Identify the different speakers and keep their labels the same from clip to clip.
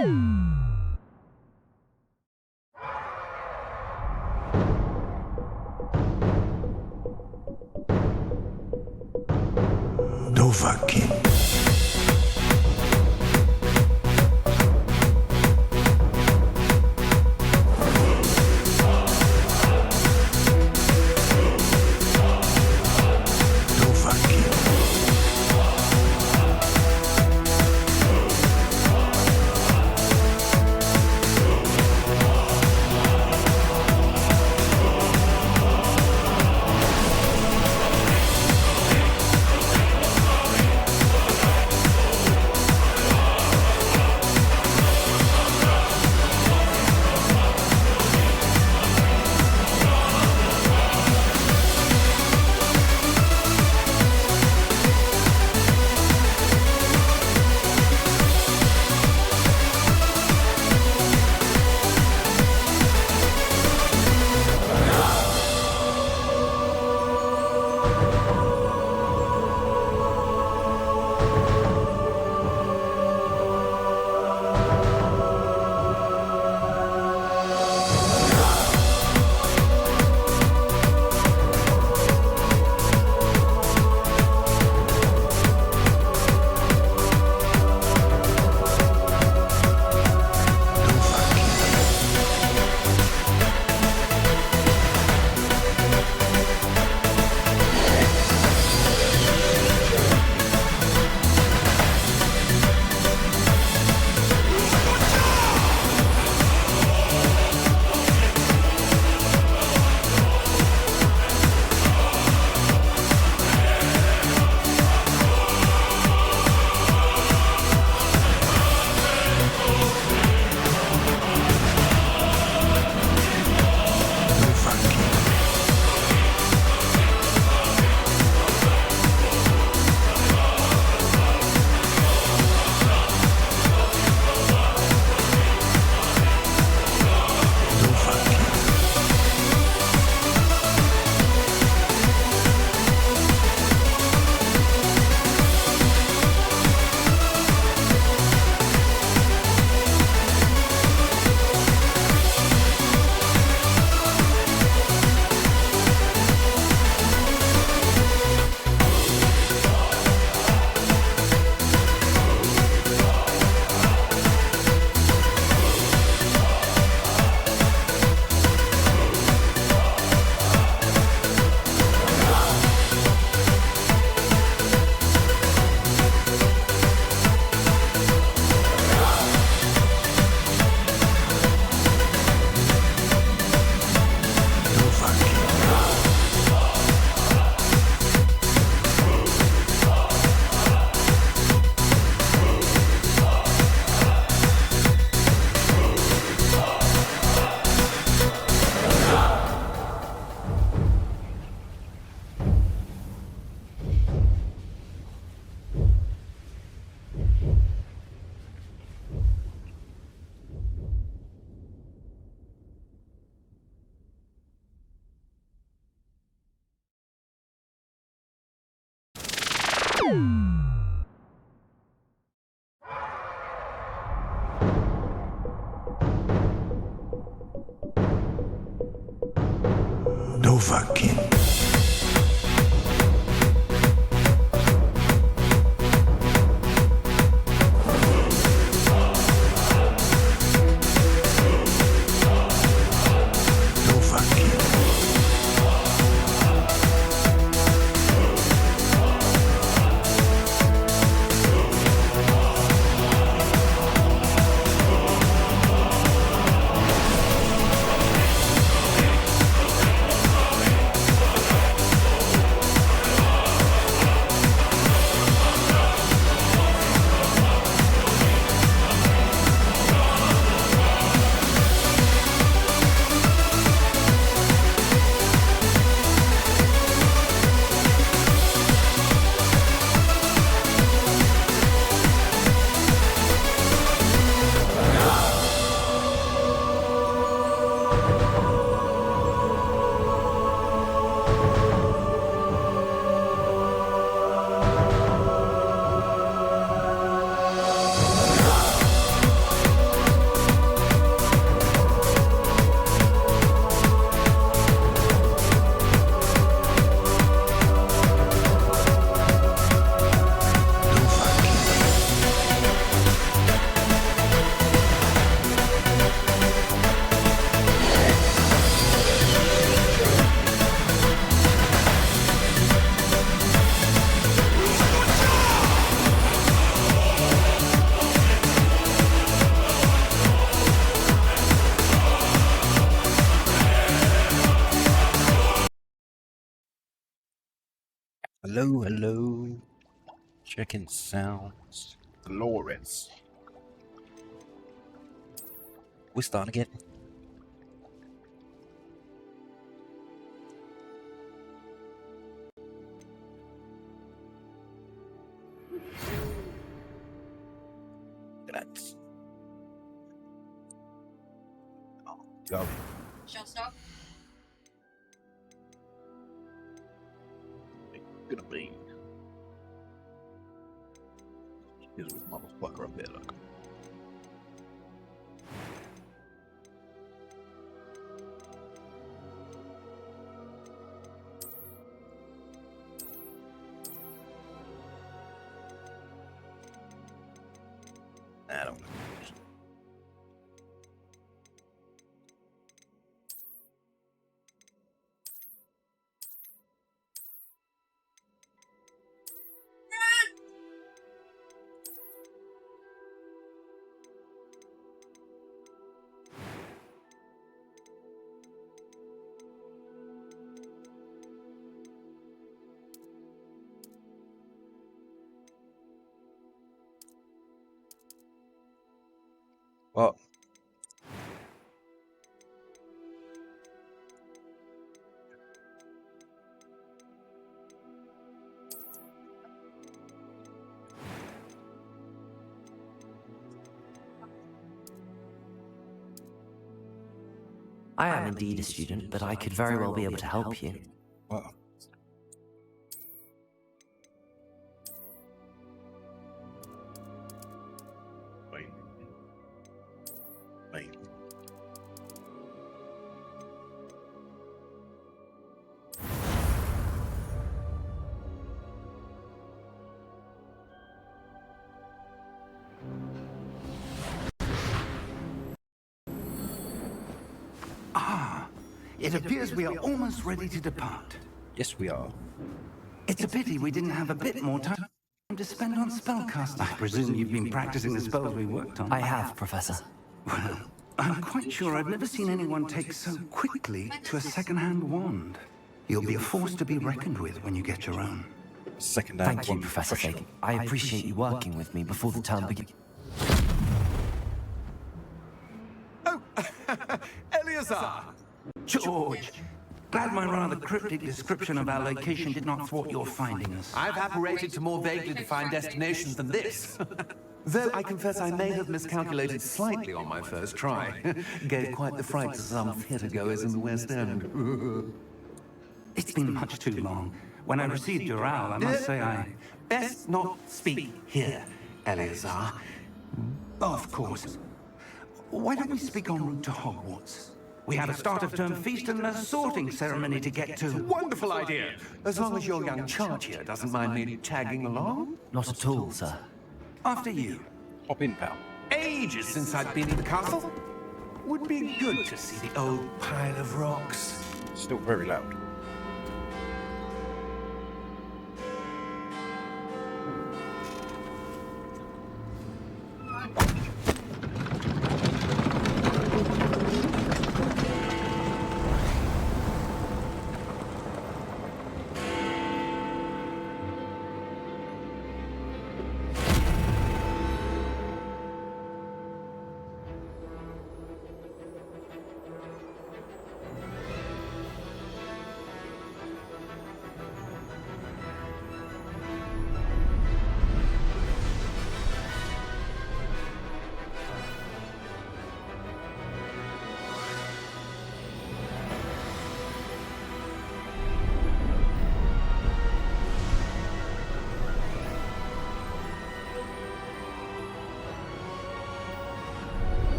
Speaker 1: Viking. Viking.
Speaker 2: Hello, hello. Checking sounds. Dolores. We starting again. Grazie. Oh, go.
Speaker 3: Shut up.
Speaker 2: Gonna be. Here's a motherfucker up there, look. I don't know. Well,
Speaker 4: I am indeed a student, but I could very well be able to help you.
Speaker 2: well. Wait. Wait.
Speaker 1: It appears we are almost ready to depart.
Speaker 2: Yes, we are.
Speaker 1: It's a pity we didn't have a bit more time to spend on spellcasting. I presume you've been practicing the spells we worked on.
Speaker 4: I have, Professor.
Speaker 1: Well, I'm quite sure I've never seen anyone take so quickly to a second-hand wand. You'll be a force to be reckoned with when you get your own.
Speaker 2: Second
Speaker 4: Thank you, Professor Fig. I appreciate you working with me before the term begins.
Speaker 5: Oh, Eleazar!
Speaker 1: George, glad my rather cryptic description of our location did not thwart your finding us.
Speaker 5: I've apparated to more vaguely defined destinations than this. Though I confess I may have miscalculated slightly on my first try. Gave quite the fright to some theatregoers in the West End.
Speaker 1: It's been much too long. When I received your owl, I must say I...
Speaker 5: Best not speak here, Eleazar.
Speaker 1: Of course. Why don't we speak en route to Hogwarts? We have a start-of-term feast and a sorting ceremony to get to.
Speaker 5: Wonderful idea! As long as your young charge here doesn't mind me tagging along.
Speaker 4: Not at all, sir.
Speaker 1: After you.
Speaker 2: Hop in, pal.
Speaker 5: Ages since I've been in the castle. Would be good to see the old pile of rocks.
Speaker 2: Still very loud.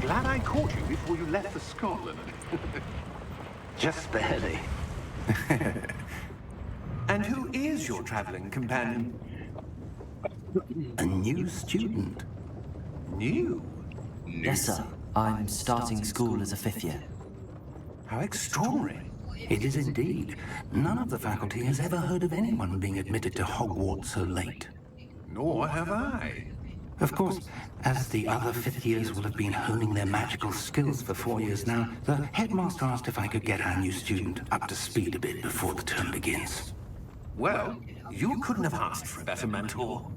Speaker 5: Glad I caught you before you left for Scotland.
Speaker 1: Just barely.
Speaker 5: And who is your traveling companion?
Speaker 1: A new student.
Speaker 5: New?
Speaker 4: Yes, sir. I'm starting school as a 5th year.
Speaker 5: How extraordinary.
Speaker 1: It is indeed. None of the faculty has ever heard of anyone being admitted to Hogwarts so late.
Speaker 5: Nor have I.
Speaker 1: Of course, as the other fifth years will have been honing their magical skills for 4 years now, the headmaster asked if I could get our new student up to speed a bit before the term begins.
Speaker 5: Well, you couldn't have asked for a better mentor.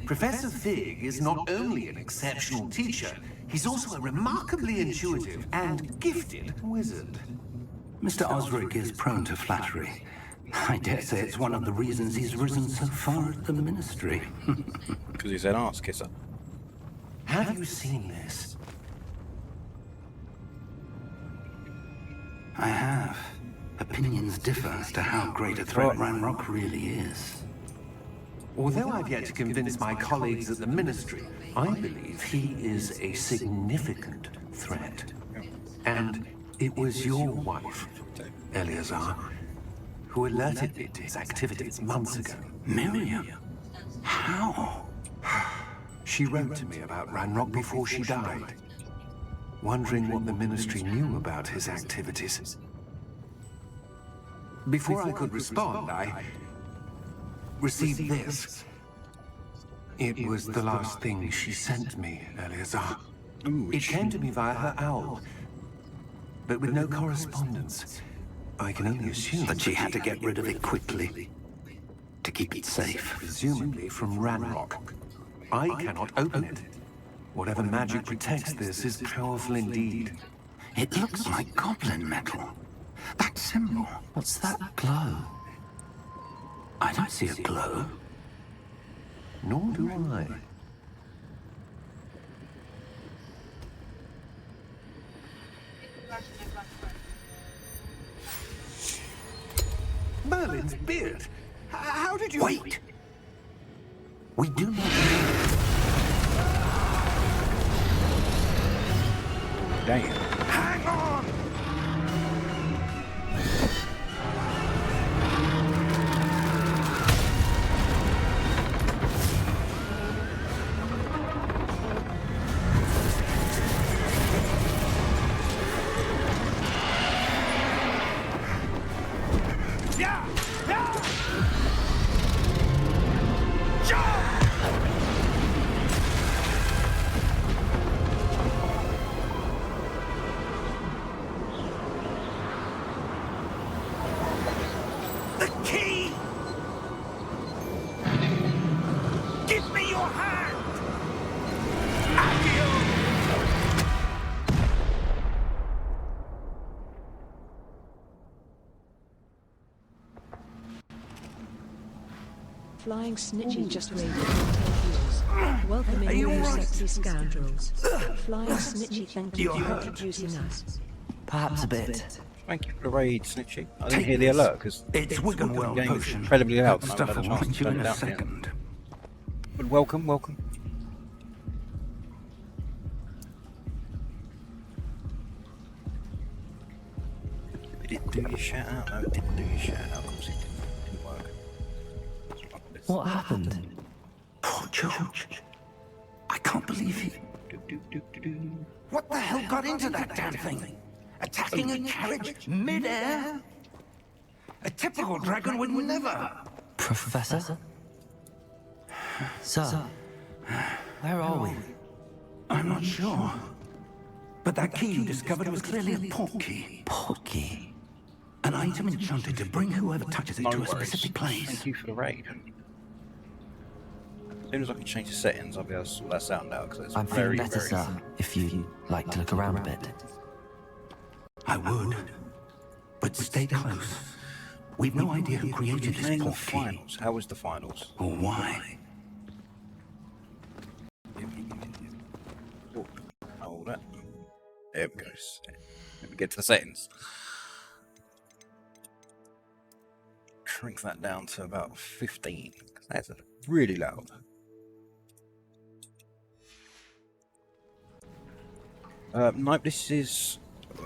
Speaker 5: Professor Fig is not only an exceptional teacher, he's also a remarkably intuitive and gifted wizard.
Speaker 1: Mr. Osric is prone to flattery. I dare say it's one of the reasons he's risen so far in the ministry.
Speaker 2: Because he's an arse kisser.
Speaker 5: Have you seen this?
Speaker 1: I have. Opinions differ as to how great a threat Ranrock really is.
Speaker 5: Although I've yet to convince my colleagues at the Ministry, I believe he is a significant threat. And it was your wife, Eleazar, who alerted me to his activities months ago.
Speaker 1: Miriam? How?
Speaker 5: She wrote to me about Ranrock before she died, wondering what the Ministry knew about his activities. Before I could respond, I received this. It was the last thing she sent me, Eleazar. It came to me via her owl, but with no correspondence. I can only assume
Speaker 1: That she had to get rid of it quickly to keep it safe.
Speaker 5: presumably from Ranrock. I cannot open it. Whatever magic protects this is powerful indeed.
Speaker 1: It looks like goblin metal. That symbol.
Speaker 4: What's that glow?
Speaker 1: I don't see a glow.
Speaker 5: Nor do I. Merlin's beard. How did you...
Speaker 1: Wait! We do not know.
Speaker 2: Damn.
Speaker 1: Hang on!
Speaker 3: Flying Snitchy just raided Montague. Welcome in, you sexy scoundrels. Flying Snitchy, thank you for introducing us.
Speaker 4: Perhaps a bit.
Speaker 2: Thank you for the raid, Snitchy. I didn't hear the alert because
Speaker 1: It's Wiggenweld
Speaker 2: game is
Speaker 1: potion.
Speaker 2: incredibly loud.
Speaker 1: That
Speaker 2: and I
Speaker 1: stuff
Speaker 2: haven't
Speaker 1: will
Speaker 2: had a chance
Speaker 1: want you
Speaker 2: to
Speaker 1: in
Speaker 2: turn it
Speaker 1: a
Speaker 2: down yet.
Speaker 1: second.
Speaker 2: But welcome, welcome. You didn't do your shout out. No, it didn't do your shout out. Of course it didn't work.
Speaker 4: What happened?
Speaker 1: Poor George. I can't believe he... What the hell got into that damn thing? Attacking a carriage mid-air? A typical dragon would never.
Speaker 4: Professor? Sir, where are we?
Speaker 1: I'm not sure. But that key you discovered was clearly a port key.
Speaker 4: Port key.
Speaker 1: An item enchanted to bring whoever touches it
Speaker 2: No
Speaker 1: to a
Speaker 2: worries.
Speaker 1: specific place.
Speaker 2: Thank you for the raid. As soon as I can change the settings, I'll be able to sort that sound out because it's
Speaker 4: I'm feeling
Speaker 2: very,
Speaker 4: better,
Speaker 2: very...
Speaker 4: sir, if you'd like to look around a bit.
Speaker 1: I would. But stay close. We've no idea who created this
Speaker 2: Playing the
Speaker 1: port key.
Speaker 2: finals. How was the finals?
Speaker 1: Or why.
Speaker 2: Oh, that. There we go. Let me get to the settings. Shrink that down to about 15. 'Cause that's really loud. Nope, this is...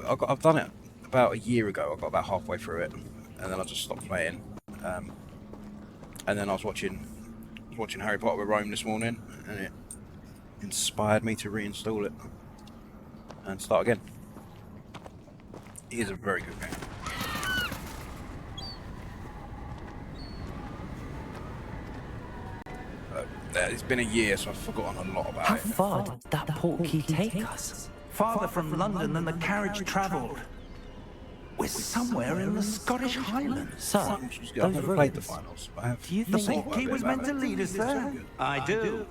Speaker 2: I've done it about a year ago. I got about halfway through it. And then I just stopped playing. And then I was watching Harry Potter with Rome this morning. And it inspired me to reinstall it. And start again. It is a very good game. It's been a year, so I've forgotten a lot about
Speaker 4: How
Speaker 2: it.
Speaker 4: far did that portkey take us?
Speaker 1: Farther from London than the carriage travelled. We're somewhere in the Scottish Highlands.
Speaker 4: So,
Speaker 2: I've
Speaker 4: those
Speaker 2: never played the
Speaker 4: ruins.
Speaker 2: finals. I have
Speaker 4: Do you
Speaker 1: The
Speaker 4: think
Speaker 1: portkey was meant to lead us there. I do.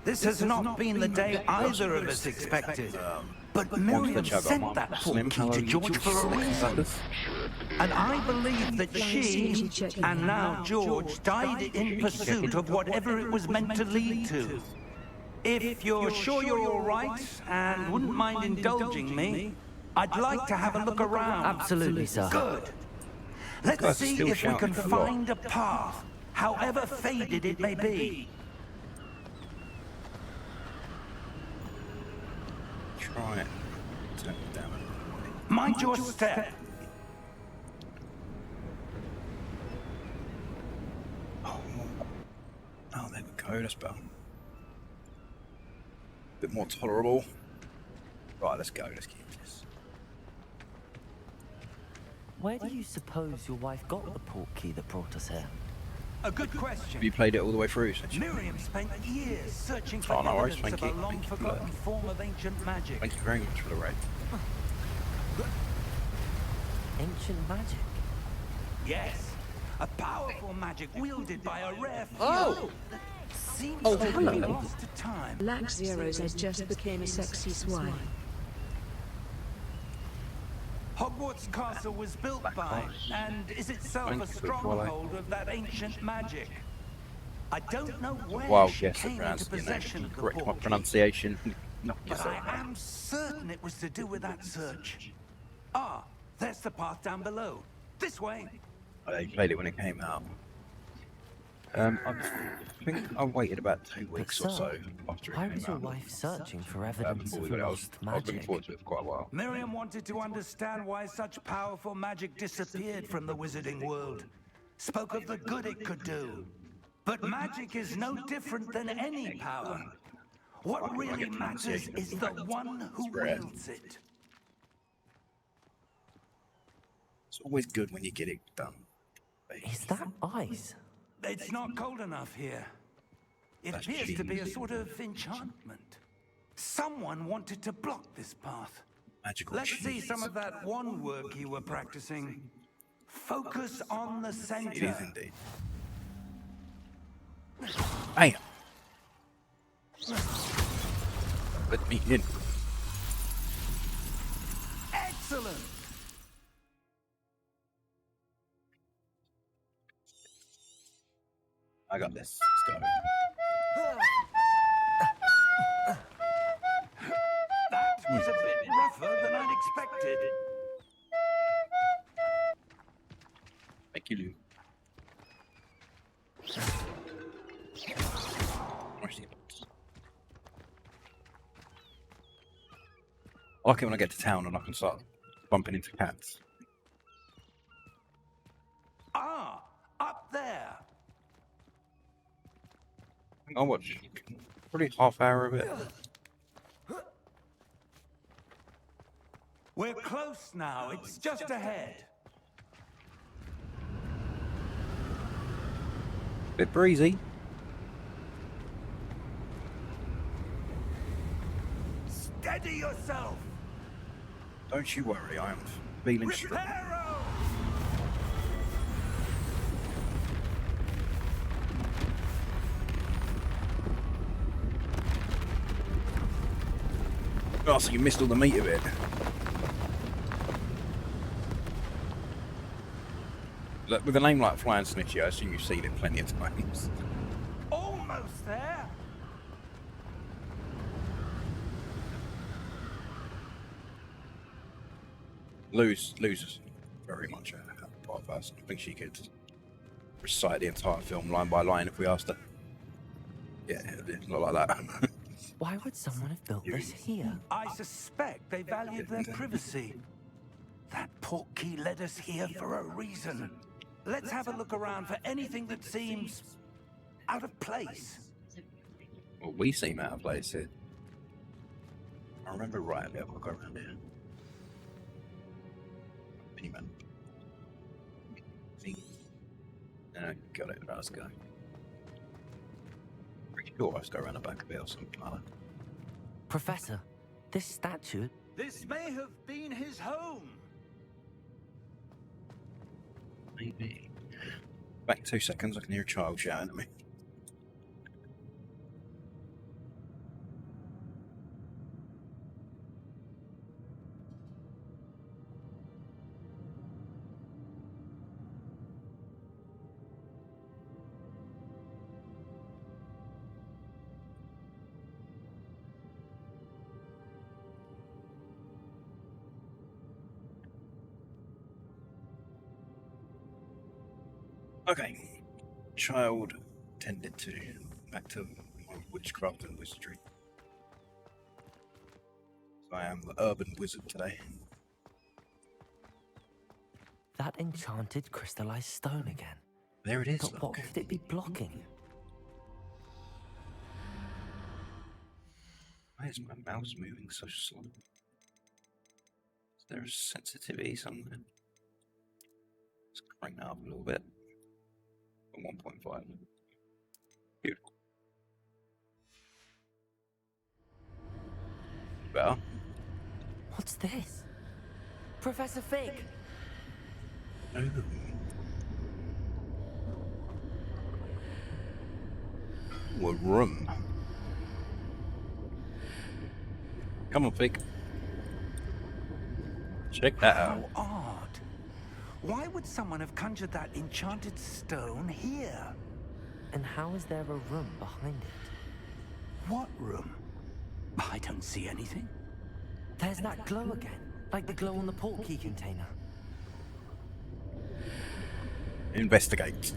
Speaker 1: This has not been the day either of us expected. But Miriam sent that portkey to George for a reason. And I believe that she, and now George, died in pursuit of whatever it was meant to lead to. If you're sure you're all right and wouldn't mind indulging me, I'd like to have a look around.
Speaker 4: Absolutely, sir.
Speaker 1: Good. Let's
Speaker 2: Guys are
Speaker 1: see
Speaker 2: still
Speaker 1: if we can
Speaker 2: shouting a lot.
Speaker 1: find a path, however faded it may be.
Speaker 2: Try it. Turn it down.
Speaker 1: Mind your step.
Speaker 2: Oh, there we go. That's better. Bit more tolerable. Right, let's go. Let's keep this.
Speaker 4: Where do you suppose your wife got the portkey that brought us here?
Speaker 1: A good
Speaker 2: Have
Speaker 1: question.
Speaker 2: you played it all the way through? Since
Speaker 1: Miriam spent years searching for
Speaker 2: Oh, no worries,
Speaker 1: evidence of
Speaker 2: thank
Speaker 1: a
Speaker 2: you. Thank you for
Speaker 1: long-forgotten
Speaker 2: that.
Speaker 1: form of ancient magic.
Speaker 2: Thank you very much for the raid.
Speaker 4: Ancient magic.
Speaker 1: Yes, a powerful magic wielded by a rare few.
Speaker 2: Oh!
Speaker 1: That seems
Speaker 2: Oh,
Speaker 1: to be
Speaker 2: hello.
Speaker 1: lost to time.
Speaker 3: Black Zeros has just became a sexy swine.
Speaker 1: Hogwarts Castle was built by, and is itself
Speaker 2: Thank
Speaker 1: a
Speaker 2: you for following.
Speaker 1: stronghold of that ancient magic. I don't know where
Speaker 2: Wild
Speaker 1: she
Speaker 2: guess at
Speaker 1: came into
Speaker 2: pronouncing your name.
Speaker 1: possession of the
Speaker 2: Correct my
Speaker 1: portkey,
Speaker 2: pronunciation. Not
Speaker 1: but
Speaker 2: yourself.
Speaker 1: I am certain it was to do with that search. Ah, there's the path down below. This way.
Speaker 2: I played it when it came out. I think I waited about 2 weeks or so after it
Speaker 4: Why
Speaker 2: came
Speaker 4: was your
Speaker 2: out.
Speaker 4: wife searching for evidence
Speaker 2: Before we
Speaker 4: of
Speaker 2: got it,
Speaker 4: lost
Speaker 2: I was looking
Speaker 4: magic?
Speaker 2: forward to it for quite a while.
Speaker 1: Miriam wanted to understand why such powerful magic disappeared from the wizarding world. Spoke of the good it could do. But magic is no different than any power. What really matters is the one who wields it.
Speaker 2: It's always good when you get it done.
Speaker 4: Is that ice?
Speaker 1: It's not cold enough here. It
Speaker 2: That's
Speaker 1: appears to be a
Speaker 2: cheese.
Speaker 1: sort of enchantment. Someone wanted to block this path.
Speaker 2: Magical
Speaker 1: Let's see
Speaker 2: cheese.
Speaker 1: some of that wand work you were practicing. Focus on the
Speaker 2: It is
Speaker 1: center.
Speaker 2: indeed. Bam! Let me in.
Speaker 1: Excellent!
Speaker 2: I got this. Let's go.
Speaker 1: That was a bit rougher than I'd expected.
Speaker 2: Thank you, Lou. Where's the box? I like it when I get to town and I can start bumping into cats.
Speaker 1: Ah, up there.
Speaker 2: I'll watch probably half hour of it.
Speaker 1: We're close now. It's just ahead.
Speaker 2: Bit breezy.
Speaker 1: Steady yourself.
Speaker 2: Don't you worry, I am feeling strong.
Speaker 1: Reparo!
Speaker 2: Oh, so you missed all the meat of it. Look, with a name like Flying Snitchy, I assume you've seen it plenty of times.
Speaker 1: Almost there.
Speaker 2: Lou's very much a part of us. I think she could recite the entire film line by line if we asked her. Yeah, not like that.
Speaker 4: Why would someone have built this here?
Speaker 1: I suspect they valued their privacy. That portkey led us here for a reason. Let's have a look around for anything that seems out of place.
Speaker 2: Well, we seem out of place here. I remember rightly, I'll go around here. P-man. Got it, let's go. You'll always go around the back a bit or something like that.
Speaker 4: Professor, this statue...
Speaker 1: This may have been his home.
Speaker 2: Maybe. Back 2 seconds, I can hear a child shouting at me. Okay, child tended to. Back to witchcraft and wizardry. I am the urban wizard today.
Speaker 4: That enchanted crystallized stone again.
Speaker 2: There it is.
Speaker 4: But what could it be blocking?
Speaker 2: Why is my mouse moving so slow? Is there a sensitivity somewhere? Let's crank that up a little bit. 1.5. Beautiful. Better.
Speaker 4: What's this? Professor Fig!
Speaker 2: Oh. A room. Come on, Fig. Check that out.
Speaker 1: How odd. Why would someone have conjured that enchanted stone here?
Speaker 4: And how is there a room behind it?
Speaker 1: What room? I don't see anything.
Speaker 4: There's that glow again, like the glow on the portkey container.
Speaker 2: Investigate.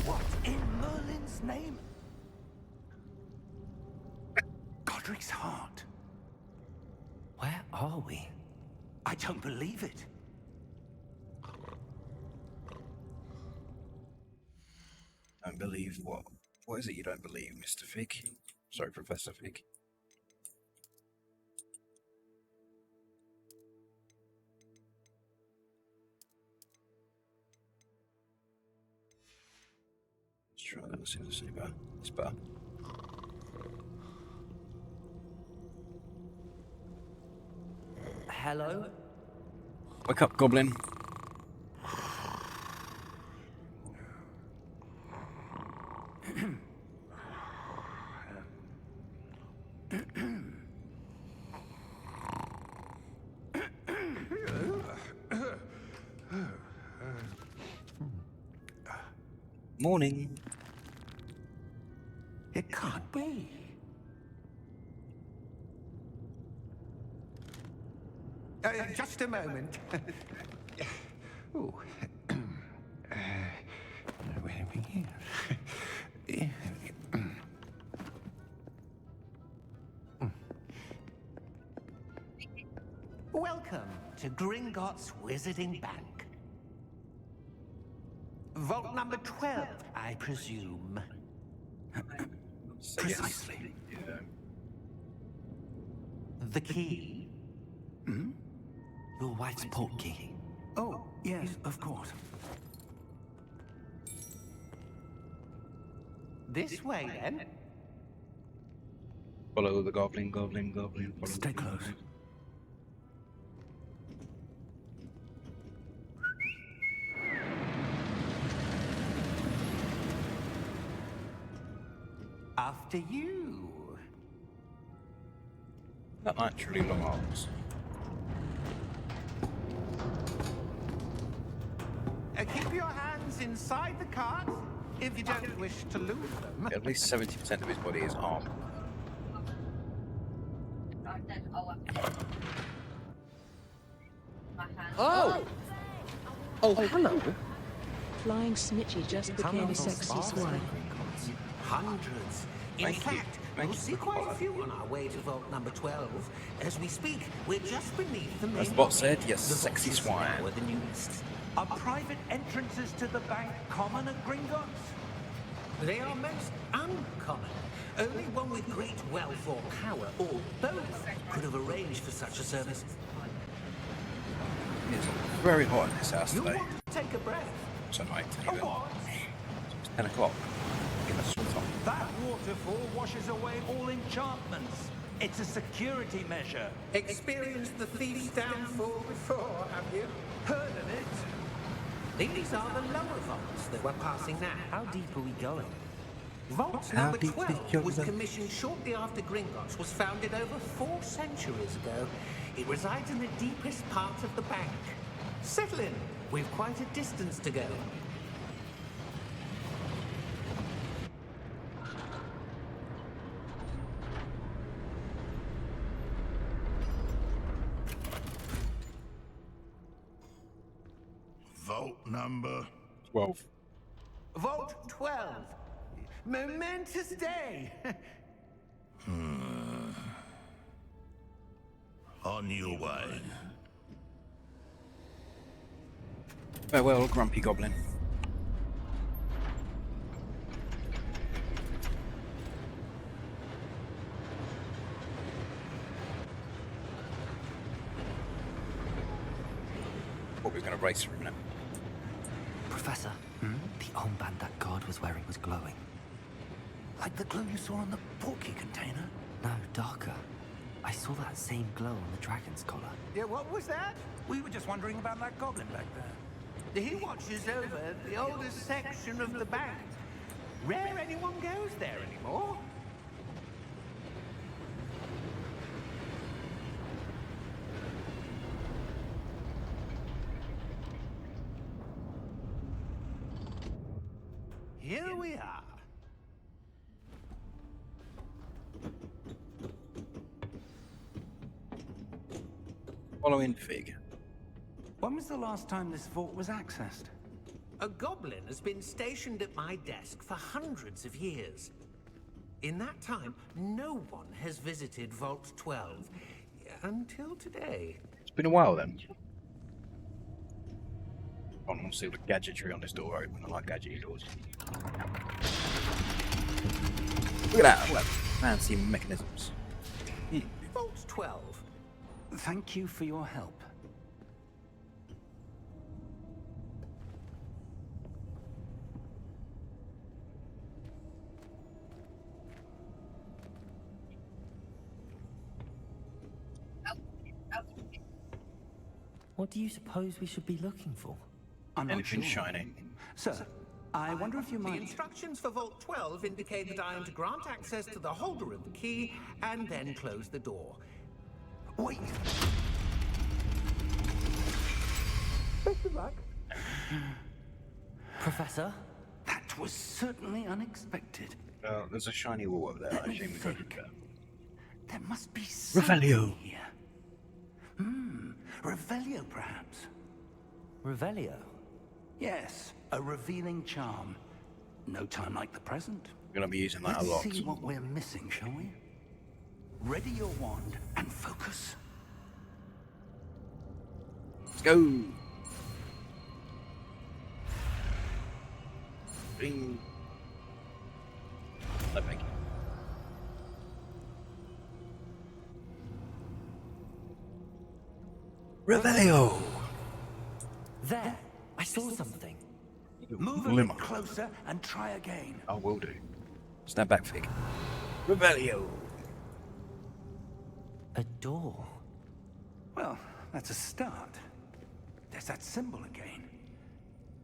Speaker 1: What in Merlin's name? Godric's heart.
Speaker 4: Where are we?
Speaker 1: I don't believe it.
Speaker 2: Don't believe what? What is it you don't believe, Mr. Fig? Sorry, Professor Fig. Let's try that. Let's see if it's better. It's better.
Speaker 4: Hello?
Speaker 2: Wake up, Goblin. Morning.
Speaker 1: It can't be. Just a moment. Oh. Where are we here? Welcome to Gringotts Wizarding Bank. Vault number 12, I presume. Precisely.
Speaker 2: Yeah.
Speaker 4: The key?
Speaker 1: Hmm?
Speaker 4: Your wife's portkey.
Speaker 1: Oh, yes, of course. This way, then.
Speaker 2: Follow the goblin, goblin, goblin. Follow
Speaker 1: Stay
Speaker 2: the
Speaker 1: close.
Speaker 2: goblin.
Speaker 1: After you.
Speaker 2: Not naturally long arms.
Speaker 1: Keep your hands inside the cart if you don't wish to lose them.
Speaker 2: At least 70% of his body is arm.
Speaker 6: Oh! Oh, hello.
Speaker 3: Flying Snitchy just became a sexy swine.
Speaker 1: Hundreds. In
Speaker 2: Thank you.
Speaker 1: fact,
Speaker 2: Thank
Speaker 1: we'll
Speaker 2: you
Speaker 1: see
Speaker 2: for the
Speaker 1: quite a
Speaker 2: follow.
Speaker 1: few on our way to vault number 12. As we speak, we're just beneath the main
Speaker 2: As the bot
Speaker 1: lobby.
Speaker 2: said, you
Speaker 1: The
Speaker 2: sexy
Speaker 1: vaults
Speaker 2: swine.
Speaker 1: now are the newest. Are private entrances to the bank common at Gringotts? They are most uncommon. Only one with great wealth or power, or both, could have arranged for such a service.
Speaker 2: It's very hot in this house
Speaker 1: You'll
Speaker 2: today.
Speaker 1: want to take a breath.
Speaker 2: So night
Speaker 1: A
Speaker 2: even.
Speaker 1: what?
Speaker 2: It's 10 o'clock. Get a switch on.
Speaker 1: That waterfall washes away all enchantments. It's a security measure.
Speaker 7: Experienced the thief's downfall before, have you?
Speaker 1: Heard of it?
Speaker 7: These are the lower vaults that we're passing now.
Speaker 4: How deep are we going?
Speaker 7: Vault
Speaker 2: How
Speaker 7: number
Speaker 2: deep is
Speaker 7: 12
Speaker 2: your
Speaker 7: was
Speaker 2: vault?
Speaker 7: commissioned shortly after Gringotts was founded over 4 centuries ago. It resides in the deepest part of the bank. Settle in. We've quite a distance to go.
Speaker 1: Vault number.
Speaker 2: 12.
Speaker 5: Vault 12. Momentous day.
Speaker 1: On your way.
Speaker 2: Farewell, grumpy goblin. Thought we were going to race for a minute.
Speaker 4: Professor, the armband that guard was wearing was glowing.
Speaker 1: Like the glow you saw on the porky container?
Speaker 4: No, darker. I saw that same glow on the dragon's collar.
Speaker 5: Yeah, what was that?
Speaker 1: We were just wondering about that goblin back there.
Speaker 5: He watches over the oldest section of the bank. Rare anyone goes there anymore. Here we are.
Speaker 2: Following Fig.
Speaker 1: When was the last time this vault was accessed?
Speaker 7: A goblin has been stationed at my desk for hundreds of years. In that time, no one has visited Vault 12 until today.
Speaker 2: It's been a while then. I want to see the gadgetry on this door open. I like gadgety doors. Look at that. Look at that fancy mechanisms.
Speaker 7: Vault 12.
Speaker 1: Thank you for your help.
Speaker 4: What do you suppose we should be looking for?
Speaker 1: I'm not
Speaker 2: Anything
Speaker 1: sure.
Speaker 2: shiny.
Speaker 1: Sir, I wonder if you
Speaker 7: The
Speaker 1: might...
Speaker 7: instructions for Vault 12 indicate that I am to grant access to the holder of the key and then close the door.
Speaker 1: Wait!
Speaker 4: Professor?
Speaker 1: That was certainly unexpected.
Speaker 2: There's a shiny wall over there. I
Speaker 1: Let me
Speaker 2: assume we go to
Speaker 1: think.
Speaker 2: that.
Speaker 1: There must be something
Speaker 2: Revelio.
Speaker 1: here. Revelio, perhaps.
Speaker 4: Revelio?
Speaker 1: Yes, a revealing charm. No time like the present.
Speaker 2: We're going to be using that a
Speaker 1: Let's
Speaker 2: lot.
Speaker 1: see what we're missing, shall we? Ready your wand and focus.
Speaker 2: Let's go. Bing. No, thank you. Revelio.
Speaker 4: There! I saw something.
Speaker 1: Move a
Speaker 2: Glimmer.
Speaker 1: bit closer and try again.
Speaker 2: I will do. Stand back, Fig. Revelio.
Speaker 4: A door.
Speaker 1: Well, that's a start. There's that symbol again.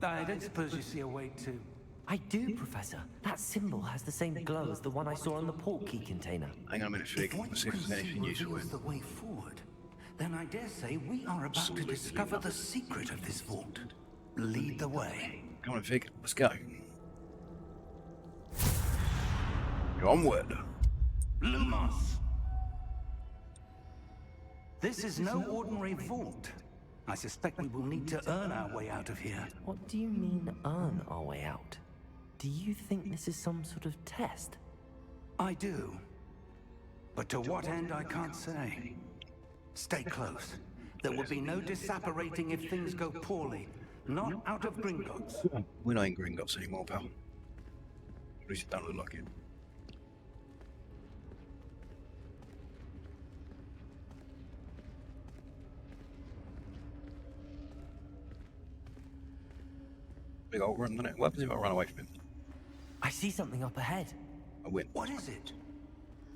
Speaker 1: I don't suppose you see a way to...
Speaker 4: I do, Professor. That symbol has the same glow as the one I saw on the portkey container.
Speaker 2: Hang on a minute, Fig.
Speaker 1: If what
Speaker 2: Let's see
Speaker 1: you
Speaker 2: if
Speaker 1: can
Speaker 2: there's
Speaker 1: see
Speaker 2: anything useful
Speaker 1: reveals
Speaker 2: in.
Speaker 1: the way forward, then I dare say we are about to
Speaker 2: Absolutely
Speaker 1: discover
Speaker 2: not.
Speaker 1: the secret of this vault. Lead the way.
Speaker 2: Come on, Fig. Let's go. Onward.
Speaker 1: Lumos! This is no ordinary vault. I suspect we will need to earn our way out of here.
Speaker 4: What do you mean, earn our way out? Do you think this is some sort of test?
Speaker 1: I do. But to what end, I can't say. Stay close. There will be no disapparating if things go poorly. Not out of Gringotts.
Speaker 2: We're not in Gringotts anymore, pal. At least it don't look like it. Big old run, doesn't it? What happens if I run away from him?
Speaker 4: see something up ahead.
Speaker 2: I win.
Speaker 1: What is it?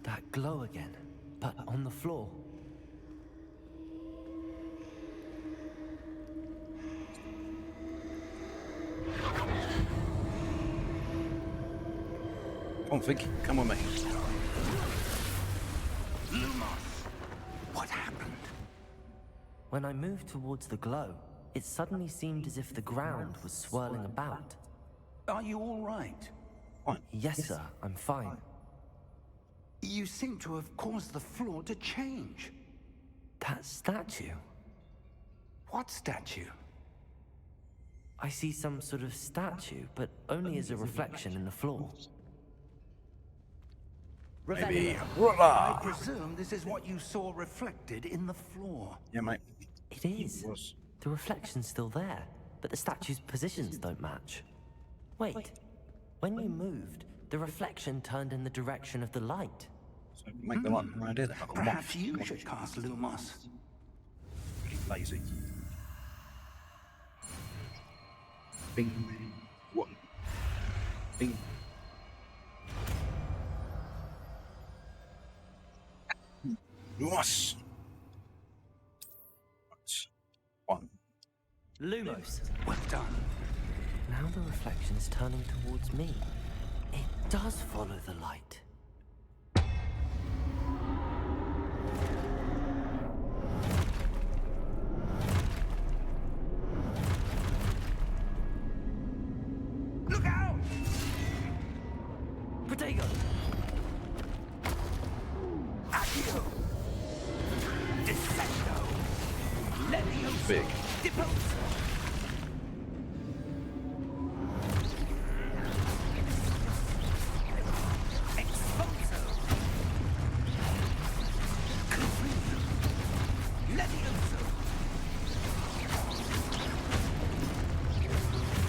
Speaker 4: That glow again, but on the floor.
Speaker 2: Come on, Vic. Come with me.
Speaker 1: Lumos. What happened?
Speaker 4: When I moved towards the glow, it suddenly seemed as if the ground was swirling about.
Speaker 1: Are you all right?
Speaker 2: Fine.
Speaker 4: Yes, sir, I'm fine.
Speaker 1: You seem to have caused the floor to change.
Speaker 4: That statue?
Speaker 1: What statue?
Speaker 4: I see some sort of statue, but only as a reflection in the floor.
Speaker 2: Maybe.
Speaker 1: I presume this is what you saw reflected in the floor.
Speaker 2: Yeah, mate.
Speaker 4: It is.
Speaker 2: It was.
Speaker 4: The reflection's still there, but the statue's positions don't match. Wait, when you moved, the reflection turned in the direction of the light.
Speaker 2: So make the light around here.
Speaker 1: Perhaps you should cast Lumos.
Speaker 2: Lazy. Bing. What? Bing. Lumos. One.
Speaker 4: Lumos.
Speaker 1: Well done.
Speaker 4: Now the reflection's turning towards me. It does follow the light.
Speaker 1: Look out!
Speaker 4: Protego!
Speaker 1: Accio! Descendo! Levioso!
Speaker 2: Big.
Speaker 1: Deposo! Exposo! Confringo! Levioso!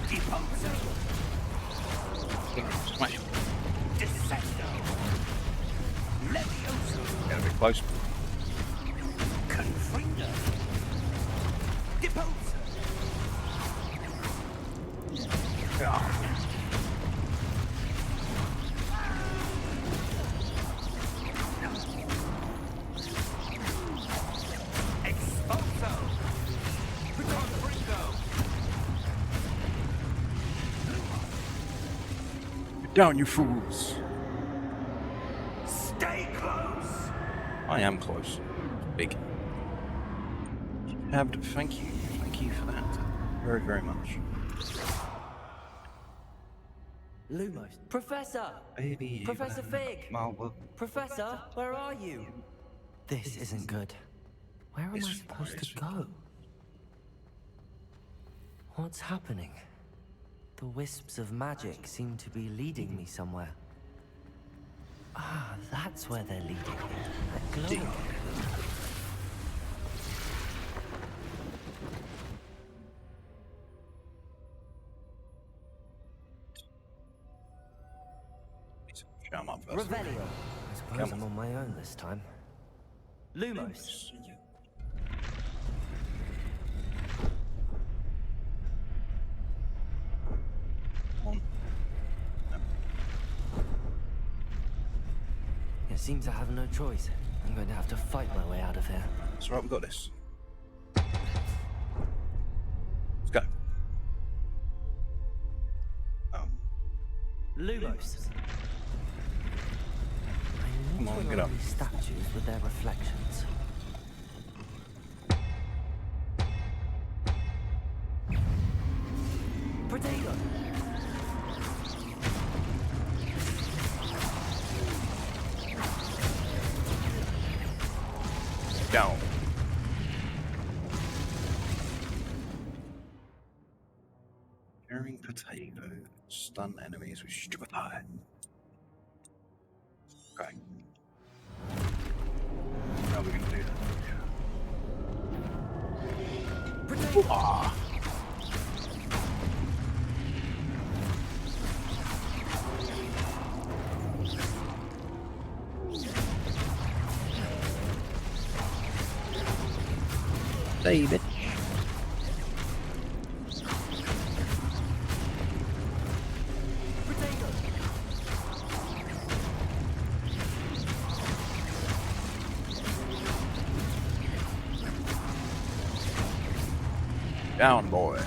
Speaker 1: Deposo!
Speaker 2: Smash.
Speaker 1: Descendo! Levioso!
Speaker 2: Get a bit close.
Speaker 1: Confringo! Deposo! Exposo! Confringo!
Speaker 2: Get down, you fools.
Speaker 1: Stay close!
Speaker 2: I am close. Big. Thank you. Thank you for that. Very, very much.
Speaker 4: Lumos. Professor!
Speaker 2: Baby.
Speaker 4: Professor Fig!
Speaker 2: Marvel.
Speaker 4: Professor, where are you? This isn't good. Where am I
Speaker 2: It's
Speaker 4: supposed to
Speaker 2: fine.
Speaker 4: go? What's happening? The wisps of magic seem to be leading me somewhere. Ah, that's where they're leading me. That glow.
Speaker 2: Jump up first.
Speaker 4: Revelio. I suppose I'm on my own this time. Lumos.
Speaker 2: On.
Speaker 4: It seems I have no choice. I'm going to have to fight my way out of here.
Speaker 2: That's right, we got this. Let's go.
Speaker 4: Lumos.
Speaker 2: Come on, get up.
Speaker 4: These statues with their reflections. Protego.
Speaker 2: Down. Carrying potato. Stun enemies with stupefy. Okay. How are we gonna do that?
Speaker 4: Protego.
Speaker 2: Ah. David.
Speaker 4: Protego.
Speaker 2: Down, boy.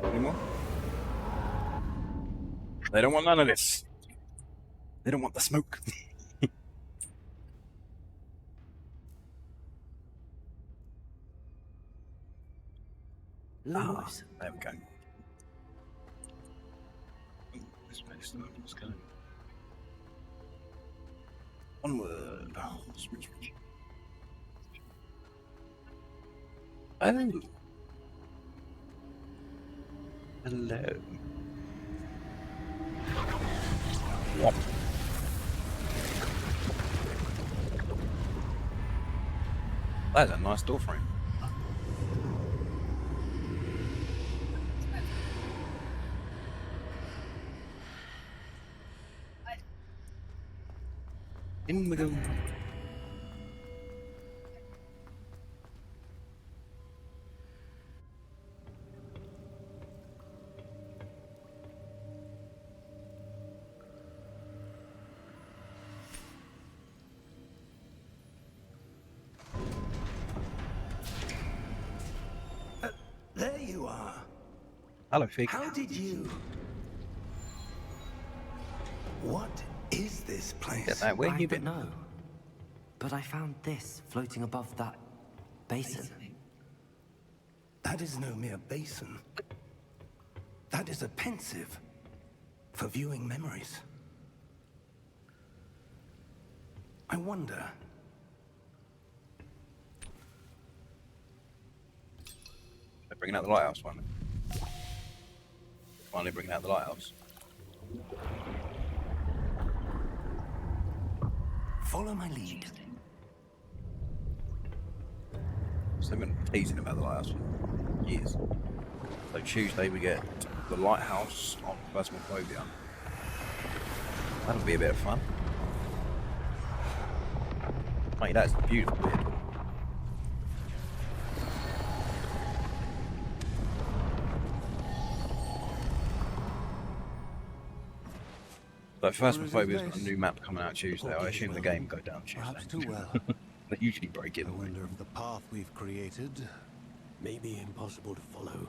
Speaker 2: Any more? They don't want none of this. They don't want the smoke.
Speaker 4: Lose.
Speaker 2: There we go. This place, let's go. Onward. Oh, switch. Oh. Hello. Whop. That's a nice door frame. In we go.
Speaker 1: There you are.
Speaker 2: Hello, Fig.
Speaker 1: How did you... What is this place?
Speaker 2: Get that. Where
Speaker 4: I
Speaker 2: you
Speaker 4: don't
Speaker 2: been?
Speaker 4: know. But I found this floating above that basin.
Speaker 1: That is no mere basin. That is a pensive for viewing memories. I wonder...
Speaker 2: They're bringing out the lighthouse, finally. Finally bringing out the lighthouse.
Speaker 1: Follow my lead.
Speaker 2: So they've been teasing about the lighthouse for years. So Tuesday we get the lighthouse on Phasmophobia. That'll be a bit of fun. Mate, that's beautiful weird. So Phasmophobia's got a new map coming out Tuesday. I assume the game go down Tuesday.
Speaker 8: Perhaps too well.
Speaker 2: They usually break it.
Speaker 8: I wonder if the path we've created
Speaker 6: May be impossible to follow.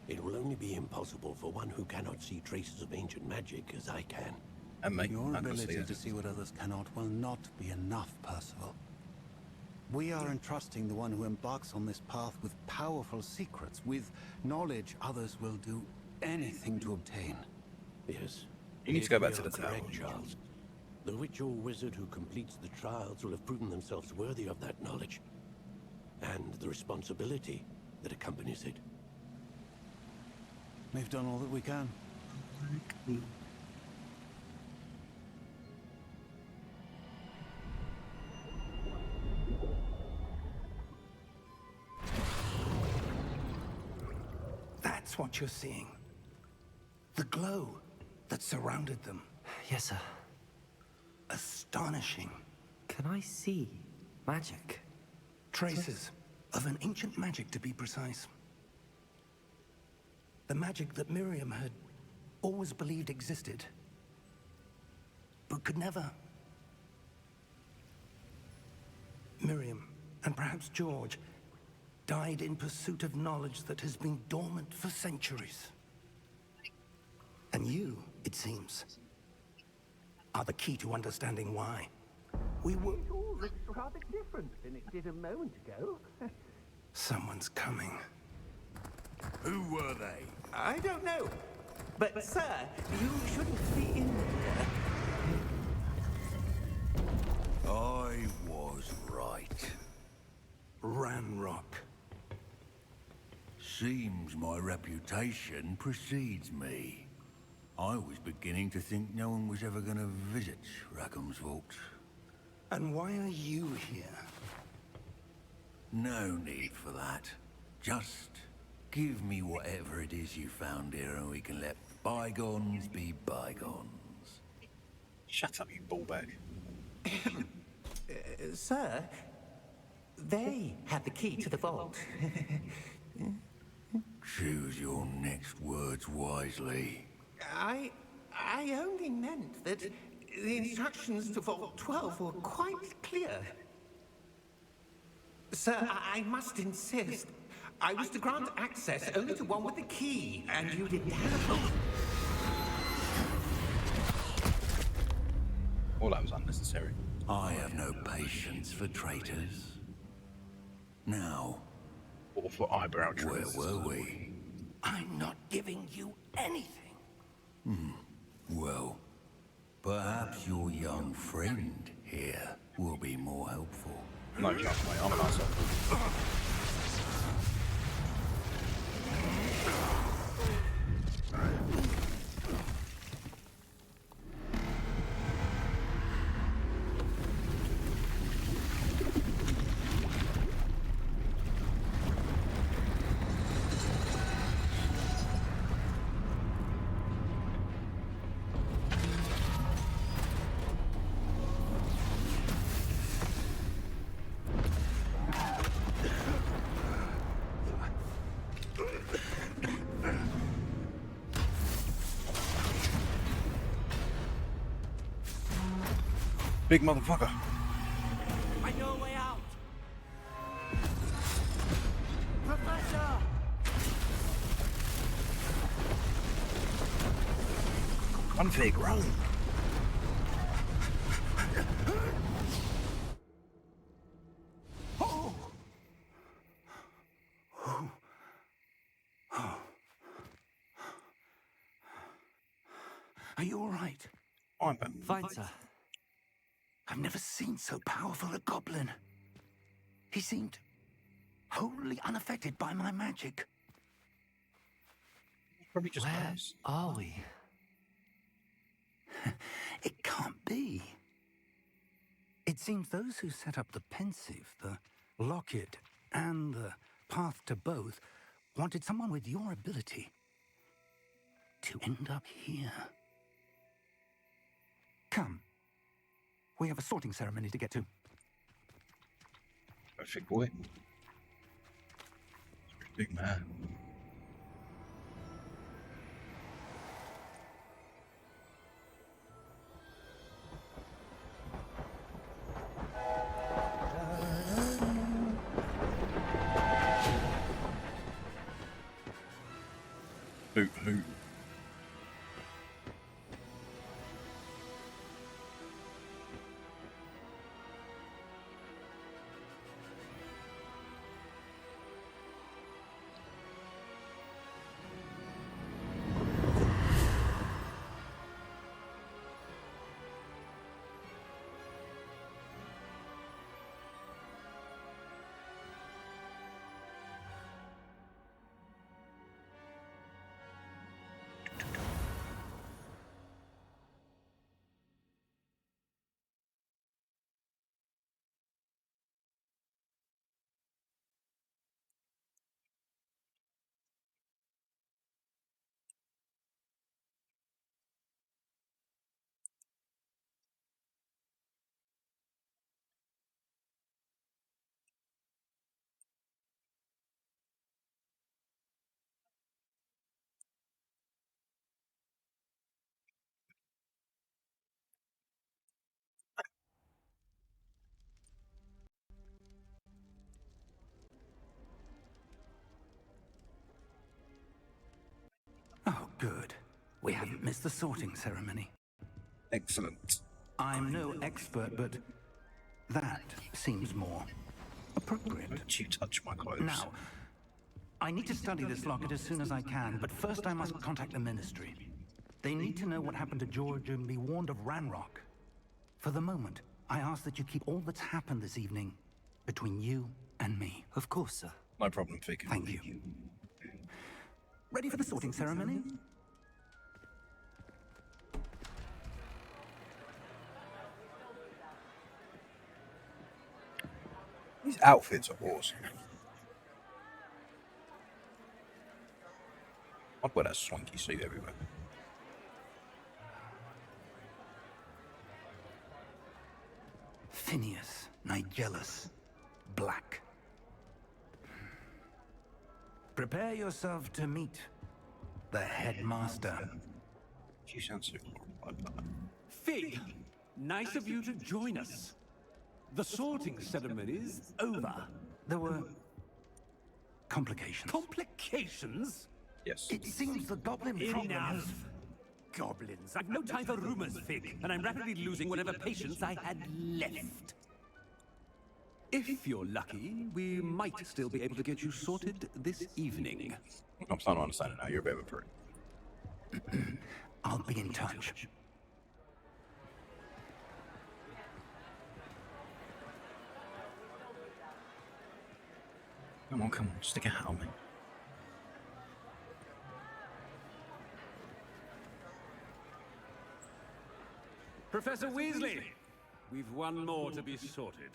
Speaker 6: It will only be impossible for one who cannot see traces of ancient magic as I can.
Speaker 2: And mate,
Speaker 8: your
Speaker 2: I can see
Speaker 8: ability
Speaker 2: it.
Speaker 8: to see what others cannot will not be enough, Percival. We are entrusting the one who embarks on this path with powerful secrets, with knowledge others will do anything to obtain.
Speaker 6: Yes.
Speaker 2: You need to go back
Speaker 6: If
Speaker 2: to
Speaker 6: you
Speaker 2: the
Speaker 6: are
Speaker 2: tower.
Speaker 6: correct, Charles. The witch or wizard who completes the trials will have proven themselves worthy of that knowledge. And the responsibility that accompanies it.
Speaker 8: We've done all that we can.
Speaker 1: That's what you're seeing. The glow that surrounded them.
Speaker 4: Yes, sir.
Speaker 1: Astonishing.
Speaker 4: Can I see magic?
Speaker 1: Traces of an ancient magic, to be precise. The magic that Miriam had always believed existed, but could never. Miriam, and perhaps George, died in pursuit of knowledge that has been dormant for centuries. And you, it seems, are the key to understanding why. We were...
Speaker 7: It all looks rather different than it did a moment ago.
Speaker 1: Someone's coming.
Speaker 9: Who were they?
Speaker 7: I don't know. But, sir, you shouldn't be in here.
Speaker 9: I was right.
Speaker 1: Ranrock.
Speaker 9: Seems my reputation precedes me. I was beginning to think no one was ever going to visit Rackham's vault.
Speaker 1: And why are you here?
Speaker 9: No need for that. Just give me whatever it is you found here and we can let bygones be bygones.
Speaker 2: Shut up, you ballbag.
Speaker 7: Sir, they had the key to the vault.
Speaker 9: Choose your next words wisely.
Speaker 7: I only meant that the instructions to Vault 12 were quite clear. Sir, I must insist. I was to grant access only to one with the key, and you did that.
Speaker 2: All that was unnecessary.
Speaker 9: I have no patience for traitors. Now,
Speaker 2: Or for eyebrow
Speaker 9: where
Speaker 2: trimmers.
Speaker 9: were we?
Speaker 1: I'm not giving you anything.
Speaker 9: Well, perhaps your young friend here will be more helpful.
Speaker 2: No chance, mate. I'm an arsehole. Big motherfucker.
Speaker 1: I know a way out. Professor!
Speaker 2: Run, Fig, run.
Speaker 1: Are you all right?
Speaker 2: I'm
Speaker 4: Fine, sir.
Speaker 1: I've never seen so powerful a goblin. He seemed wholly unaffected by my magic.
Speaker 2: probably just
Speaker 4: Where
Speaker 2: us.
Speaker 4: are we?
Speaker 1: It can't be. It seems those who set up the pensive, the locket, and the path to both wanted someone with your ability to end up here. Come. We have a sorting ceremony to get to.
Speaker 2: Perfect boy. Big man. Hoot hoot.
Speaker 1: Oh, good. We haven't missed the sorting ceremony.
Speaker 2: Excellent.
Speaker 1: I'm no expert, but that seems more appropriate.
Speaker 2: Don't you touch my clothes.
Speaker 1: Now, I need to study this locket as soon as I can, but first I must contact the Ministry. They need to know what happened to George and be warned of Ranrock. For the moment, I ask that you keep all that's happened this evening between you and me.
Speaker 4: Of course, sir.
Speaker 2: No problem, Fig.
Speaker 1: Thank you. Ready for the sorting ceremony?
Speaker 2: These outfits are awesome. I'd wear that swanky suit everywhere.
Speaker 1: Phineas, Nigellus, Black. Prepare yourself to meet the headmaster.
Speaker 2: You sound so horrible.
Speaker 10: Fig, nice of you to join us. The sorting ceremony's over.
Speaker 1: There were complications.
Speaker 10: Complications?
Speaker 2: Yes.
Speaker 1: It seems the goblin problem has...
Speaker 10: Enough! Goblins. I've no time for rumors, Fig, and I'm rapidly losing whatever patience I had left. If you're lucky, we might still be able to get you sorted this evening.
Speaker 2: I'm starting to understand it now. You're a bit of a prick.
Speaker 1: I'll be in touch.
Speaker 2: Come on, stick a hat on me.
Speaker 10: Professor Weasley, we've one more to be sorted.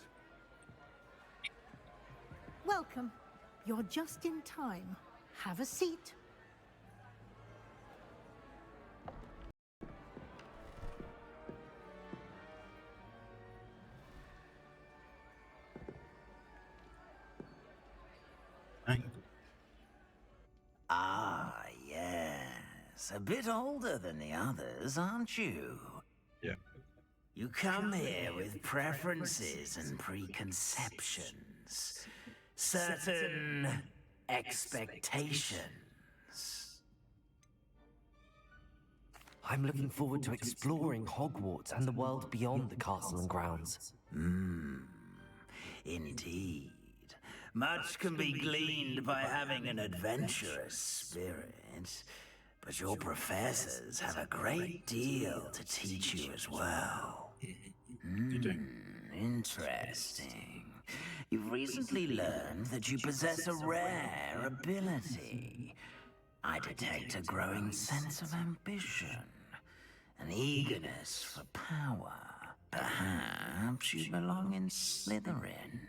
Speaker 11: Welcome. You're just in time. Have a seat.
Speaker 2: Hey.
Speaker 12: Ah, yes. A bit older than the others, aren't you?
Speaker 2: Yeah.
Speaker 12: You come here with preferences and preconceptions. Certain expectations.
Speaker 4: I'm looking forward to exploring Hogwarts and the world beyond the castle and grounds.
Speaker 12: Indeed. Much can be gleaned by having an adventurous spirit, but your professors have a great deal to teach you as well. Interesting. You've recently learned that you possess a rare ability. I detect a growing sense of ambition, an eagerness for power. Perhaps you belong in Slytherin.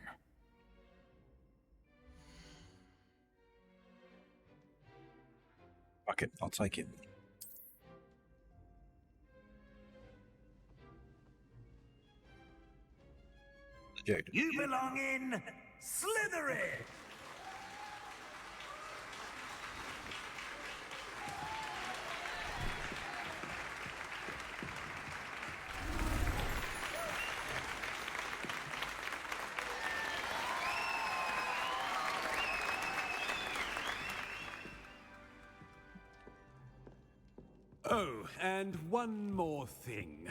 Speaker 2: Fuck it, I'll take it. Ejected.
Speaker 12: You belong in Slytherin!
Speaker 10: Oh, and one more thing.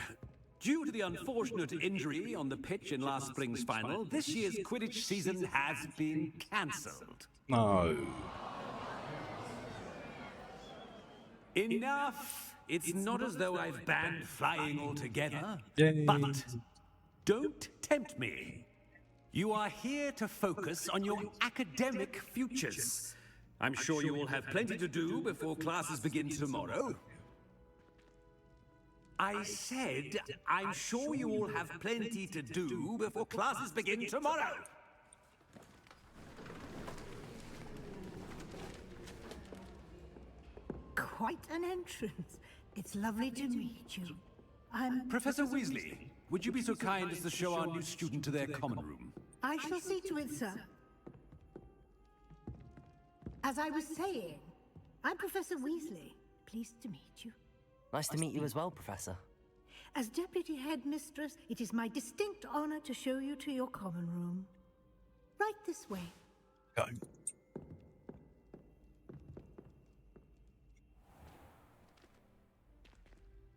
Speaker 10: Due to the unfortunate injury on the pitch in last spring's final, this year's Quidditch season has been cancelled.
Speaker 2: No.
Speaker 10: Enough! It's not as though I've banned flying altogether.
Speaker 2: Yay.
Speaker 10: But don't tempt me. You are here to focus on your academic futures. I'm sure you will have plenty to do before classes begin tomorrow. I said, I'm sure you all have plenty to do before classes begin tomorrow.
Speaker 11: Quite an entrance. It's lovely to meet you.
Speaker 10: Professor Weasley, would you be so kind as to show our new student to their common room?
Speaker 11: I shall see to it, sir. As I was saying, I'm Professor Weasley. Pleased to meet you.
Speaker 4: Nice to meet you as well, Professor.
Speaker 11: As Deputy Headmistress, it is my distinct honor to show you to your common room. Right this way.
Speaker 2: Go.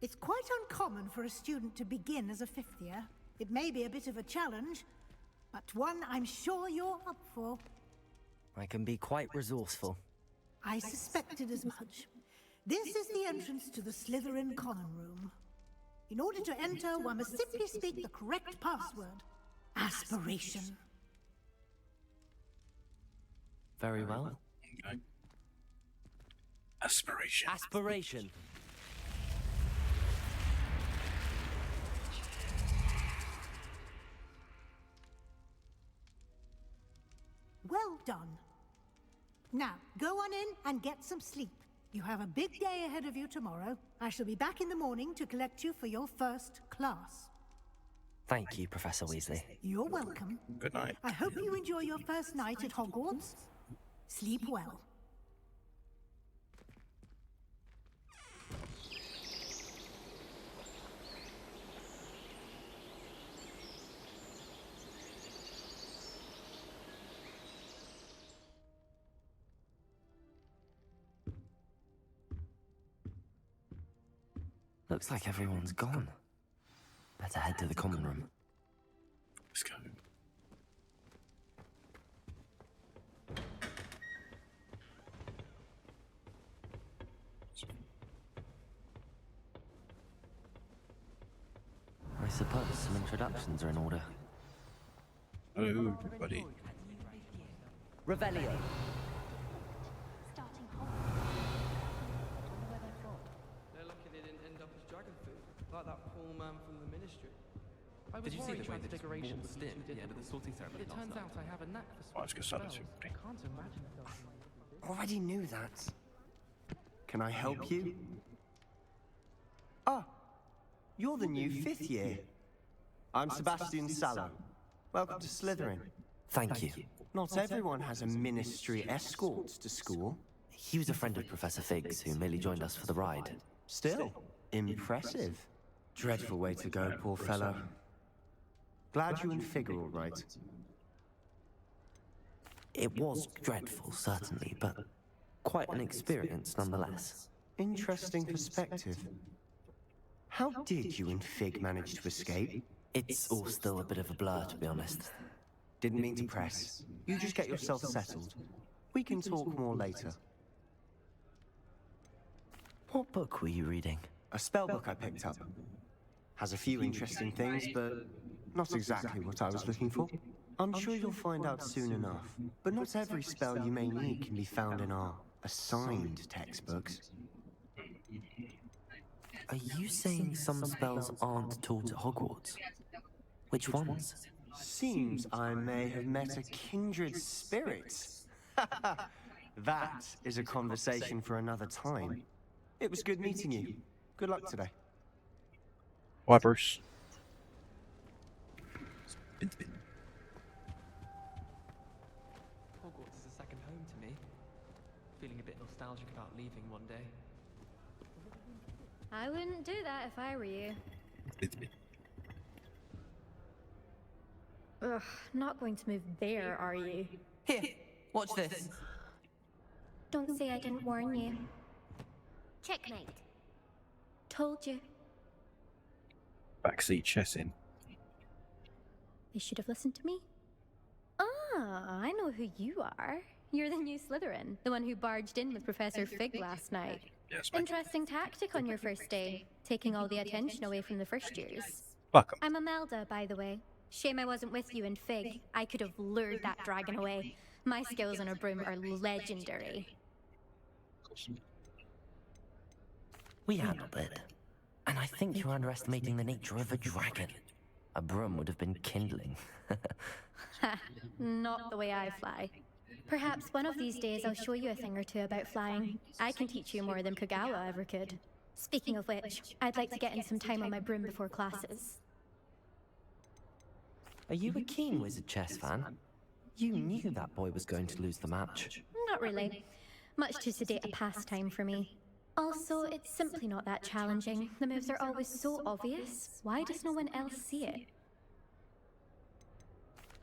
Speaker 11: It's quite uncommon for a student to begin as a fifth year. It may be a bit of a challenge, but one I'm sure you're up for.
Speaker 4: I can be quite resourceful.
Speaker 11: I suspected as much. This is the entrance to the Slytherin common room. In order to enter, one must simply speak the correct password. Aspiration.
Speaker 4: Very well.
Speaker 2: Okay. Aspiration.
Speaker 4: Aspiration.
Speaker 11: Well done. Now, go on in and get some sleep. You have a big day ahead of you tomorrow. I shall be back in the morning to collect you for your first class.
Speaker 4: Thank you, Professor Weasley.
Speaker 11: You're welcome.
Speaker 2: Good night.
Speaker 11: I hope you enjoy your first night at Hogwarts. Sleep well.
Speaker 4: Looks like everyone's gone. Better head to the common room.
Speaker 2: Let's go.
Speaker 4: I suppose some introductions are in order.
Speaker 2: Hello, everybody.
Speaker 4: Revelio.
Speaker 13: They're lucky they didn't end up as dragon food, like that poor man from the ministry. I was
Speaker 5: Did you see the way that
Speaker 13: decorations
Speaker 5: waltzed in at the end of the sorting ceremony
Speaker 13: It
Speaker 5: last
Speaker 13: turns
Speaker 5: night?
Speaker 13: out I have a knack for
Speaker 2: Oh, let's get started
Speaker 13: spells.
Speaker 2: soon.
Speaker 13: I can't imagine it.
Speaker 14: Already knew that. Can I help you? Ah, you're the new 5th year. I'm Sebastian Sallow. Welcome to Slytherin.
Speaker 4: Thank you.
Speaker 14: Not everyone has a ministry escort to school.
Speaker 4: He was a friend of Professor Fig's who merely joined us for the ride.
Speaker 14: Still, impressive. Dreadful way to go, poor fellow. Glad you and Fig are all right.
Speaker 4: It was dreadful, certainly, but quite an experience nonetheless.
Speaker 14: Interesting perspective. How did you and Fig manage to escape?
Speaker 4: It's all still a bit of a blur, to be honest.
Speaker 14: Didn't mean to press. You just get yourself settled. We can talk more later.
Speaker 4: What book were you reading?
Speaker 14: A spellbook I picked up. Has a few interesting things, but not exactly what I was looking for. I'm sure you'll find out soon enough. But not every spell you may need can be found in our assigned textbooks.
Speaker 4: Are you saying some spells aren't taught at Hogwarts? Which ones?
Speaker 14: Seems I may have met a kindred spirit. That is a conversation for another time. It was good meeting you. Good luck today.
Speaker 2: Bye, Bruce.
Speaker 13: Hogwarts is a second home to me. Feeling a bit nostalgic about leaving one day.
Speaker 15: I wouldn't do that if I were you. Ugh, not going to move there, are you?
Speaker 4: Here, watch this.
Speaker 15: Don't say I didn't warn you. Checkmate. Told you.
Speaker 2: Backseat chessing.
Speaker 15: They should have listened to me. Ah, I know who you are. You're the new Slytherin, the one who barged in with Professor Fig last night.
Speaker 2: Yes, mate.
Speaker 15: Interesting tactic on your first day, taking all the attention away from the first years.
Speaker 2: Welcome.
Speaker 15: I'm Imelda, by the way. Shame I wasn't with you in Fig. I could have lured that dragon away. My skills on a broom are legendary.
Speaker 4: We handled it. And I think you're underestimating the nature of a dragon. A broom would have been kindling.
Speaker 15: Ha, not the way I fly. Perhaps one of these days I'll show you a thing or two about flying. I can teach you more than Kogawa ever could. Speaking of which, I'd like to get in some time on my broom before classes.
Speaker 4: Are you a keen Wizard chess fan? You knew that boy was going to lose the match.
Speaker 15: Not really. Much too sedate a pastime for me. Also, it's simply not that challenging. The moves are always so obvious. Why does no one else see it?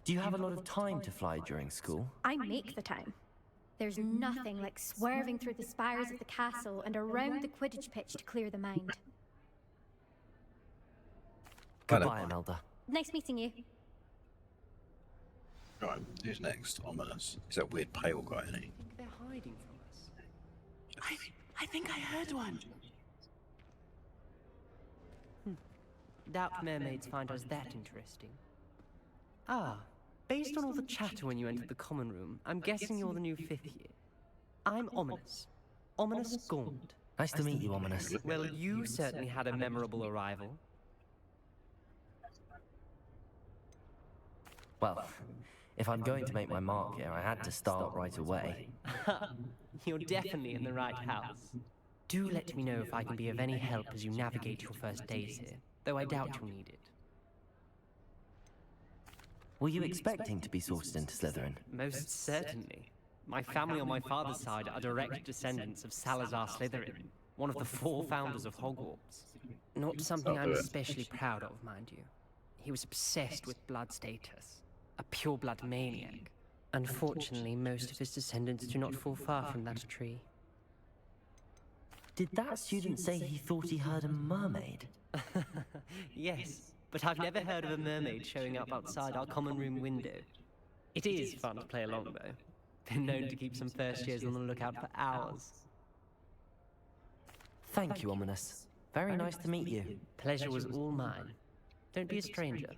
Speaker 4: Do you have a lot of time to fly during school?
Speaker 15: I make the time. There's nothing like swerving through the spires of the castle and around the Quidditch pitch to clear the mind.
Speaker 4: Goodbye, Imelda.
Speaker 15: Nice meeting you.
Speaker 2: Right, who's next? Ominous. He's that weird pale guy, isn't he?
Speaker 13: They're hiding from us.
Speaker 16: I think I heard one.
Speaker 17: Doubt mermaids find us that interesting. Ah, based on all the chatter when you entered the common room, I'm guessing you're the new 5th year. I'm Ominous. Ominous Gaunt.
Speaker 4: Nice to meet you, Ominous.
Speaker 17: Well, you certainly had a memorable arrival.
Speaker 4: Well, if I'm going to make my mark here, I had to start right away.
Speaker 17: You're definitely in the right house. Do let me know if I can be of any help as you navigate your first days here, though I doubt you'll need it.
Speaker 4: Were you expecting to be sorted into Slytherin?
Speaker 17: Most certainly. My family on my father's side are direct descendants of Salazar Slytherin, one of the 4 founders of Hogwarts. Not something I'm especially proud of, mind you. He was obsessed with blood status, a pure-blood maniac. Unfortunately, most of his descendants do not fall far from that tree.
Speaker 4: Did that student say he thought he heard a mermaid?
Speaker 17: Yes, but I've never heard of a mermaid showing up outside our common room window. It is fun to play along, though. Been known to keep some first years on the lookout for hours.
Speaker 4: Thank you, Ominous. Very nice to meet you.
Speaker 17: Pleasure was all mine. Don't be a stranger.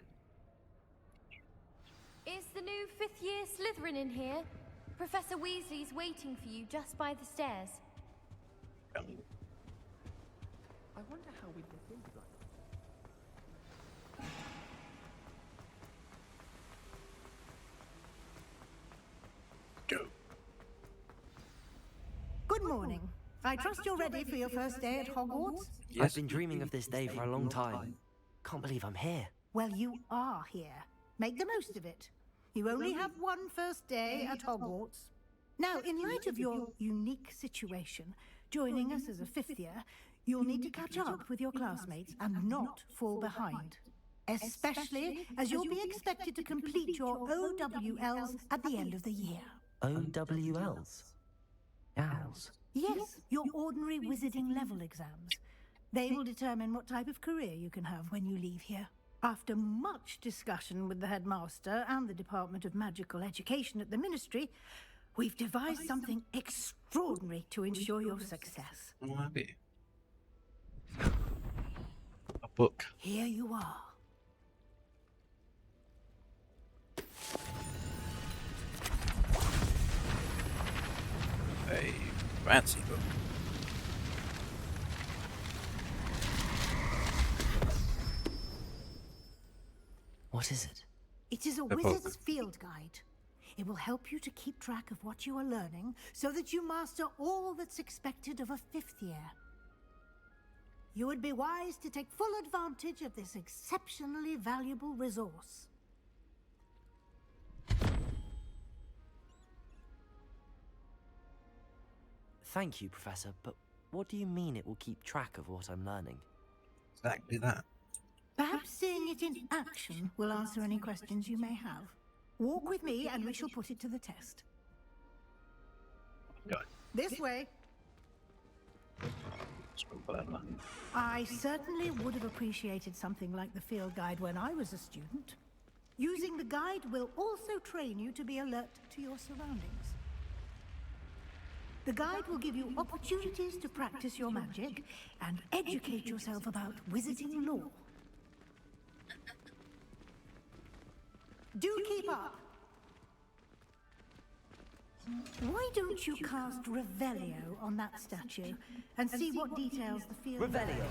Speaker 18: Is the new fifth-year Slytherin in here? Professor Weasley's waiting for you just by the stairs.
Speaker 17: I wonder how we get in right.
Speaker 11: Good morning. I trust you're ready for your first day at Hogwarts?
Speaker 4: I've been dreaming of this day for a long time. Can't believe I'm here.
Speaker 11: Well, you are here. Make the most of it. You only have one first day at Hogwarts. Now, in light of your unique situation, joining us as a fifth year, you'll need to catch up with your classmates and not fall behind. Especially as you'll be expected to complete your OWLs at the end of the year.
Speaker 4: OWLs? Owls?
Speaker 11: Yes, your ordinary wizarding level exams. They will determine what type of career you can have when you leave here. After much discussion with the headmaster and the Department of Magical Education at the Ministry, we've devised something extraordinary to ensure your success.
Speaker 2: Maybe. A book.
Speaker 11: Here you are.
Speaker 2: A fancy book.
Speaker 4: What is it?
Speaker 11: It is a wizard's field guide. It will help you to keep track of what you are learning so that you master all that's expected of a fifth year. You would be wise to take full advantage of this exceptionally valuable resource.
Speaker 4: Thank you, Professor, but what do you mean it will keep track of what I'm learning?
Speaker 2: Exactly that.
Speaker 11: Perhaps seeing it in action will answer any questions you may have. Walk with me and we shall put it to the test.
Speaker 2: Go.
Speaker 11: This way. I certainly would have appreciated something like the field guide when I was a student. Using the guide will also train you to be alert to your surroundings. The guide will give you opportunities to practice your magic and educate yourself about wizarding lore. Do keep up. Why don't you cast Revelio on that statue and see what details the field
Speaker 4: Revelio.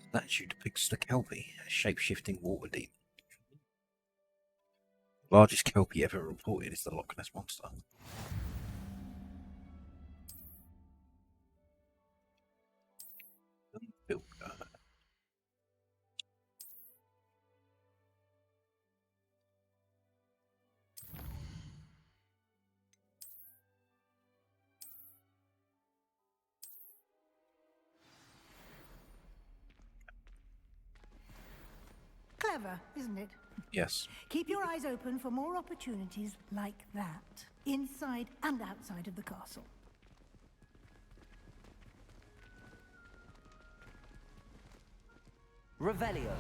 Speaker 2: Statue depicts the Kelpie, a shape-shifting water demon. Largest Kelpie ever reported is the Loch Ness Monster.
Speaker 11: Clever, isn't it?
Speaker 2: Yes.
Speaker 11: Keep your eyes open for more opportunities like that, inside and outside of the castle.
Speaker 4: Revelio.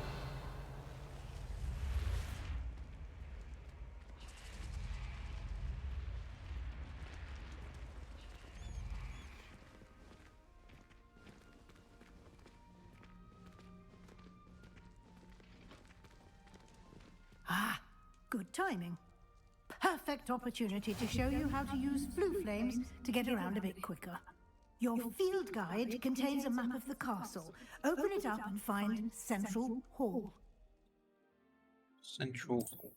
Speaker 11: Ah, good timing. Perfect opportunity to show you how to use flue flames to get around a bit quicker. Your field guide contains a map of the castle. Open it up and find Central Hall.
Speaker 2: Central Hall.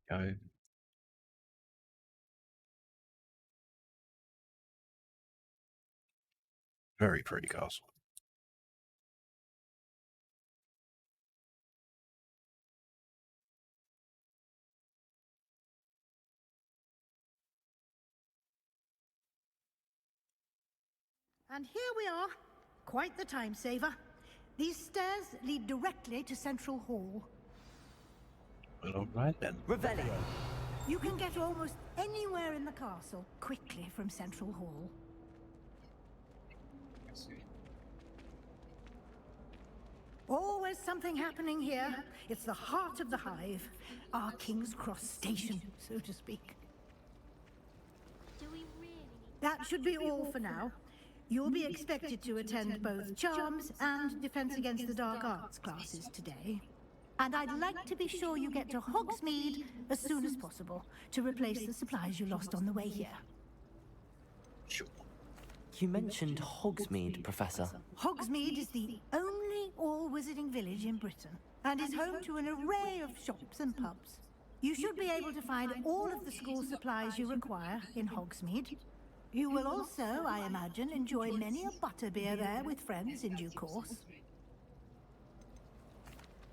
Speaker 2: Go. Very pretty castle.
Speaker 11: And here we are. Quite the time saver. These stairs lead directly to Central Hall.
Speaker 2: Well, all right then.
Speaker 4: Revelio.
Speaker 11: You can get almost anywhere in the castle quickly from Central Hall. Always something happening here. It's the heart of the hive. Our King's Cross station, so to speak. That should be all for now. You'll be expected to attend both Charms and Defense Against the Dark Arts classes today. And I'd like to be sure you get to Hogsmeade as soon as possible to replace the supplies you lost on the way here.
Speaker 2: Sure.
Speaker 4: You mentioned Hogsmeade, Professor.
Speaker 11: Hogsmeade is the only all-wizarding village in Britain and is home to an array of shops and pubs. You should be able to find all of the school supplies you require in Hogsmeade. You will also, I imagine, enjoy many a butterbeer there with friends in due course.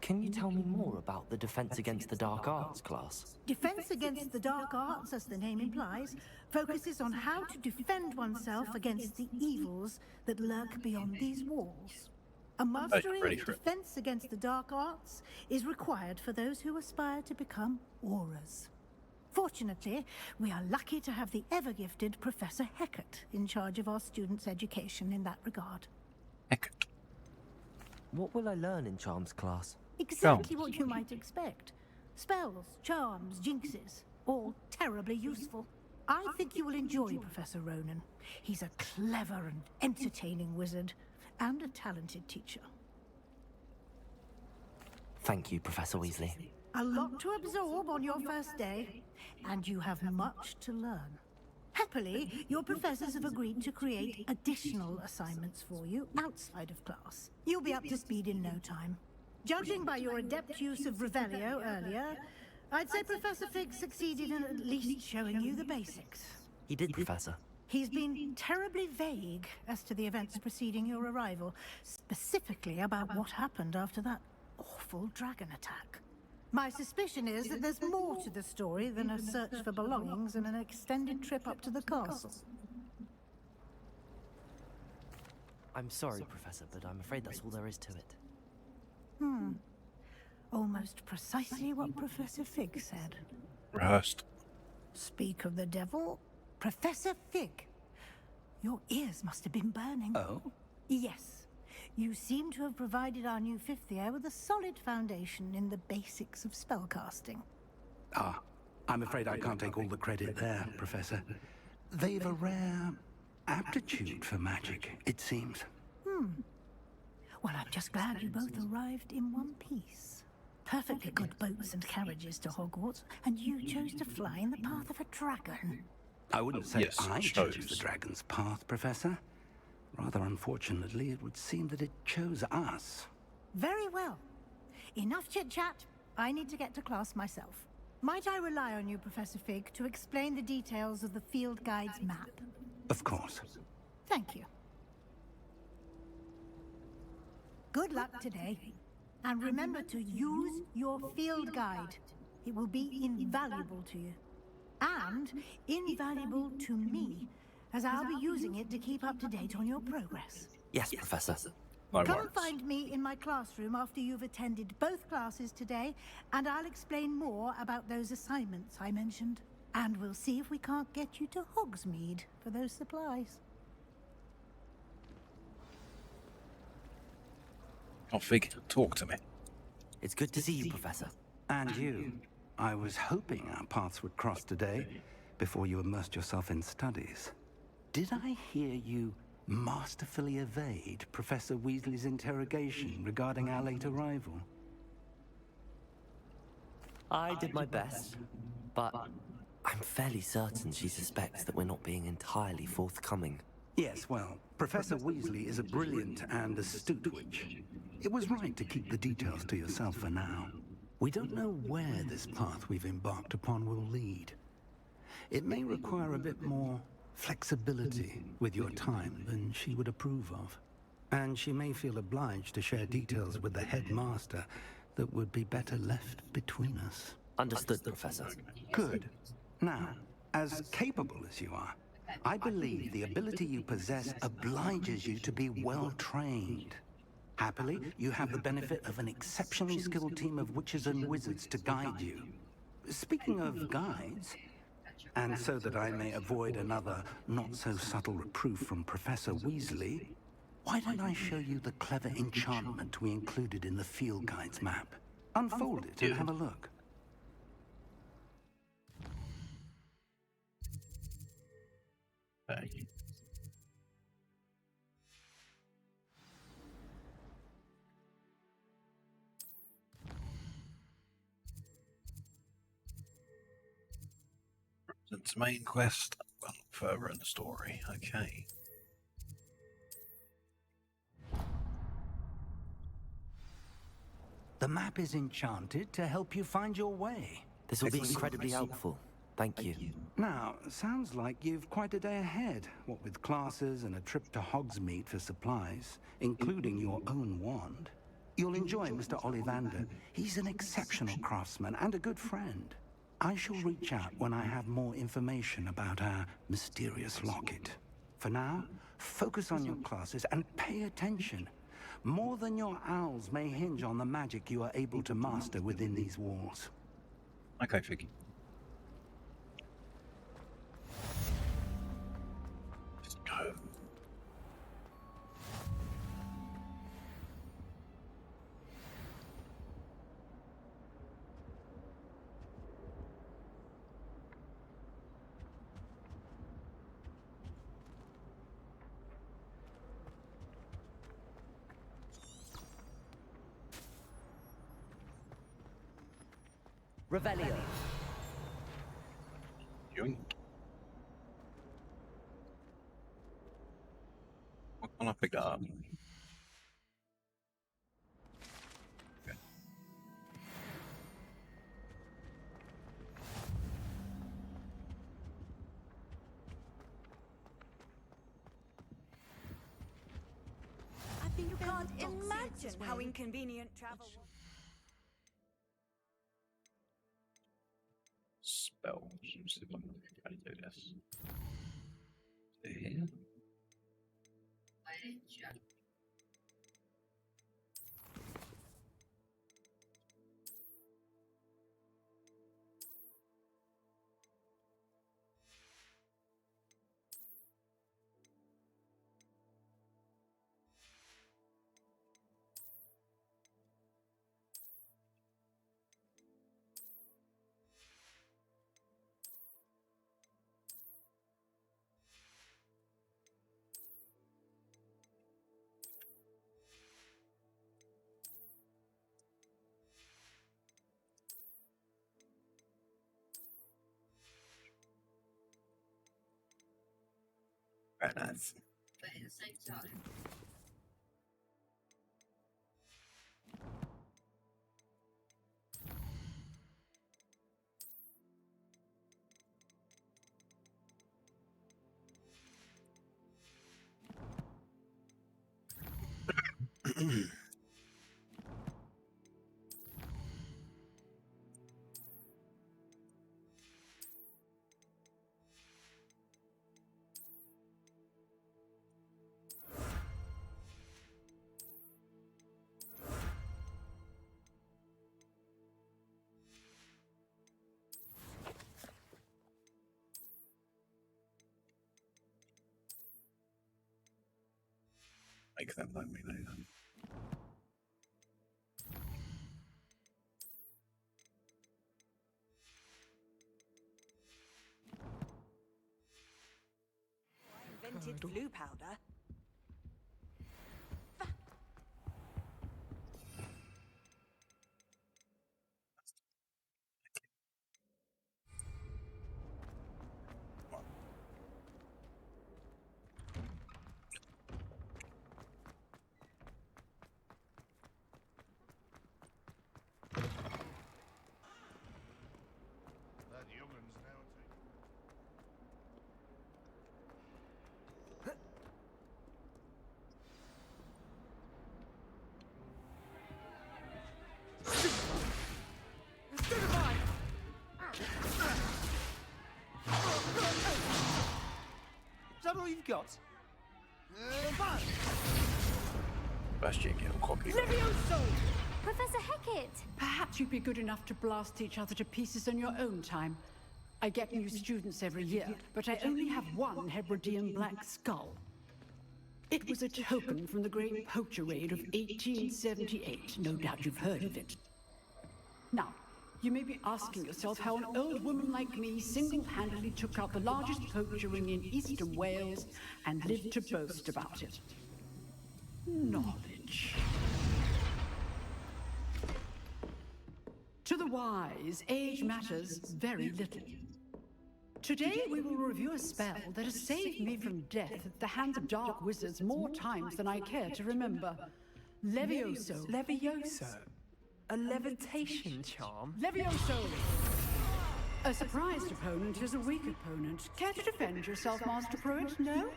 Speaker 4: Can you tell me more about the Defense Against the Dark Arts class?
Speaker 11: Defense Against the Dark Arts, as the name implies, focuses on how to defend oneself against the evils that lurk beyond these walls. A mastery of Defense Against the Dark Arts is required for those who aspire to become auras. Fortunately, we are lucky to have the ever-gifted Professor Hecat in charge of our students' education in that regard.
Speaker 2: Hecat.
Speaker 4: What will I learn in Charms class?
Speaker 11: Exactly what you might expect. Spells, charms, jinxes, all terribly useful. I think you will enjoy Professor Ronan. He's a clever and entertaining wizard, and a talented teacher.
Speaker 4: Thank you, Professor Weasley.
Speaker 11: A lot to absorb on your first day, and you have much to learn. Happily, your professors have agreed to create additional assignments for you outside of class. You'll be up to speed in no time. Judging by your adept use of Revelio earlier, I'd say Professor Fig succeeded in at least showing you the basics.
Speaker 4: He did, Professor.
Speaker 11: He's been terribly vague as to the events preceding your arrival, specifically about what happened after that awful dragon attack. My suspicion is that there's more to the story than a search for belongings and an extended trip up to the castle.
Speaker 4: I'm sorry, Professor, but I'm afraid that's all there is to it.
Speaker 11: Almost precisely what Professor Fig said.
Speaker 2: Rehearsed.
Speaker 11: Speak of the devil, Professor Fig. Your ears must have been burning.
Speaker 1: Oh?
Speaker 11: Yes. You seem to have provided our new fifth year with a solid foundation in the basics of spellcasting.
Speaker 1: Ah, I'm afraid I can't take all the credit there, Professor. They've a rare aptitude for magic, it seems.
Speaker 11: Well, I'm just glad you both arrived in one piece. Perfectly good boats and carriages to Hogwarts, and you chose to fly in the path of a dragon.
Speaker 1: I wouldn't say
Speaker 2: Yes,
Speaker 1: I
Speaker 2: chose.
Speaker 1: chose the dragon's path, Professor. Rather unfortunately, it would seem that it chose us.
Speaker 11: Very well. Enough chit-chat. I need to get to class myself. Might I rely on you, Professor Fig, to explain the details of the field guide's map?
Speaker 1: Of course.
Speaker 11: Thank you. Good luck today. And remember to use your field guide. It will be invaluable to you. And invaluable to me, as I'll be using it to keep up to date on your progress.
Speaker 4: Yes, Professor.
Speaker 11: Come and find me in my classroom after you've attended both classes today, and I'll explain more about those assignments I mentioned. And we'll see if we can't get you to Hogsmeade for those supplies.
Speaker 2: Oh, Fig, talk to me.
Speaker 4: It's good to see you, Professor.
Speaker 1: And you. I was hoping our paths would cross today, before you immersed yourself in studies. Did I hear you masterfully evade Professor Weasley's interrogation regarding our late arrival?
Speaker 4: I did my best, but I'm fairly certain she suspects that we're not being entirely forthcoming.
Speaker 1: Yes, well, Professor Weasley is a brilliant and astute witch. It was right to keep the details to yourself for now. We don't know where this path we've embarked upon will lead. It may require a bit more flexibility with your time than she would approve of. And she may feel obliged to share details with the headmaster that would be better left between us.
Speaker 4: Understood, Professor.
Speaker 1: Good. Now, as capable as you are, I believe the ability you possess obliges you to be well-trained. Happily, you have the benefit of an exceptionally skilled team of witches and wizards to guide you. Speaking of guides, and so that I may avoid another not-so-subtle reproof from Professor Weasley, why don't I show you the clever enchantment we included in the field guide's map? Unfold it and have a look.
Speaker 2: Since main quest, well, further in the story. Okay.
Speaker 1: The map is enchanted to help you find your way.
Speaker 4: This will be incredibly helpful. Thank you.
Speaker 1: Now, sounds like you've quite a day ahead, what with classes and a trip to Hogsmeade for supplies, including your own wand. You'll enjoy Mr. Ollivander. He's an exceptional craftsman and a good friend. I shall reach out when I have more information about our mysterious locket. For now, focus on your classes and pay attention. More than your owls may hinge on the magic you are able to master within these walls.
Speaker 2: Okay, Figgy. Let's go.
Speaker 4: Revelio.
Speaker 2: Yoink. What can I pick up? Okay.
Speaker 19: I think you can't imagine how inconvenient travel was.
Speaker 2: Spells. Let's see if I can try to do this. So here. Very nice.
Speaker 20: But at the same time,
Speaker 2: Make them let me know then.
Speaker 19: I invented blue powder.
Speaker 16: all you've got?
Speaker 2: Bastion get all cocky.
Speaker 20: Levioso!
Speaker 18: Professor Hecat!
Speaker 20: Perhaps you'd be good enough to blast each other to pieces in your own time. I get new students every year, but I only have one Hebridean black skull. It was a token from the Great Poacher Raid of 1878. No doubt you've heard of it. Now, you may be asking yourself how an old woman like me single-handedly took out the largest poacher ring in eastern Wales and lived to boast about it. Knowledge. To the wise, age matters very little. Today we will review a spell that has saved me from death at the hands of dark wizards more times than I care to remember. Levioso.
Speaker 16: Levioso? A levitation charm?
Speaker 20: Levioso! A surprised opponent is a weak opponent. Care to defend yourself, Master Pruitt? No?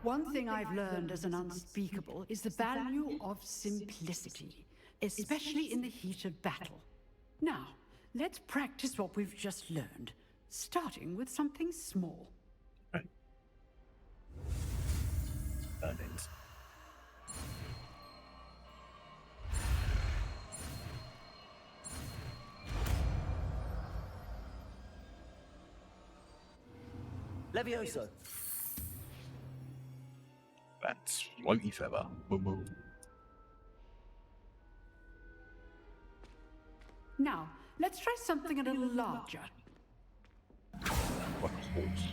Speaker 20: One thing I've learned as an unspeakable is the value of simplicity, especially in the heat of battle. Now, let's practice what we've just learned, starting with something small.
Speaker 2: Earnings.
Speaker 4: Levioso!
Speaker 2: That's floaty feather. Boom, boom.
Speaker 20: Now, let's try something a little larger.
Speaker 2: What a horse.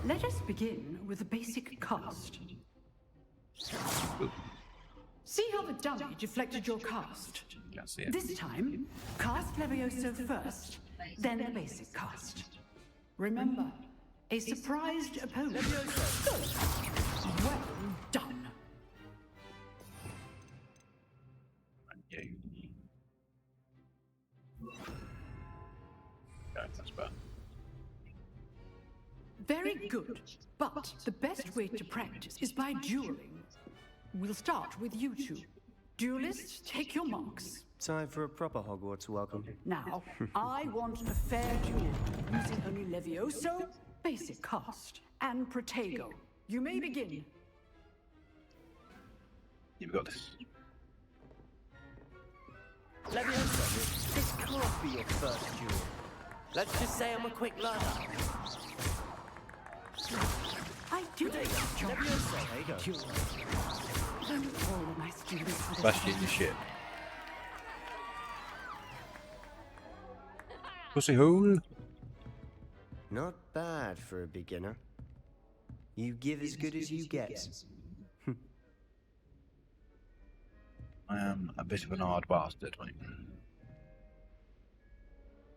Speaker 20: Let us begin with the basic cast. See how the dummy deflected your cast?
Speaker 2: Can't see it.
Speaker 20: This time, cast Levioso first, then the basic cast. Remember, a surprised opponent. Well done.
Speaker 2: Okay, that's bad.
Speaker 20: Very good, but the best way to practice is by dueling. We'll start with you two. Duelists, take your marks.
Speaker 14: Time for a proper Hogwarts welcome.
Speaker 20: Now, I want a fair duel, using only Levioso, basic cast, and Protego. You may begin.
Speaker 2: You've got this.
Speaker 17: Levioso, this can't be your first duel. Let's just say I'm a quick learner.
Speaker 20: I do
Speaker 17: There you go. Levioso, there you go.
Speaker 20: All my students for this.
Speaker 2: Bastion, your shit. Pussy hole.
Speaker 14: Not bad for a beginner. You give as good as you get.
Speaker 2: I am a bit of an hard bastard, mate.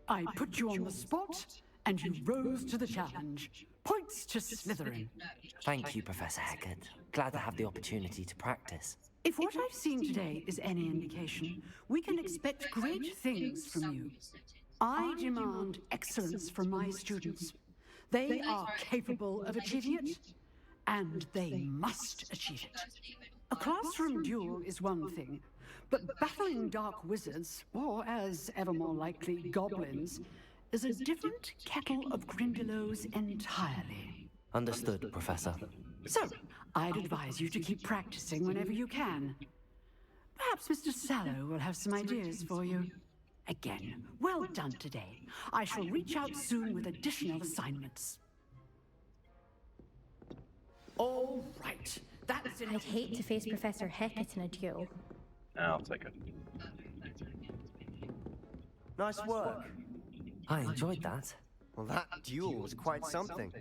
Speaker 20: I put you on the spot, and you rose to the challenge. Points to Slytherin.
Speaker 4: Thank you, Professor Hecat. Glad to have the opportunity to practice.
Speaker 20: If what I've seen today is any indication, we can expect great things from you. I demand excellence from my students. They are capable of achieving it, and they must achieve it. A classroom duel is one thing, but battling dark wizards, or as ever more likely, goblins, is a different kettle of Grindylows entirely.
Speaker 4: Understood, Professor.
Speaker 20: So, I'd advise you to keep practicing whenever you can. Perhaps Mr. Sallow will have some ideas for you. Again, well done today. I shall reach out soon with additional assignments. All right. That's
Speaker 15: I'd hate to face Professor Hecat in a duel.
Speaker 2: I'll take it.
Speaker 14: Nice work.
Speaker 4: I enjoyed that.
Speaker 14: Well, that duel was quite something.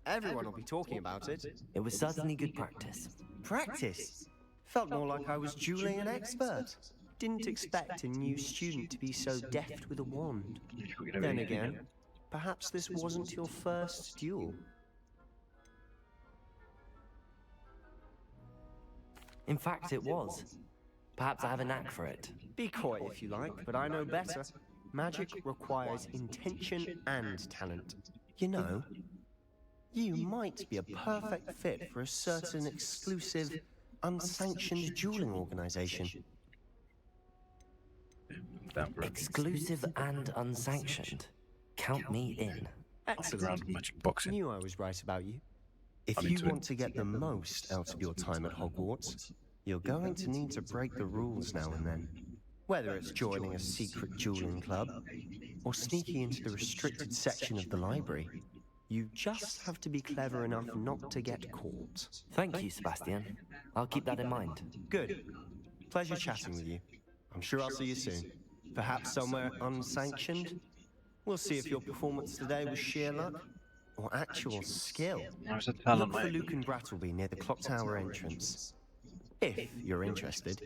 Speaker 14: Everyone will be talking about it.
Speaker 4: It was certainly good practice.
Speaker 14: Practice? Felt more like I was dueling an expert. Didn't expect a new student to be so deft with a wand. Then again, perhaps this wasn't your first duel.
Speaker 4: In fact, it was. Perhaps I have a knack for it.
Speaker 14: Be coy if you like, but I know better. Magic requires intention and talent. You know, you might be a perfect fit for a certain exclusive, unsanctioned dueling organization.
Speaker 4: Exclusive and unsanctioned. Count me in.
Speaker 14: Excellent.
Speaker 2: Magic boxing.
Speaker 14: Knew I was right about you. If
Speaker 2: I'm
Speaker 14: you
Speaker 2: into it.
Speaker 14: want to get the most out of your time at Hogwarts, you're going to need to break the rules now and then. Whether it's joining a secret dueling club, or sneaking into the restricted section of the library, you just have to be clever enough not to get caught.
Speaker 4: Thank you, Sebastian. I'll keep that in mind.
Speaker 14: Good. Pleasure chatting with you. I'm sure I'll see you soon. Perhaps somewhere unsanctioned? We'll see if your performance today was sheer luck or actual skill. Look for Luke and Brattleby near the clock tower entrance, if you're interested.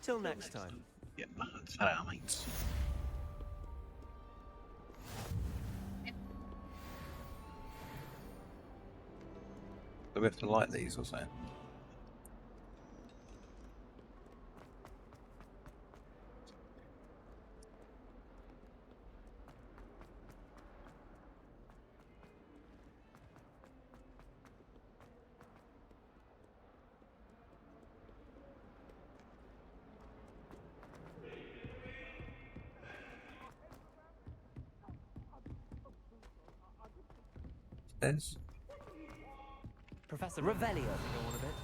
Speaker 14: Till next time.
Speaker 2: Yeah, that's how it mates. Do we have to light these or something? There's
Speaker 17: Professor
Speaker 4: Revelio.
Speaker 17: Go on a bit.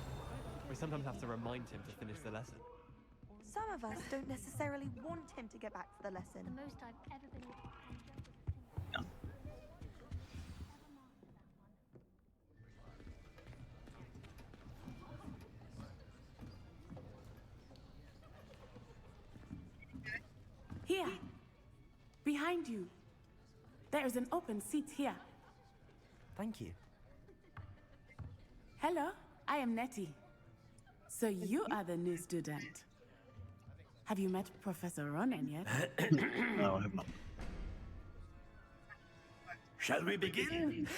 Speaker 17: We sometimes have to remind him to finish the lesson.
Speaker 19: Some of us don't necessarily want him to get back to the lesson.
Speaker 15: The most I've ever been.
Speaker 21: Here, behind you. There is an open seat here.
Speaker 4: Thank you.
Speaker 21: Hello, I am Nettie. So you are the new student. Have you met Professor Ronan yet?
Speaker 2: no, I have not.
Speaker 6: Shall we begin?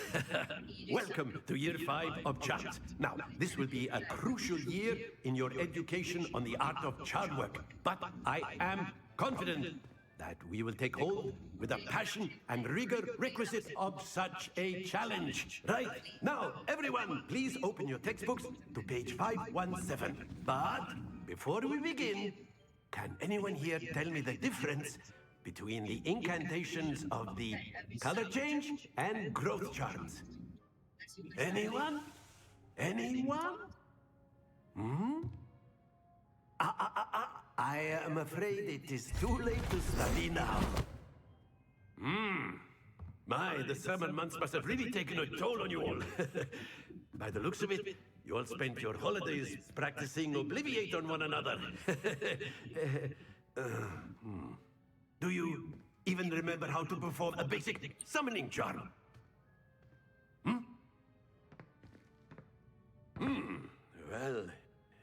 Speaker 6: Welcome to Year 5 of Charms. Now, this will be a crucial year in your education on the art of charm work. But I am confident that we will take hold with the passion and rigor requisite of such a challenge. Right, now, everyone, please open your textbooks to page 517. But before we begin, can anyone here tell me the difference between the incantations of the color change and growth charms? Anyone? Anyone? Hmm? I am afraid it is too late to study now. My, the summer months must have really taken a toll on you all. By the looks of it, you all spent your holidays practicing Obliviate on one another. Do you even remember how to perform a basic summoning charm? Well,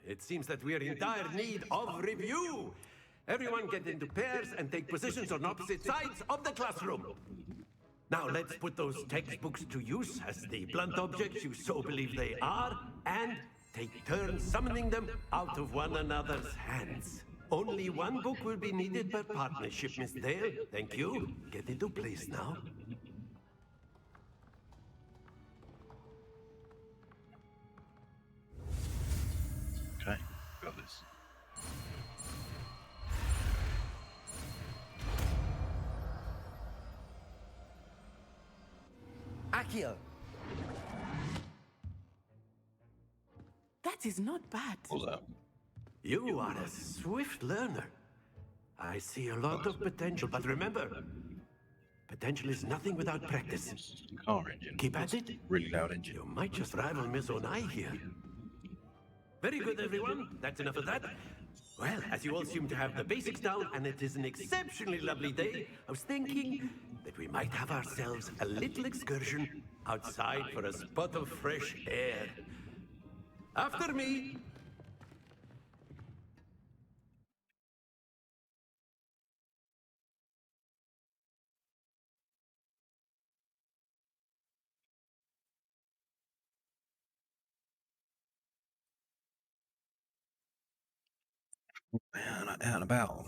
Speaker 6: it seems that we are in dire need of review. Everyone get into pairs and take positions on opposite sides of the classroom. Now let's put those textbooks to use as the blunt objects you so believe they are, and take turns summoning them out of one another's hands. Only one book will be needed per partnership, Miss Dale. Thank you. Get into place now.
Speaker 2: Okay, got this.
Speaker 4: Accio!
Speaker 21: That is not bad.
Speaker 2: What's that?
Speaker 6: You are a swift learner. I see a lot of potential, but remember, potential is nothing without practice.
Speaker 2: Car engine.
Speaker 6: Keep at it.
Speaker 2: Really loud engine.
Speaker 6: You might just rival Miss Onai here. Very good, everyone. That's enough of that. Well, as you all seem to have the basics down, and it is an exceptionally lovely day, I was thinking that we might have ourselves a little excursion outside for a spot of fresh air. After me.
Speaker 2: Out and about.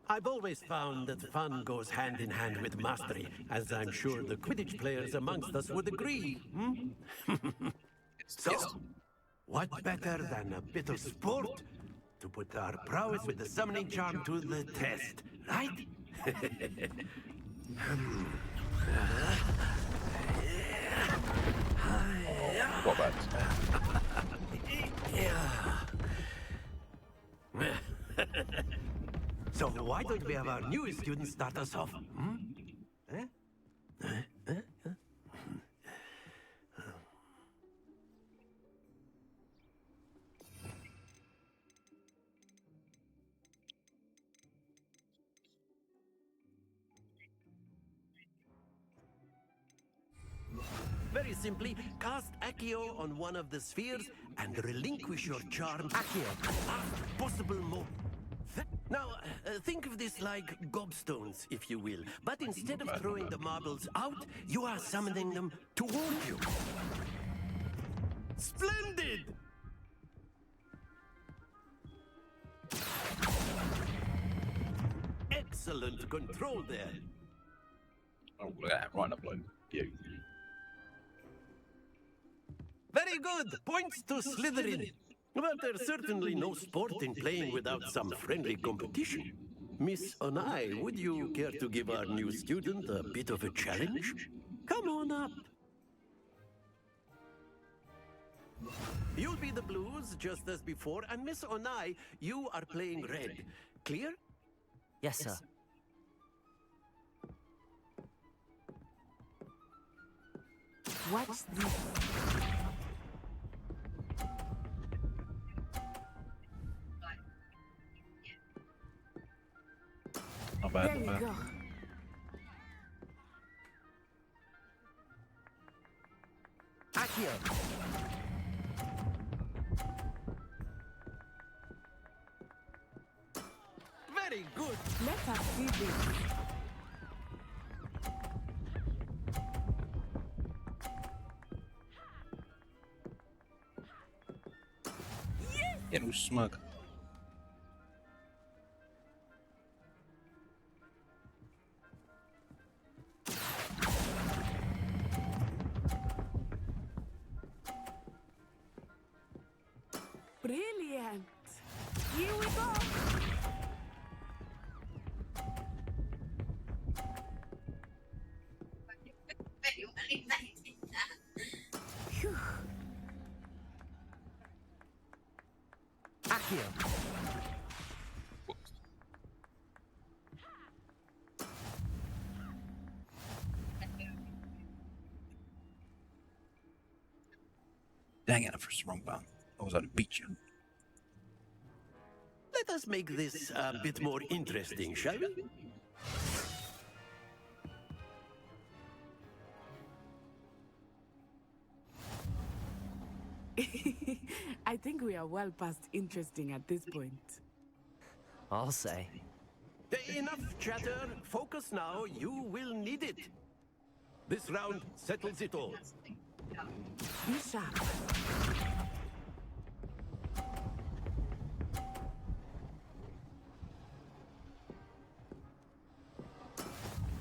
Speaker 6: I've always found that fun goes hand in hand with mastery, as I'm sure the Quidditch players amongst us would agree. So, what better than a bit of sport to put our prowess with the summoning charm to the test, right?
Speaker 2: What about?
Speaker 6: So why don't we have our newest student start us off? Very simply, cast Accio on one of the spheres and relinquish your charm Accio at the last possible moment. Now, think of this like gobstones, if you will. But instead of throwing the marbles out, you are summoning them toward you. Splendid! Excellent control there.
Speaker 2: Oh, yeah, right up like you.
Speaker 6: Very good! Points to Slytherin. But there's certainly no sport in playing without some friendly competition. Miss Onai, would you care to give our new student a bit of a challenge? Come on up. You'll be the blues, just as before, and Miss Onai, you are playing red. Clear?
Speaker 4: Yes, sir.
Speaker 21: What's this?
Speaker 2: Not bad,
Speaker 21: There you
Speaker 2: not bad.
Speaker 21: go.
Speaker 6: Accio. Very good.
Speaker 21: Let us see this.
Speaker 2: Getting all smug.
Speaker 21: Brilliant. Here we go. Phew.
Speaker 6: Accio.
Speaker 2: Dang it, I pressed the wrong button. I was going to beat you.
Speaker 6: Let us make this a bit more interesting, shall we?
Speaker 21: I think we are well past interesting at this point.
Speaker 4: I'll say.
Speaker 6: Enough chatter. Focus now. You will need it. This round settles it all.
Speaker 21: Be sharp.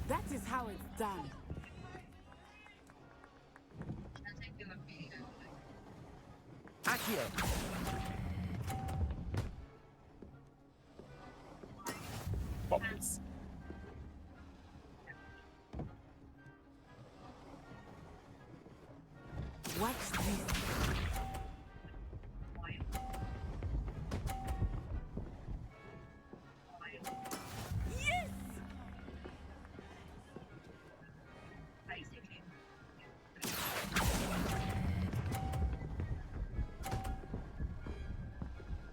Speaker 21: That is how it's done.
Speaker 6: Accio.
Speaker 2: Bubbles.
Speaker 21: What's this? Yes!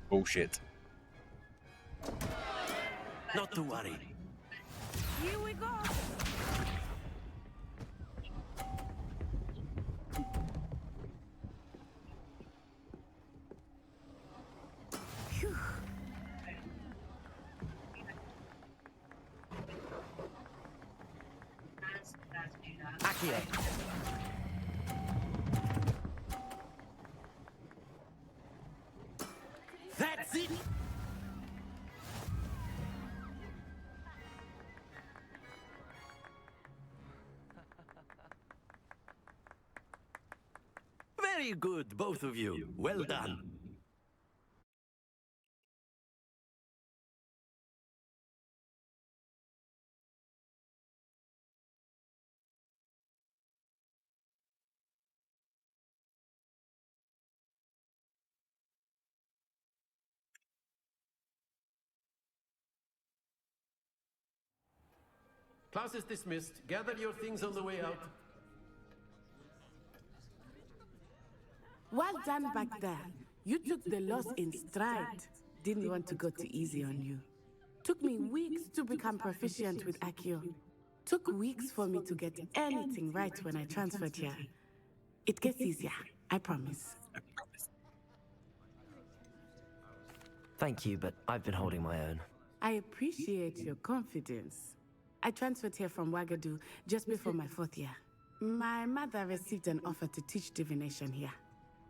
Speaker 2: Bullshit.
Speaker 6: Not to worry.
Speaker 21: Here we go. Phew.
Speaker 6: Accio. That's it. Very good, both of you. Well done. Class is dismissed. Gather your things on the way out.
Speaker 21: Well done back there. You took the loss in stride. Didn't want to go too easy on you. Took me weeks to become proficient with Accio. Took weeks for me to get anything right when I transferred here. It gets easier, I promise.
Speaker 4: Thank you, but I've been holding my own.
Speaker 21: I appreciate your confidence. I transferred here from Wagadu just before my 4th year. My mother received an offer to teach divination here.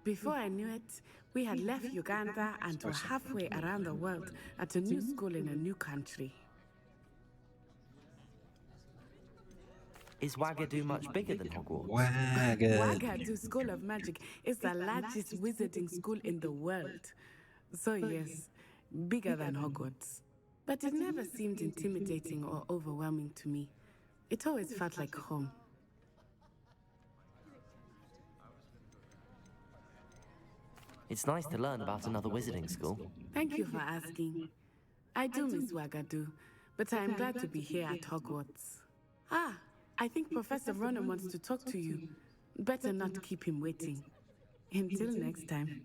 Speaker 21: Before I knew it, we had left Uganda and were halfway around the world at a new school in a new country.
Speaker 4: Is Wagadu much bigger than Hogwarts?
Speaker 21: Wagadu School of Magic is the largest wizarding school in the world. So yes, bigger than Hogwarts. But it never seemed intimidating or overwhelming to me. It always felt like home.
Speaker 4: It's nice to learn about another wizarding school.
Speaker 21: Thank you for asking. I do miss Wagadu, but I am glad to be here at Hogwarts. Ah, I think Professor Ronan wants to talk to you. Better not keep him waiting. Until next time.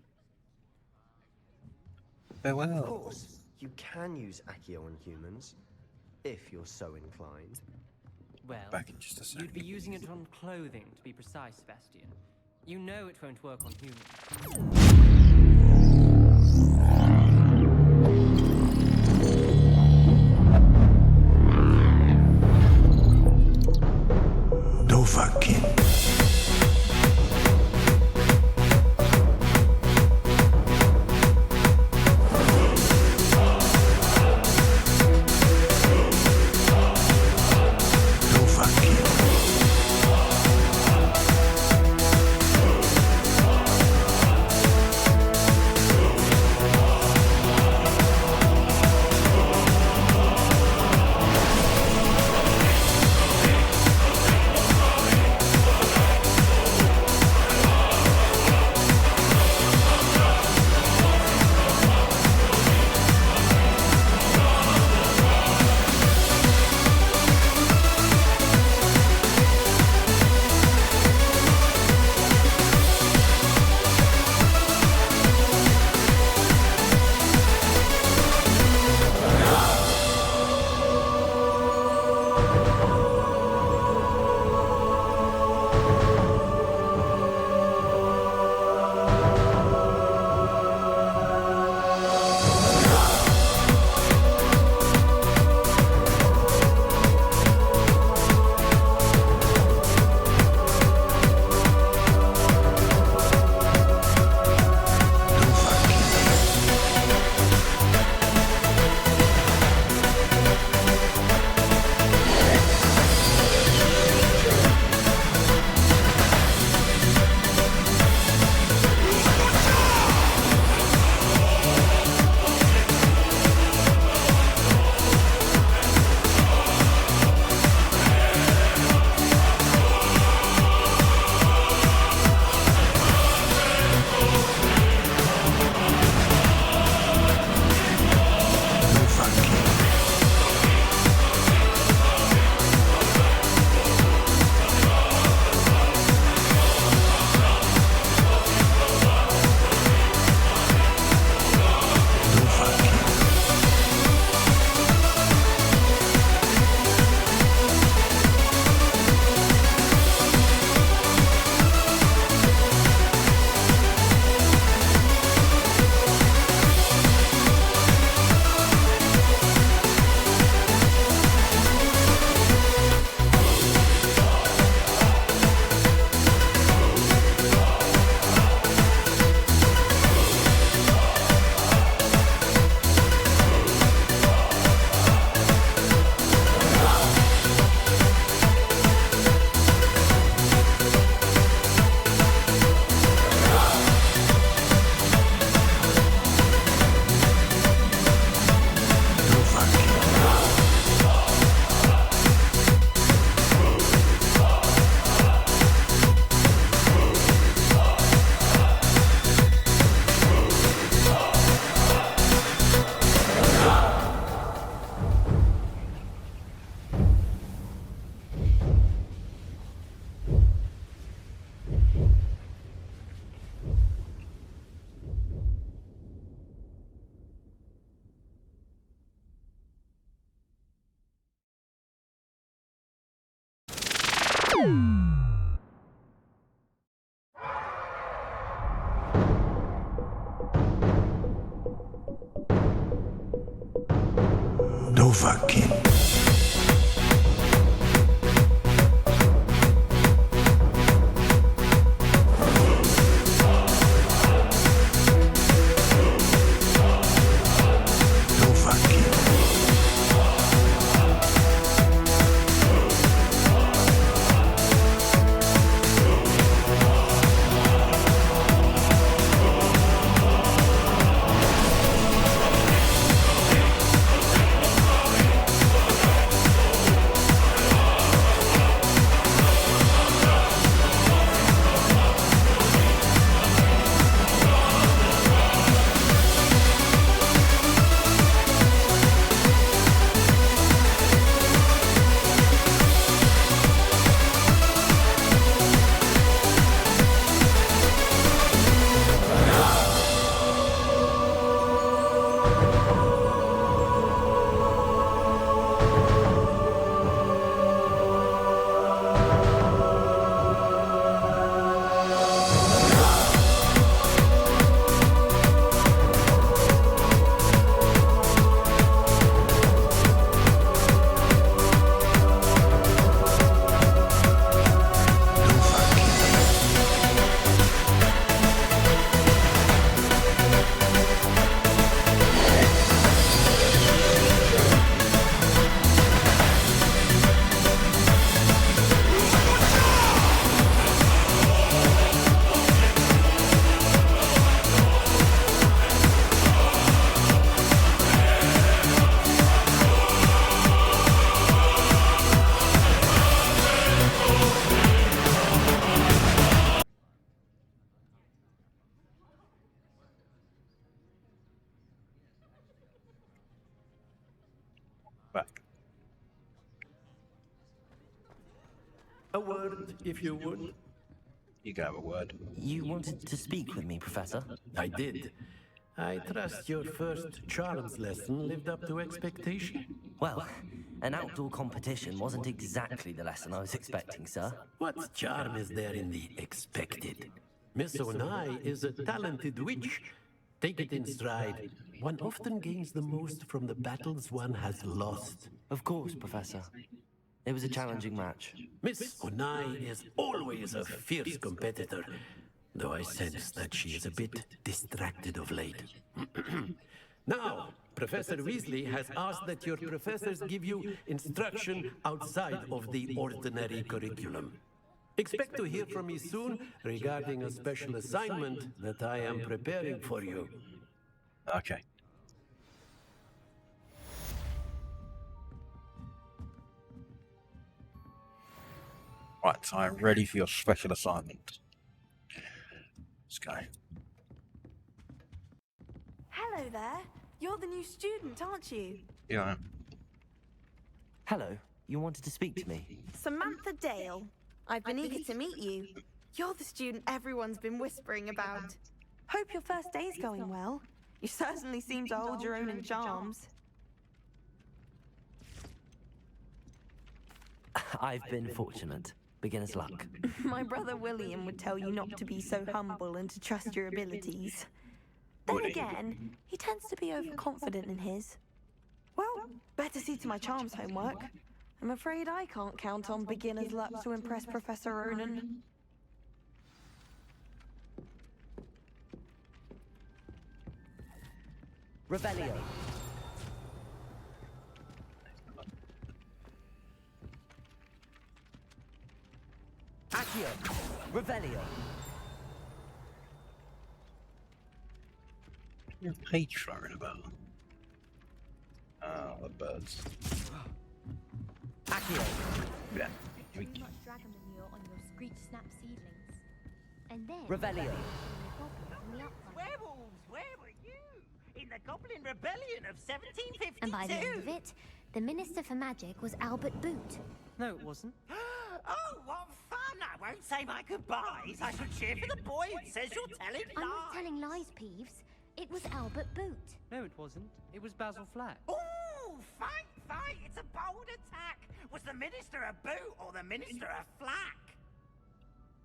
Speaker 14: Farewell. Of course, you can use Accio on humans, if you're so inclined.
Speaker 17: Well,
Speaker 2: Back in just a second.
Speaker 17: you'd be using it on clothing, to be precise, Sebastian. You know it won't work on humans.
Speaker 1: Viking. Overkill.
Speaker 6: A word, if you would.
Speaker 2: You can have a word.
Speaker 4: You wanted to speak with me, Professor?
Speaker 6: I did. I trust your first charms lesson lived up to expectation.
Speaker 4: Well, an outdoor competition wasn't exactly the lesson I was expecting, sir.
Speaker 6: What charm is there in the expected? Miss Onai is a talented witch. Take it in stride. One often gains the most from the battles one has lost.
Speaker 4: Of course, Professor. It was a challenging match.
Speaker 6: Miss Onai is always a fierce competitor, though I sense that she is a bit distracted of late. Now, Professor Weasley has asked that your professors give you instruction outside of the ordinary curriculum. Expect to hear from me soon regarding a special assignment that I am preparing for you.
Speaker 2: Okay. Right, so I'm ready for your special assignment. Let's go.
Speaker 19: Hello there. You're the new student, aren't you?
Speaker 2: Yeah, I am.
Speaker 4: Hello, you wanted to speak to me?
Speaker 19: Samantha Dale. I've been eager to meet you. You're the student everyone's been whispering about. Hope your first day's going well. You certainly seem to hold your own in charms.
Speaker 4: I've been fortunate. Beginner's luck.
Speaker 19: My brother William would tell you not to be so humble and to trust your abilities. Then again, he tends to be overconfident in his. Well, better see to my charms homework. I'm afraid I can't count on beginner's luck to impress Professor Ronan.
Speaker 4: Revelio. Accio. Revelio.
Speaker 2: Your page flying about. Oh, the birds.
Speaker 4: Accio.
Speaker 2: Yeah.
Speaker 18: Too much dragon manure on your screech snap seedlings. And then
Speaker 4: Revelio.
Speaker 3: Werewolves, where were you? In the Goblin Rebellion of 1752.
Speaker 18: And by the end of it, the Minister for Magic was Albert Boot.
Speaker 17: No, it wasn't.
Speaker 3: Oh, what fun! I won't say my goodbyes. I shall cheer for the boy who says you're telling lies.
Speaker 18: I'm not telling lies, Peeves. It was Albert Boot.
Speaker 17: No, it wasn't. It was Basil Flack.
Speaker 3: Ooh, fight! It's a bold attack. Was the Minister a Boot or the Minister a Flack?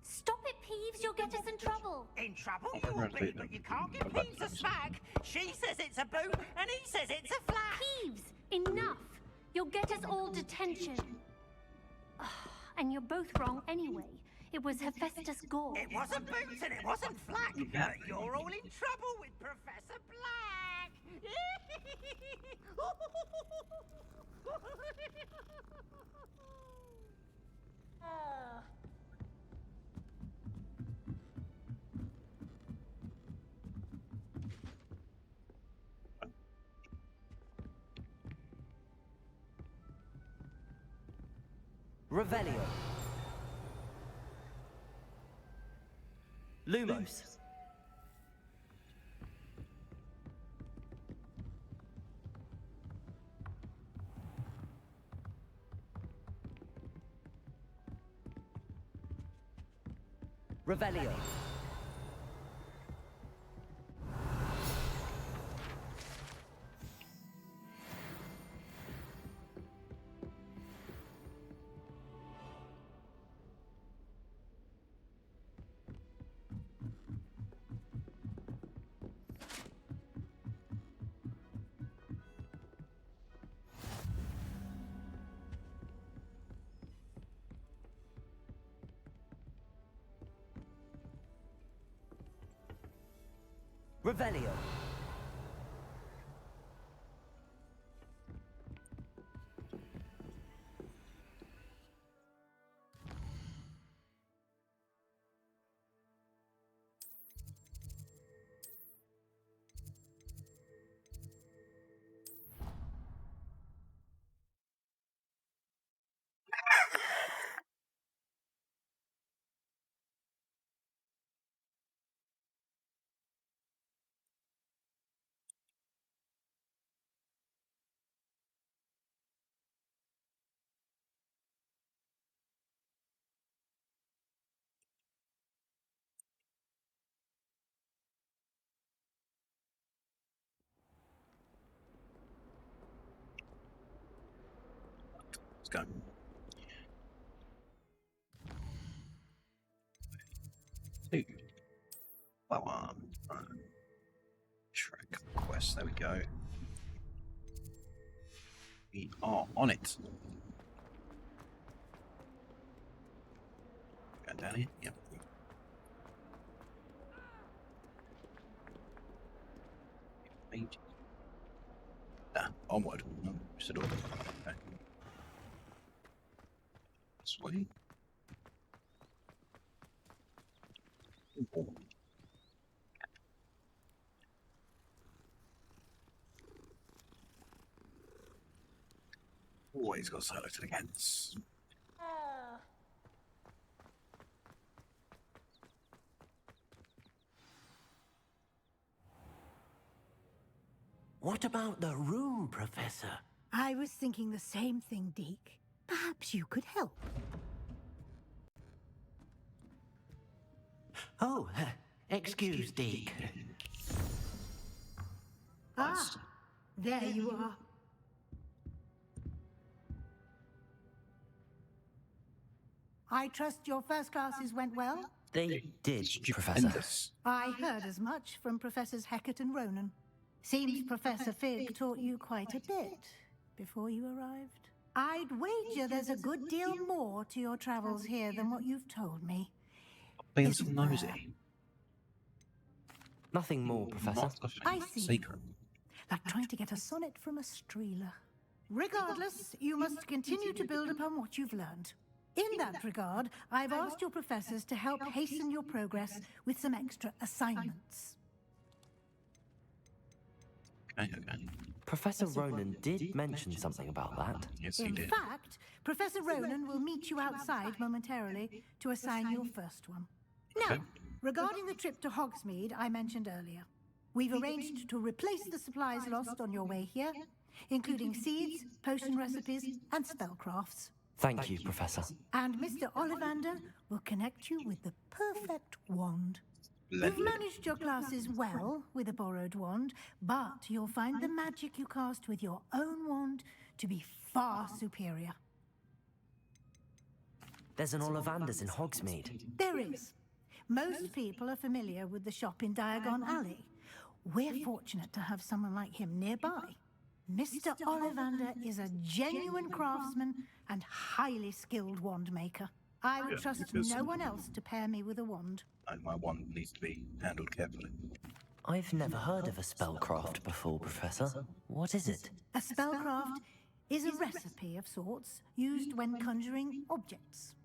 Speaker 18: Stop it, Peeves. You'll get us in trouble.
Speaker 3: In trouble you will be, but you can't get Peeves a swag. She says it's a Boot, and he says it's a Flack.
Speaker 18: Peeves, enough.
Speaker 8: You'll get us all detention. And you're both wrong anyway. It was Hephaestus Gore.
Speaker 3: It wasn't Boots and it wasn't Flack. But you're all in trouble with Professor Black.
Speaker 4: Revelio. Lumos. Revelio. Revelio.
Speaker 2: Let's go. Two. That one. Shrek quest. There we go. We are on it. Going down here? Yep. Onward. No, just a door. Okay. This way. Ooh. Always got solo to the against.
Speaker 12: What about the room, Professor?
Speaker 11: I was thinking the same thing, Deke. Perhaps you could help.
Speaker 12: Oh, excuse, Deke.
Speaker 11: Ah, there you are. I trust your first classes went well?
Speaker 4: They did, Professor.
Speaker 11: I heard as much from Professors Hecat and Ronan. Seems Professor Fig taught you quite a bit before you arrived. I'd wager there's a good deal more to your travels here than what you've told me.
Speaker 2: Being some nosy.
Speaker 4: Nothing more, Professor.
Speaker 11: I see.
Speaker 2: Secret.
Speaker 11: Like trying to get a sonnet from a streeler. Regardless, you must continue to build upon what you've learned. In that regard, I've asked your professors to help hasten your progress with some extra assignments.
Speaker 2: Okay.
Speaker 4: Professor Ronan did mention something about that.
Speaker 2: Yes, he
Speaker 11: In
Speaker 2: did.
Speaker 11: fact, Professor Ronan will meet you outside momentarily to assign your first one. Now, regarding the trip to Hogsmeade I mentioned earlier, we've arranged to replace the supplies lost on your way here, including seeds, potion recipes, and spellcrafts.
Speaker 4: Thank you, Professor.
Speaker 11: And Mr. Ollivander will connect you with the perfect wand. You've managed your classes well with a borrowed wand, but you'll find the magic you cast with your own wand to be far superior.
Speaker 4: There's an Ollivander's in Hogsmeade.
Speaker 11: There is. Most people are familiar with the shop in Diagon Alley. We're fortunate to have someone like him nearby. Mr. Ollivander is a genuine craftsman and highly skilled wand maker. I would trust no one else to pair me with a wand.
Speaker 2: And my wand needs to be handled carefully.
Speaker 4: I've never heard of a spellcraft before, Professor. What is it?
Speaker 11: A spellcraft is a recipe of sorts used when conjuring objects.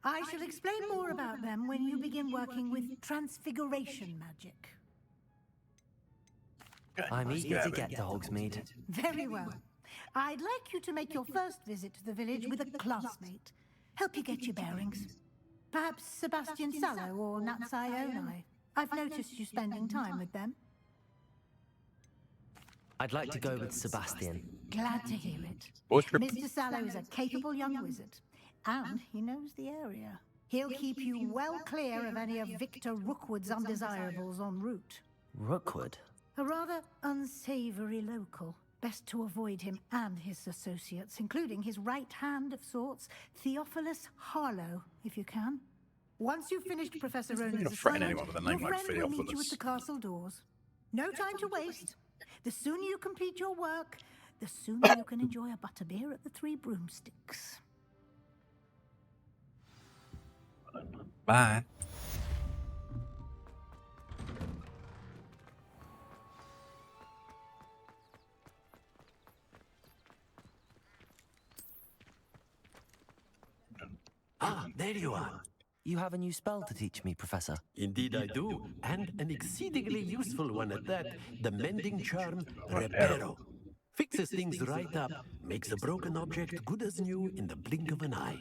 Speaker 11: I shall explain more about them when you begin working with transfiguration magic.
Speaker 4: I'm eager to get to Hogsmeade.
Speaker 11: Very well. I'd like you to make your first visit to the village with a classmate. Help you get your bearings. Perhaps Sebastian Sallow or Natsai Onai. I've noticed you spending time with them.
Speaker 4: I'd like to go with Sebastian.
Speaker 11: Glad to hear it. Mr. Sallow is a capable young wizard, and he knows the area. He'll keep you well clear of any of Victor Rookwood's undesirables en route.
Speaker 4: Rookwood?
Speaker 11: A rather unsavory local. Best to avoid him and his associates, including his right hand of sorts, Theophilus Harlow, if you can. Once you've finished Professor Ronan's assignment, your friend will meet you at the castle doors. No time to waste. The sooner you complete your work, the sooner you can enjoy a butterbeer at the Three Broomsticks.
Speaker 2: Bye.
Speaker 6: Ah, there you are.
Speaker 4: You have a new spell to teach me, Professor.
Speaker 6: Indeed I do, and an exceedingly useful one at that. The mending charm, Reparo. Fixes things right up, makes a broken object good as new in the blink of an eye.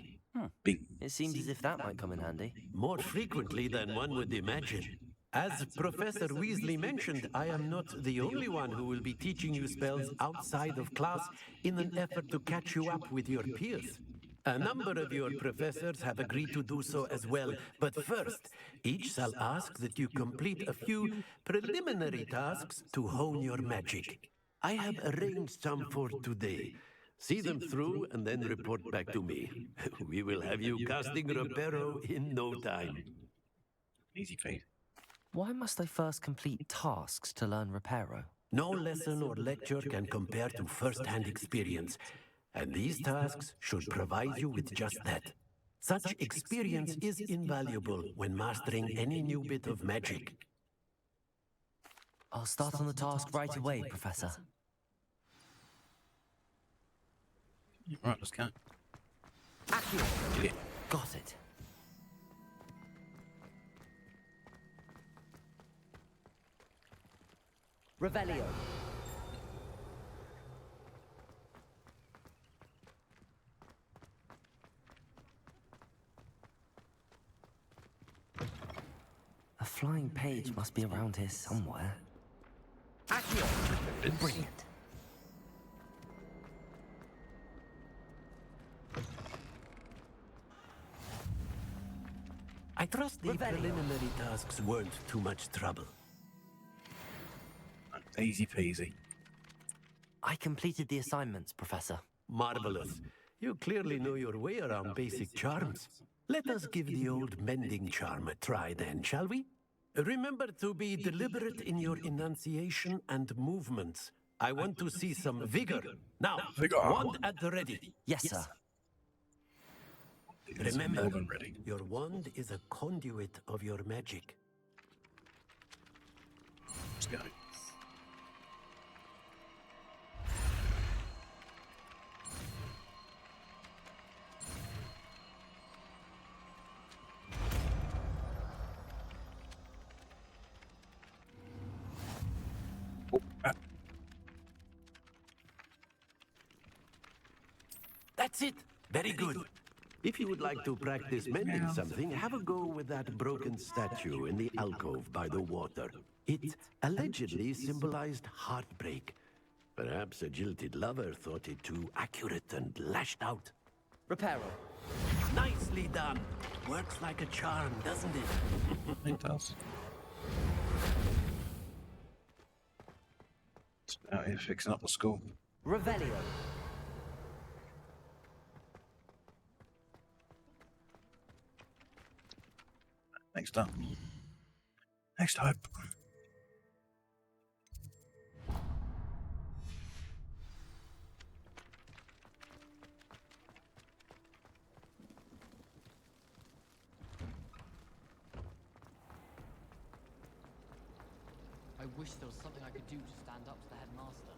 Speaker 4: It seems as if that might come in handy.
Speaker 6: More frequently than one would imagine. As Professor Weasley mentioned, I am not the only one who will be teaching you spells outside of class in an effort to catch you up with your peers. A number of your professors have agreed to do so as well, but first, each shall ask that you complete a few preliminary tasks to hone your magic. I have arranged some for today. See them through and then report back to me. We will have you casting Reparo in no time.
Speaker 2: Easy feat.
Speaker 4: Why must I first complete tasks to learn Reparo?
Speaker 6: No lesson or lecture can compare to first-hand experience. And these tasks should provide you with just that. Such experience is invaluable when mastering any new bit of magic.
Speaker 4: I'll start on the task right away, Professor.
Speaker 2: Right, let's go.
Speaker 4: Accurate. Got it. Revelio. A flying page must be around here somewhere. Accio! Brilliant.
Speaker 6: I trust the preliminary tasks weren't too much trouble.
Speaker 2: Easy peasy.
Speaker 4: I completed the assignments, Professor.
Speaker 6: Marvelous. You clearly know your way around basic charms. Let us give the old mending charm a try then, shall we? Remember to be deliberate in your enunciation and movements. I want to see some vigor. Now, wand at the ready.
Speaker 4: Yes, sir.
Speaker 6: Remember, your wand is a conduit of your magic.
Speaker 2: Let's go.
Speaker 6: That's it. Very good. If you would like to practice mending something, have a go with that broken statue in the alcove by the water. It allegedly symbolized heartbreak. Perhaps a jilted lover thought it too accurate and lashed out.
Speaker 4: Reparo.
Speaker 6: Nicely done. Works like a charm, doesn't it?
Speaker 2: It does. It's out here fixing up the school.
Speaker 4: Revelio.
Speaker 2: Next up. Next hope.
Speaker 7: wish there was something I could do to stand up to the headmaster.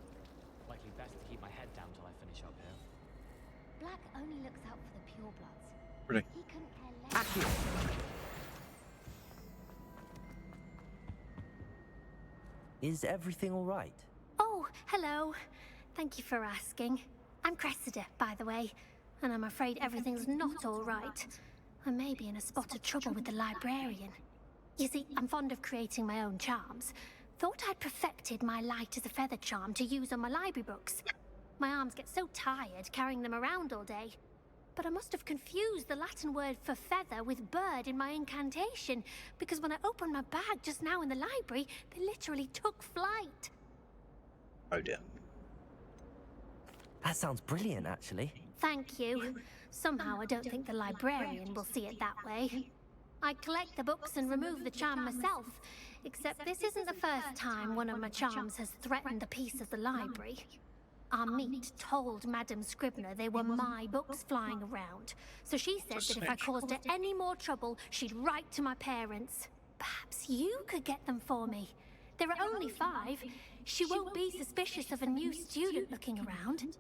Speaker 7: Likely best to keep my head down till I finish up here.
Speaker 8: Black only looks out for the purebloods.
Speaker 2: Really?
Speaker 8: He couldn't care less.
Speaker 4: Is everything all right?
Speaker 8: Oh, hello. Thank you for asking. I'm Cressida, by the way, and I'm afraid everything's not all right. I may be in a spot of trouble with the librarian. You see, I'm fond of creating my own charms. Thought I'd perfected my light as a feather charm to use on my library books. My arms get so tired carrying them around all day. But I must have confused the Latin word for feather with bird in my incantation, because when I opened my bag just now in the library, they literally took flight.
Speaker 2: Oh dear.
Speaker 4: That sounds brilliant, actually.
Speaker 8: Thank you. Somehow I don't think the librarian will see it that way. I collect the books and remove the charm myself, except this isn't the first time one of my charms has threatened the peace of the library. Our meet told Madame Scribner they were my books flying around, so she said that if I caused her any more trouble, she'd write to my parents. Perhaps you could get them for me. There are only 5. She won't be suspicious of a new student looking around.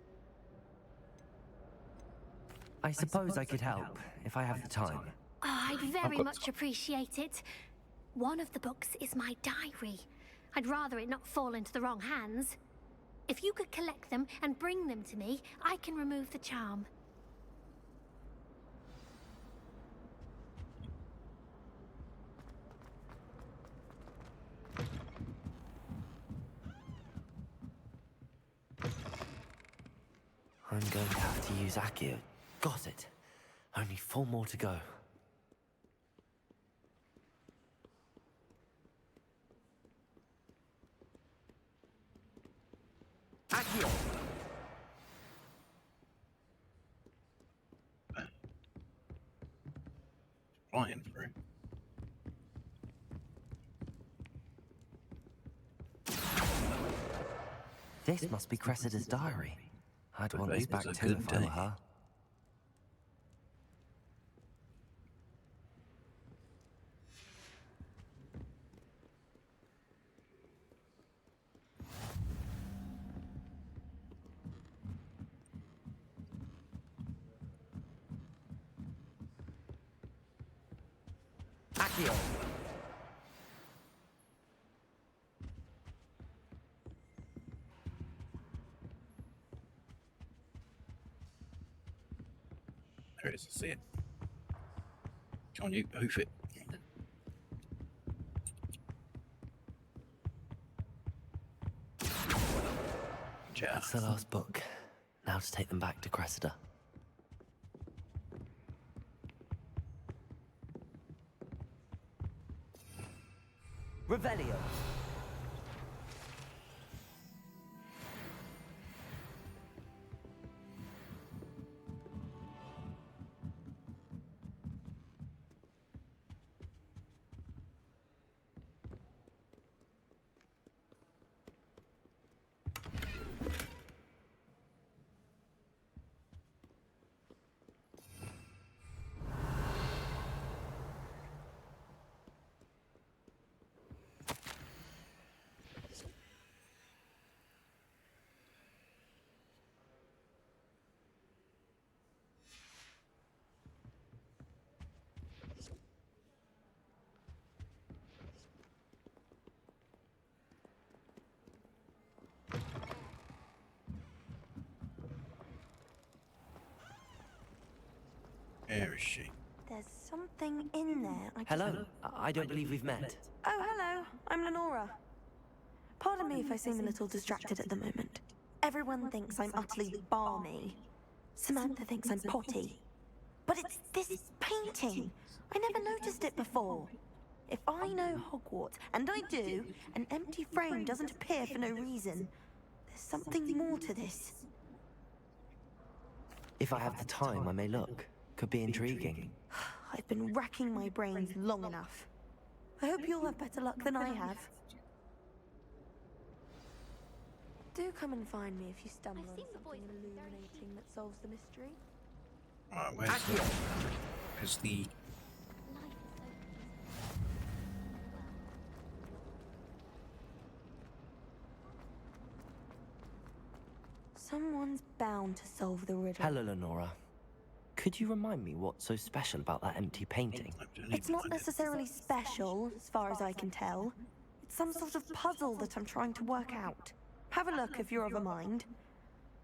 Speaker 4: I suppose I could help, if I have the time.
Speaker 8: Oh, I'd very much appreciate it. One of the books is my diary. I'd rather it not fall into the wrong hands. If you could collect them and bring them to me, I can remove the charm.
Speaker 4: I'm going to have to use Accio. Got it. Only 4 more to go.
Speaker 2: Accio! Flying through.
Speaker 4: This must be Cressida's diary. I'd want this back
Speaker 2: Today's a
Speaker 4: too
Speaker 2: good
Speaker 4: if I were
Speaker 2: day.
Speaker 4: her. Accio!
Speaker 2: There it is, I see it. Come on, you hoof it.
Speaker 4: That's the last book. Now to take them back to Cressida. Revelio!
Speaker 2: Where is she?
Speaker 19: There's something in there.
Speaker 4: Hello. I don't believe we've met.
Speaker 19: Oh, hello. I'm Lenora. Pardon me if I seem a little distracted at the moment. Everyone thinks I'm utterly balmy. Samantha thinks I'm potty. But it's this painting. I never noticed it before. If I know Hogwarts, and I do, an empty frame doesn't appear for no reason. There's something more to this.
Speaker 4: If I have the time, I may look. Could be intriguing.
Speaker 19: I've been racking my brains long enough. I hope you'll have better luck than I have. Do come and find me if you stumble on something illuminating that solves the mystery.
Speaker 2: Alright, where's the...
Speaker 19: Someone's bound to solve the riddle.
Speaker 4: Hello, Lenora. Could you remind me what's so special about that empty painting?
Speaker 19: It's not necessarily special, as far as I can tell. It's some sort of puzzle that I'm trying to work out. Have a look if you're of a mind.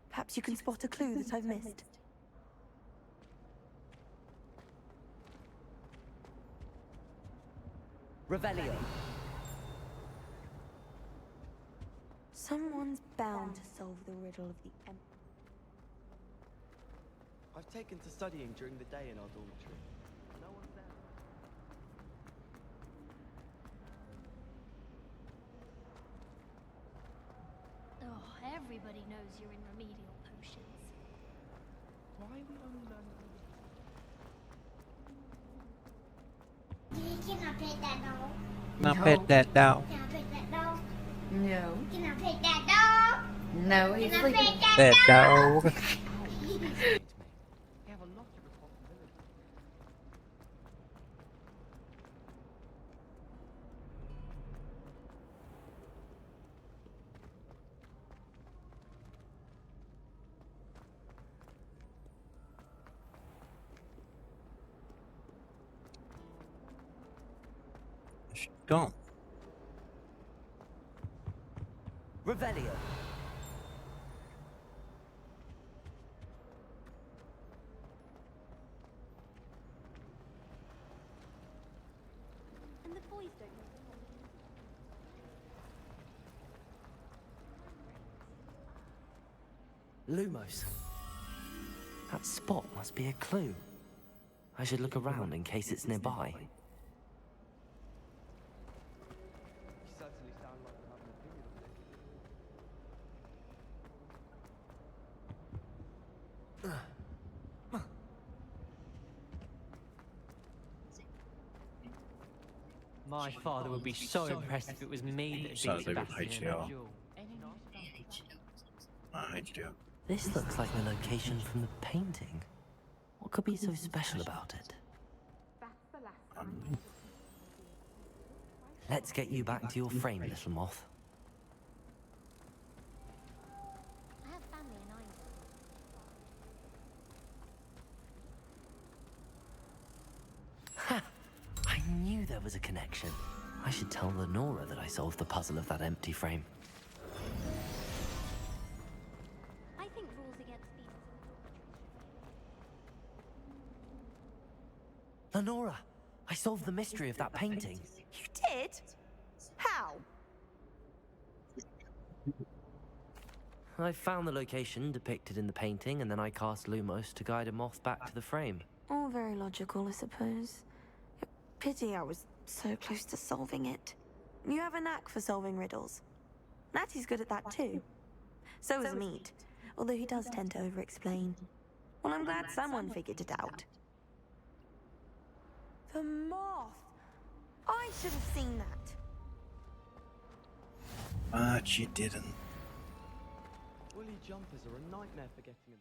Speaker 19: Perhaps you can spot a clue that I've missed.
Speaker 4: Revelio.
Speaker 19: Someone's bound to solve the riddle of the
Speaker 9: I've taken to studying during the day in our dormitory. No one's there.
Speaker 8: Oh, everybody knows you're in remedial potions.
Speaker 9: Why are we only learning?
Speaker 22: Can I pet that dog?
Speaker 2: Now pet that dog.
Speaker 22: Can I pet that dog?
Speaker 23: No.
Speaker 22: Can I pet that dog?
Speaker 23: No, he's
Speaker 22: Can I
Speaker 23: sleeping.
Speaker 22: pet
Speaker 2: That dog.
Speaker 9: We have a lot of responsibility.
Speaker 2: She's gone.
Speaker 4: Revelio.
Speaker 8: And the boys don't know.
Speaker 4: Lumos. That spot must be a clue. I should look around in case it's nearby.
Speaker 9: You certainly sound like you have an opinion on this.
Speaker 17: My father would be so impressed if it was me that
Speaker 2: Sounds
Speaker 17: beat
Speaker 2: like
Speaker 17: Sebastian
Speaker 2: HDR.
Speaker 17: in a duel.
Speaker 2: HDR.
Speaker 4: This looks like the location from the painting. What could be so special about it? Let's get you back to your frame, little moth.
Speaker 8: I have family in Ireland.
Speaker 4: Ha! I knew there was a connection. I should tell Lenora that I solved the puzzle of that empty frame.
Speaker 8: I think rules against being
Speaker 4: Lenora, I solved the mystery of that painting.
Speaker 19: You did? How?
Speaker 4: I found the location depicted in the painting, and then I cast Lumos to guide a moth back to the frame.
Speaker 19: All very logical, I suppose. Pity I was so close to solving it. You have a knack for solving riddles. Natty's good at that too. So is Meat, although he does tend to over-explain. Well, I'm glad someone figured it out. The moth! I should have seen that.
Speaker 2: But you didn't.
Speaker 9: Woolly jumpers are a nightmare for getting in the...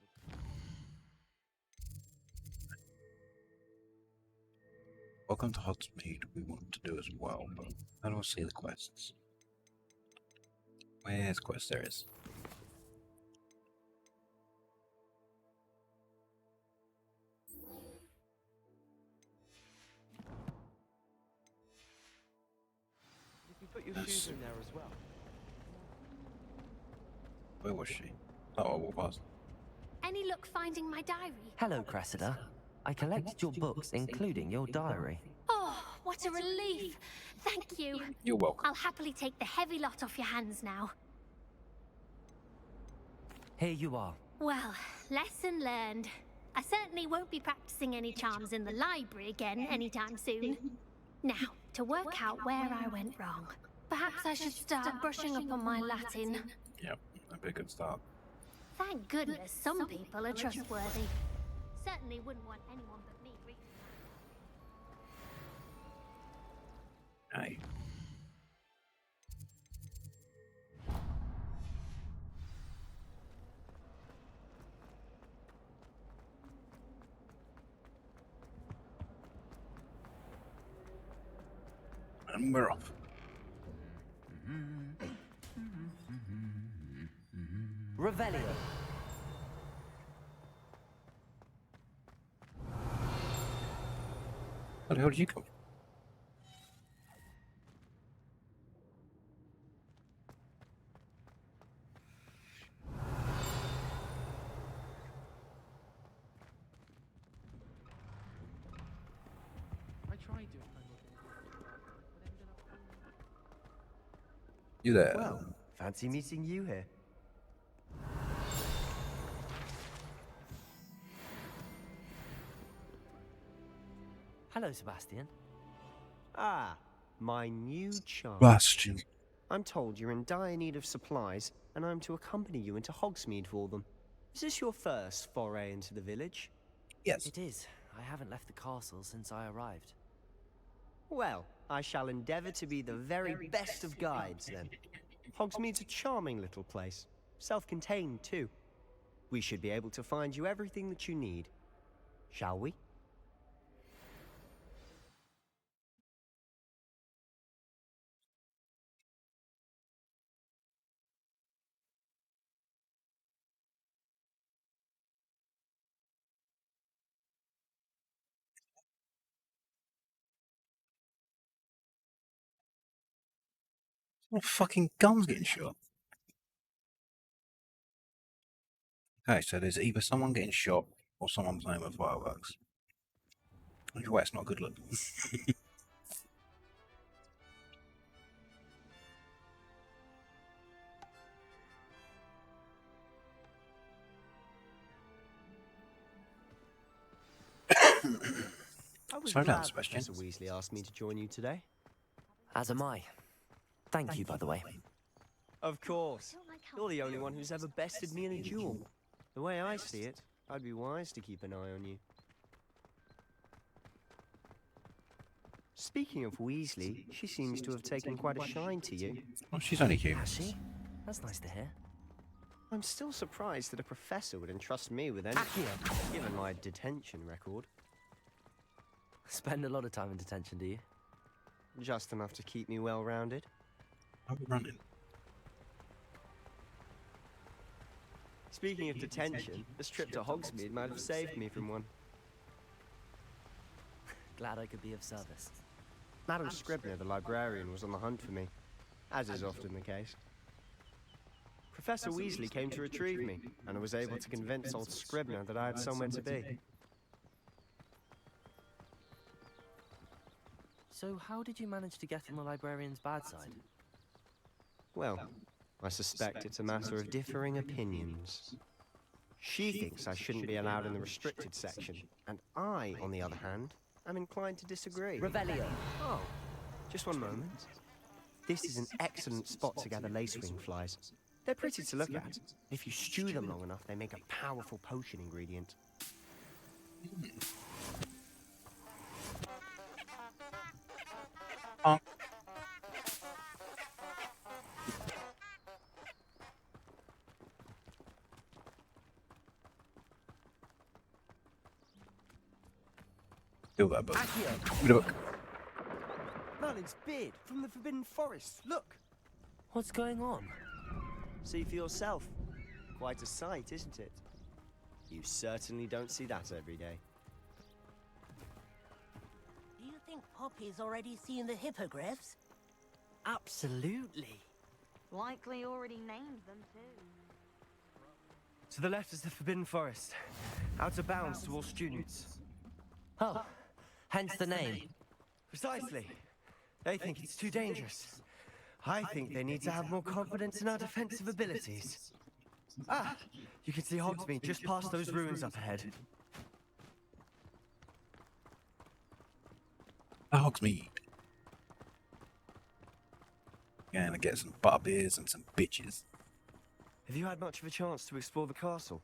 Speaker 2: Welcome to Hogsmeade. We want to do as well, but I don't see the quests. Where's quest? There is.
Speaker 9: You can put your shoes in there as well.
Speaker 2: Where was she? Oh, I walked past.
Speaker 8: Any luck finding my diary?
Speaker 4: Hello, Cressida. I collected your books, including your diary.
Speaker 8: Oh, what a relief. Thank you.
Speaker 2: You're welcome.
Speaker 8: I'll happily take the heavy lot off your hands now.
Speaker 4: Here you are.
Speaker 8: Well, lesson learned. I certainly won't be practicing any charms in the library again anytime soon. Now, to work out where I went wrong. Perhaps I should start brushing up on my Latin.
Speaker 2: Yep, that'd be a good start.
Speaker 8: Thank goodness some people are trustworthy. Certainly wouldn't want anyone but me reading that.
Speaker 2: Hey. And we're off.
Speaker 4: Revelio.
Speaker 2: Where the hell did you come from?
Speaker 13: I tried doing homework in the dormitory, but ended up
Speaker 2: You there?
Speaker 14: Well, fancy meeting you here.
Speaker 4: Hello, Sebastian.
Speaker 14: Ah, my new charm.
Speaker 2: Bastion.
Speaker 14: I'm told you're in dire need of supplies, and I'm to accompany you into Hogsmeade for them. Is this your first foray into the village?
Speaker 2: Yes.
Speaker 4: It is. I haven't left the castle since I arrived.
Speaker 14: Well, I shall endeavour to be the very best of guides, then. Hogsmeade's a charming little place. Self-contained, too. We should be able to find you everything that you need. Shall we?
Speaker 2: What fucking guns getting shot? Okay, so there's either someone getting shot or someone playing with fireworks. Either way, it's not a good look.
Speaker 14: I was
Speaker 2: Slow down,
Speaker 14: glad
Speaker 2: Sebastian.
Speaker 14: Professor Weasley asked me to join you today.
Speaker 4: As am I. Thank you, by the way.
Speaker 14: Of course. You're the only one who's ever bested me in a duel. The way I see it, I'd be wise to keep an eye on you. Speaking of Weasley, she seems to have taken quite a shine to you.
Speaker 2: Oh, she's only human.
Speaker 4: Has she? That's nice to hear.
Speaker 14: I'm still surprised that a professor would entrust me with anything, given my detention record.
Speaker 4: Spend a lot of time in detention, do you?
Speaker 14: Just enough to keep me well-rounded.
Speaker 2: I'm running.
Speaker 14: Speaking of detention, this trip to Hogsmeade might have saved me from one.
Speaker 4: Glad I could be of service.
Speaker 14: Madam Scribner, the librarian, was on the hunt for me, as is often the case. Professor Weasley came to retrieve me, and I was able to convince old Scribner that I had somewhere to be.
Speaker 4: So how did you manage to get on the librarian's bad side?
Speaker 14: Well, I suspect it's a matter of differing opinions. She thinks I shouldn't be allowed in the restricted section, and I, on the other hand, am inclined to disagree.
Speaker 4: Revelio.
Speaker 14: Oh, just one moment. This is an excellent spot to gather lacewing flies. They're pretty to look at. If you stew them long enough, they make a powerful potion ingredient.
Speaker 2: Oh. Steal that book. Give me the book.
Speaker 14: Merlin's beard from the Forbidden Forest. Look.
Speaker 4: What's going on?
Speaker 14: See for yourself. Quite a sight, isn't it? You certainly don't see that every day.
Speaker 5: Do you think Poppy's already seen the hippogriffs?
Speaker 4: Absolutely.
Speaker 19: Likely already named them too.
Speaker 14: To the left is the Forbidden Forest. Out of bounds to all students.
Speaker 4: Oh, hence the name.
Speaker 14: Precisely. They think it's too dangerous. I think they need to have more confidence in our defensive abilities. Ah, you can see Hogsmeade just past those ruins up ahead.
Speaker 2: Hogsmeade. Gonna get some butterbeers and some bitches.
Speaker 14: Have you had much of a chance to explore the castle?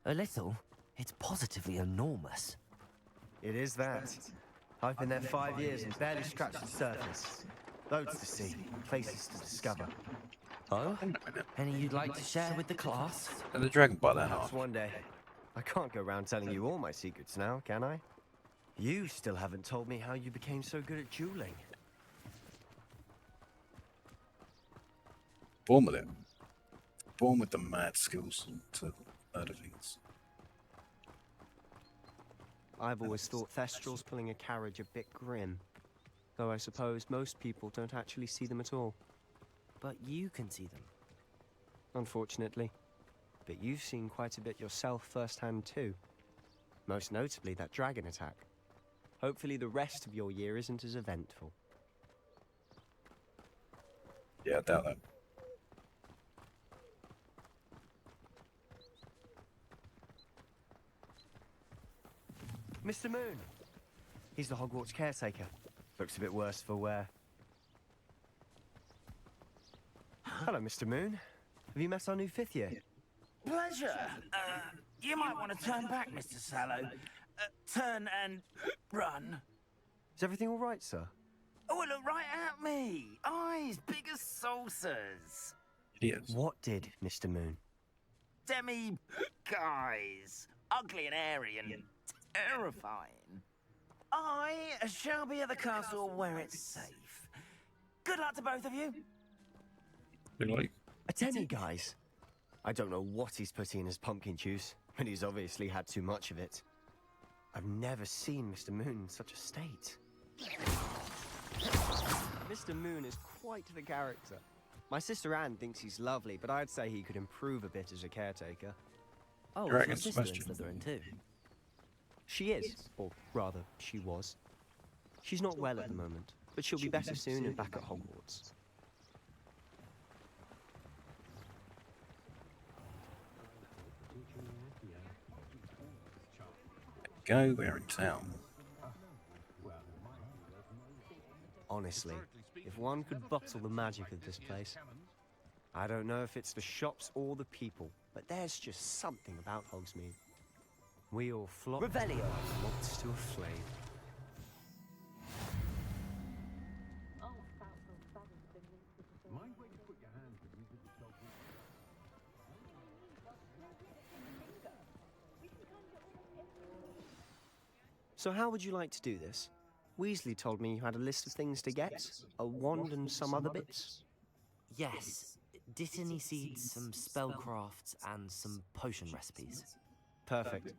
Speaker 4: A little. It's positively enormous.
Speaker 14: It is that. I've been there 5 years and barely scratched the surface. Loads to see, places to discover.
Speaker 4: Oh? Any you'd like to share with the class?
Speaker 2: And the dragon by that
Speaker 14: Perhaps
Speaker 2: half.
Speaker 14: one day. I can't go around telling you all my secrets now, can I? You still haven't told me how you became so good at dueling.
Speaker 2: Born with it. Born with the mad skills to murder things.
Speaker 14: I've always thought Thestrals pulling a carriage a bit grim. Though I suppose most people don't actually see them at all.
Speaker 4: But you can see them.
Speaker 14: Unfortunately. But you've seen quite a bit yourself firsthand too. Most notably that dragon attack. Hopefully the rest of your year isn't as eventful.
Speaker 2: Yeah, I doubt that.
Speaker 14: Mr. Moon! He's the Hogwarts caretaker. Looks a bit worse for wear. Hello, Mr. Moon. Have you met our new 5th year?
Speaker 12: Pleasure. You might want to turn back, Mr. Sallow. Turn and run.
Speaker 14: Is everything all right, sir?
Speaker 12: Oh, look right at me. Eyes big as saucers.
Speaker 2: Yes.
Speaker 14: What did, Mr. Moon?
Speaker 12: Demi guys. Ugly and airy and terrifying. I shall be at the castle where it's safe. Good luck to both of you.
Speaker 14: A tenny, guys. I don't know what he's putting in his pumpkin juice, but he's obviously had too much of it. I've never seen Mr. Moon in such a state. Mr. Moon is quite the character. My sister Anne thinks he's lovely, but I'd say he could improve a bit as a caretaker.
Speaker 4: Oh, your sister in Slytherin too?
Speaker 14: She is, or rather, she was. She's not well at the moment, but she'll be better soon and back at Hogwarts.
Speaker 2: Go, we're in town.
Speaker 14: Honestly, if one could bottle the magic of this place. I don't know if it's the shops or the people, but there's just something about Hogsmeade. We all flock
Speaker 4: Revelio.
Speaker 14: moths to a flame. So how would you like to do this? Weasley told me you had a list of things to get, a wand and some other bits.
Speaker 4: Yes. Dittany seeds, some spellcrafts, and some potion recipes.
Speaker 14: Perfect.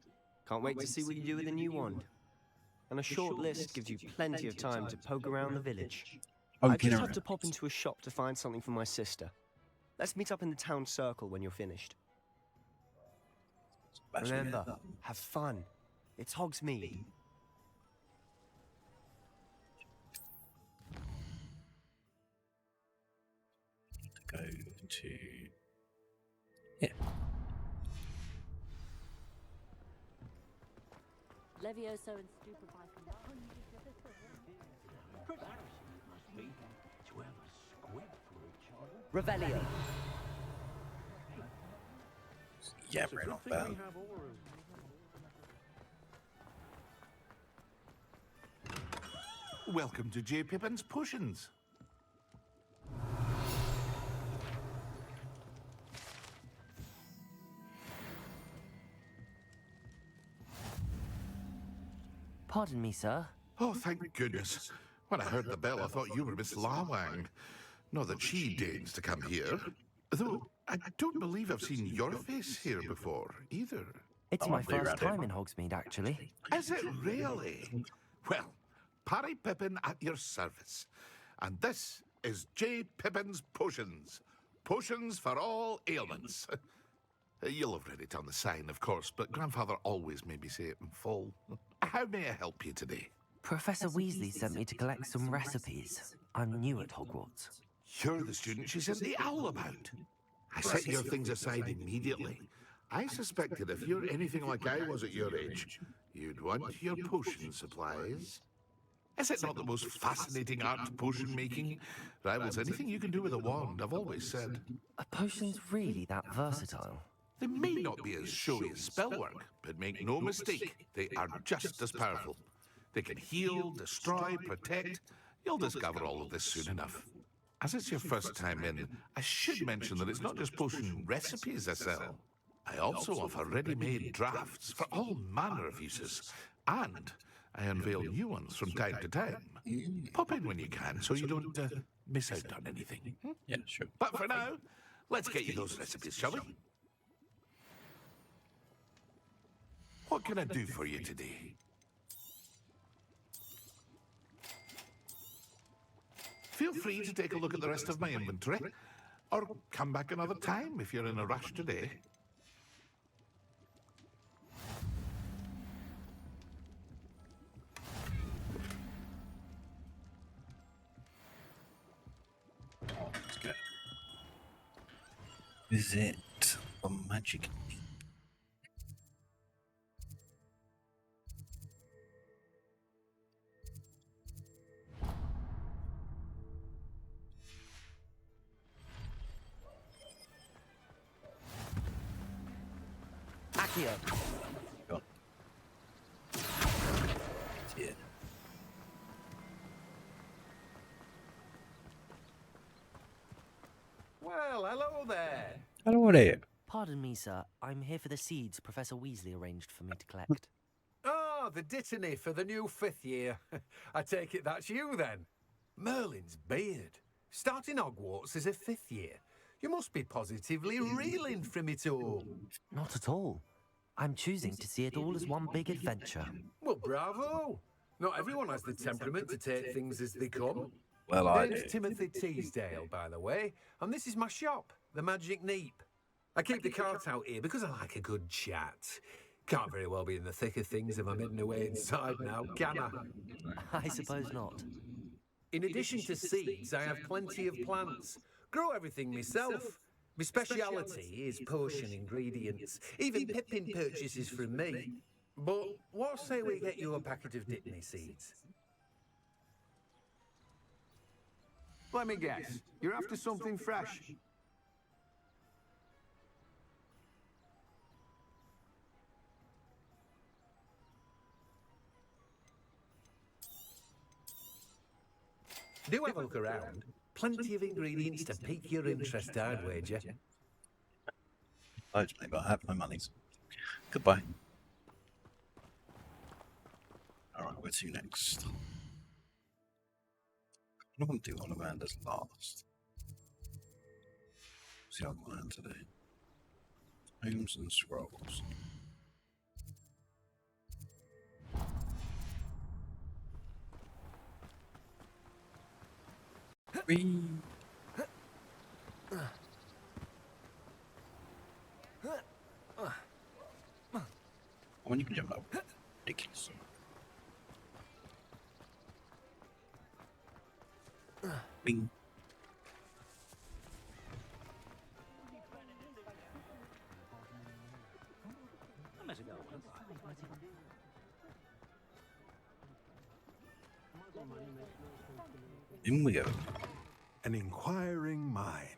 Speaker 14: Can't wait to see what you do with the new wand. And a short list gives you plenty of time to poke around the village. I just have to pop into a shop to find something for my sister. Let's meet up in the town circle when you're finished. Remember, have fun. It's Hogsmeade.
Speaker 2: Go to... Yeah.
Speaker 5: Levioso and stupefy
Speaker 4: Revelio.
Speaker 2: Yeah, we're not bad.
Speaker 1: Welcome to J. Pippin's Potions.
Speaker 4: Pardon me, sir.
Speaker 1: Oh, thank goodness. When I heard the bell, I thought you were Miss Lawang. Not that she deigns to come here. Though, I don't believe I've seen your face here before, either.
Speaker 4: It's my first time in Hogsmeade, actually.
Speaker 1: Is it really? Well, Parry Pippin at your service. And this is J. Pippin's Potions. Potions for all ailments. You'll have read it on the sign, of course, but Grandfather always made me say it in full. How may I help you today?
Speaker 4: Professor Weasley sent me to collect some recipes. I'm new at Hogwarts.
Speaker 1: You're the student she sent the owl about. I set your things aside immediately. I suspected if you're anything like I was at your age, you'd want your potion supplies. Is it not the most fascinating art, potion making? Rivals anything you can do with a wand, I've always said.
Speaker 4: Are potions really that versatile?
Speaker 1: They may not be as showy as spellwork, but make no mistake, they are just as powerful. They can heal, destroy, protect. You'll discover all of this soon enough. As it's your first time in, I should mention that it's not just potion recipes I sell. I also offer ready-made drafts for all manner of uses, and I unveil new ones from time to time. Pop in when you can so you don't miss out on anything.
Speaker 2: Yeah, sure.
Speaker 1: But for now, let's get you those recipes, shall we? What can I do for you today?
Speaker 10: Feel free to take a look at the rest of my inventory, or come back another time if you're in a rush today.
Speaker 2: Let's go. Visit the magic.
Speaker 4: Accio.
Speaker 2: Go on. Yeah.
Speaker 16: Well, hello there.
Speaker 2: Hello there.
Speaker 4: Pardon me, sir. I'm here for the seeds Professor Weasley arranged for me to collect.
Speaker 16: Oh, the dittany for the new 5th year. I take it that's you then. Merlin's beard. Starting Hogwarts as a 5th year. You must be positively reeling from it all.
Speaker 4: Not at all. I'm choosing to see it all as one big adventure.
Speaker 16: Well, bravo. Not everyone has the temperament to take things as they come.
Speaker 2: Well, I
Speaker 16: Name's
Speaker 2: do.
Speaker 16: Timothy Teasdale, by the way, and this is my shop, the Magic Neep. I keep the cart out here because I like a good chat. Can't very well be in the thick of things if I'm hidden away inside now, can I?
Speaker 4: I suppose not.
Speaker 16: In addition to seeds, I have plenty of plants. Grow everything myself. My speciality is potion ingredients. Even Pippin purchases from me. But what say we get you a packet of Dittany seeds?
Speaker 23: Let me guess. You're after something fresh.
Speaker 16: Do have a look around. Plenty of ingredients to pique your interest, I'd wager.
Speaker 2: Loads, mate, but I have no monies. Goodbye. Alright, where to next? I want to do Ollivander's last. See how I'm going today. Homes and scrolls. Whee! When you can jump up. Ridiculous. Bing. In we go.
Speaker 10: An inquiring mind.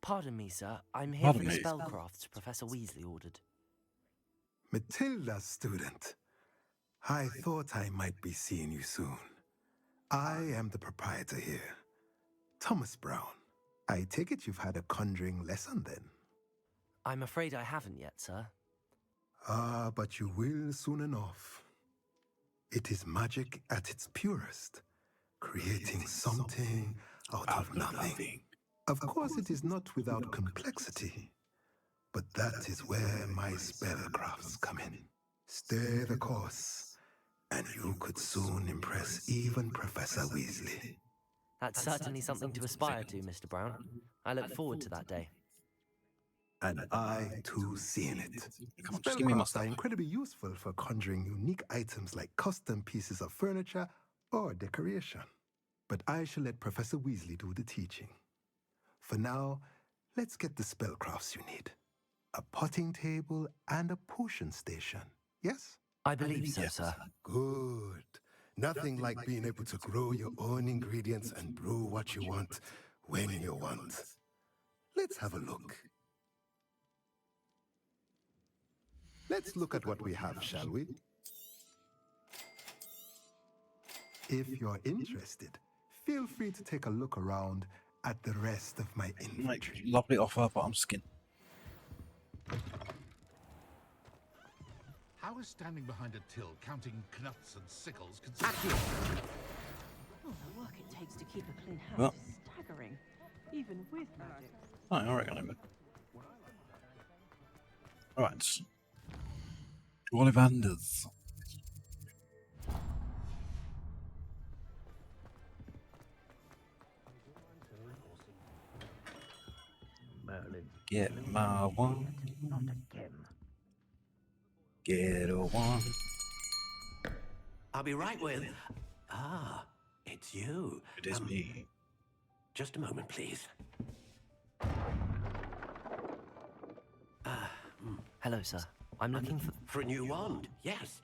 Speaker 4: Pardon me, sir. I'm here
Speaker 10: Pardon
Speaker 4: for the
Speaker 10: me.
Speaker 4: spellcrafts Professor Weasley ordered.
Speaker 24: Matilda, student. I thought I might be seeing you soon. I am the proprietor here, Thomas Brown. I take it you've had a conjuring lesson then?
Speaker 4: I'm afraid I haven't yet, sir.
Speaker 24: Ah, but you will soon enough. It is magic at its purest, creating something out of nothing. Of course, it is not without complexity, but that is where my spellcrafts come in. Stay the course, and you could soon impress even Professor Weasley.
Speaker 4: That's certainly something to aspire to, Mr. Brown. I look forward to that day.
Speaker 24: And I, too, seeing it.
Speaker 2: Come on, just give me my
Speaker 24: Spellcrafts
Speaker 2: stuff.
Speaker 24: are incredibly useful for conjuring unique items like custom pieces of furniture or decoration. But I shall let Professor Weasley do the teaching. For now, let's get the spellcrafts you need. A potting table and a potion station, yes?
Speaker 4: I believe so, sir.
Speaker 24: Good. Nothing like being able to grow your own ingredients and brew what you want when you want. Let's have a look. Let's look at what we have, shall we? If you're interested, feel free to take a look around at the rest of my inventory.
Speaker 2: Lovely offer, but I'm skint.
Speaker 10: How is standing behind a till counting knuts and sickles considered?
Speaker 25: Oh, the work it takes to keep a clean house
Speaker 2: Well.
Speaker 25: is staggering, even with magic.
Speaker 2: Oh, I reckon I'm good. Alright. Ollivanders.
Speaker 3: Merlin.
Speaker 2: Get my wand.
Speaker 3: Not again.
Speaker 2: Get a wand.
Speaker 6: I'll be right with... Ah, it's you.
Speaker 2: It is me.
Speaker 6: Just a moment, please.
Speaker 4: Hello, sir. I'm looking for...
Speaker 6: For a new wand, yes.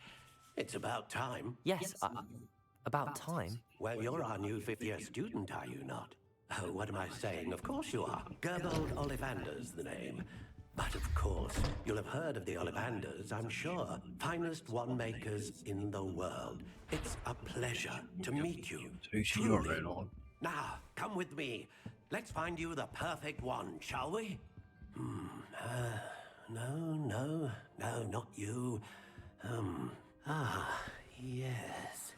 Speaker 6: It's about time.
Speaker 4: Yes, about time?
Speaker 6: Well, you're our new fifth-year student, are you not? Oh, what am I saying? Of course you are. Gerbold Ollivander's the name. But of course, you'll have heard of the Ollivanders, I'm sure. Finest wand makers in the world. It's a pleasure to meet you. Truly. Now, come with me. Let's find you the perfect wand, shall we? No, not you. Yes.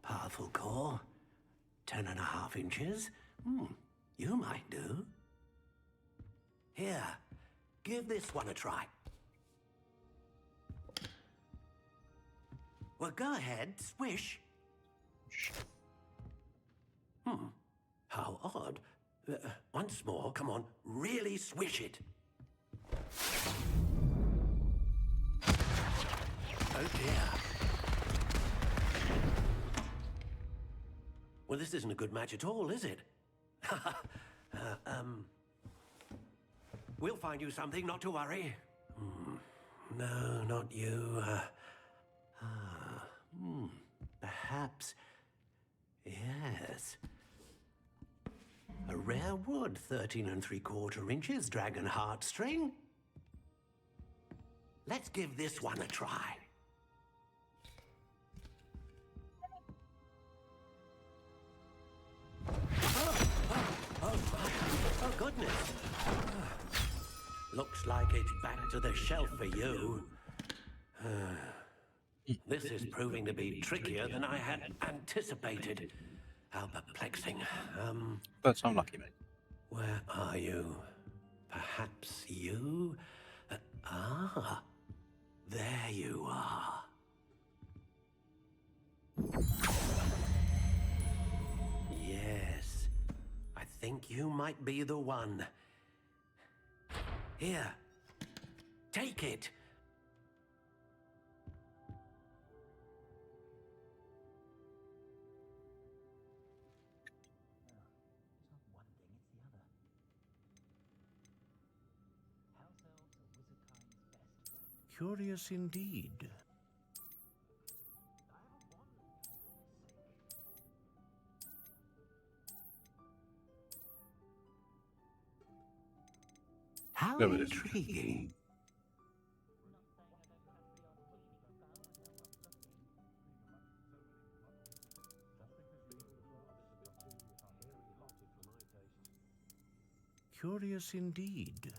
Speaker 6: Powerful core. 10.5 inches. You might do. Here, give this one a try. Well, go ahead, swish. How odd. Once more, come on, really swish it. Oh dear. Well, this isn't a good match at all, is it? We'll find you something, not to worry. No, not you. Perhaps. Yes. A rare wood, 13 3/4 inches, dragon heartstring. Let's give this one a try. Oh, goodness. Looks like it's back to the shelf for you. This is proving to be trickier than I had anticipated. How perplexing.
Speaker 2: But I'm lucky, mate.
Speaker 6: Where are you? Perhaps you? There you are. Yes, I think you might be the one. Here, take it.
Speaker 3: Curious indeed.
Speaker 6: How intriguing.
Speaker 3: Curious indeed.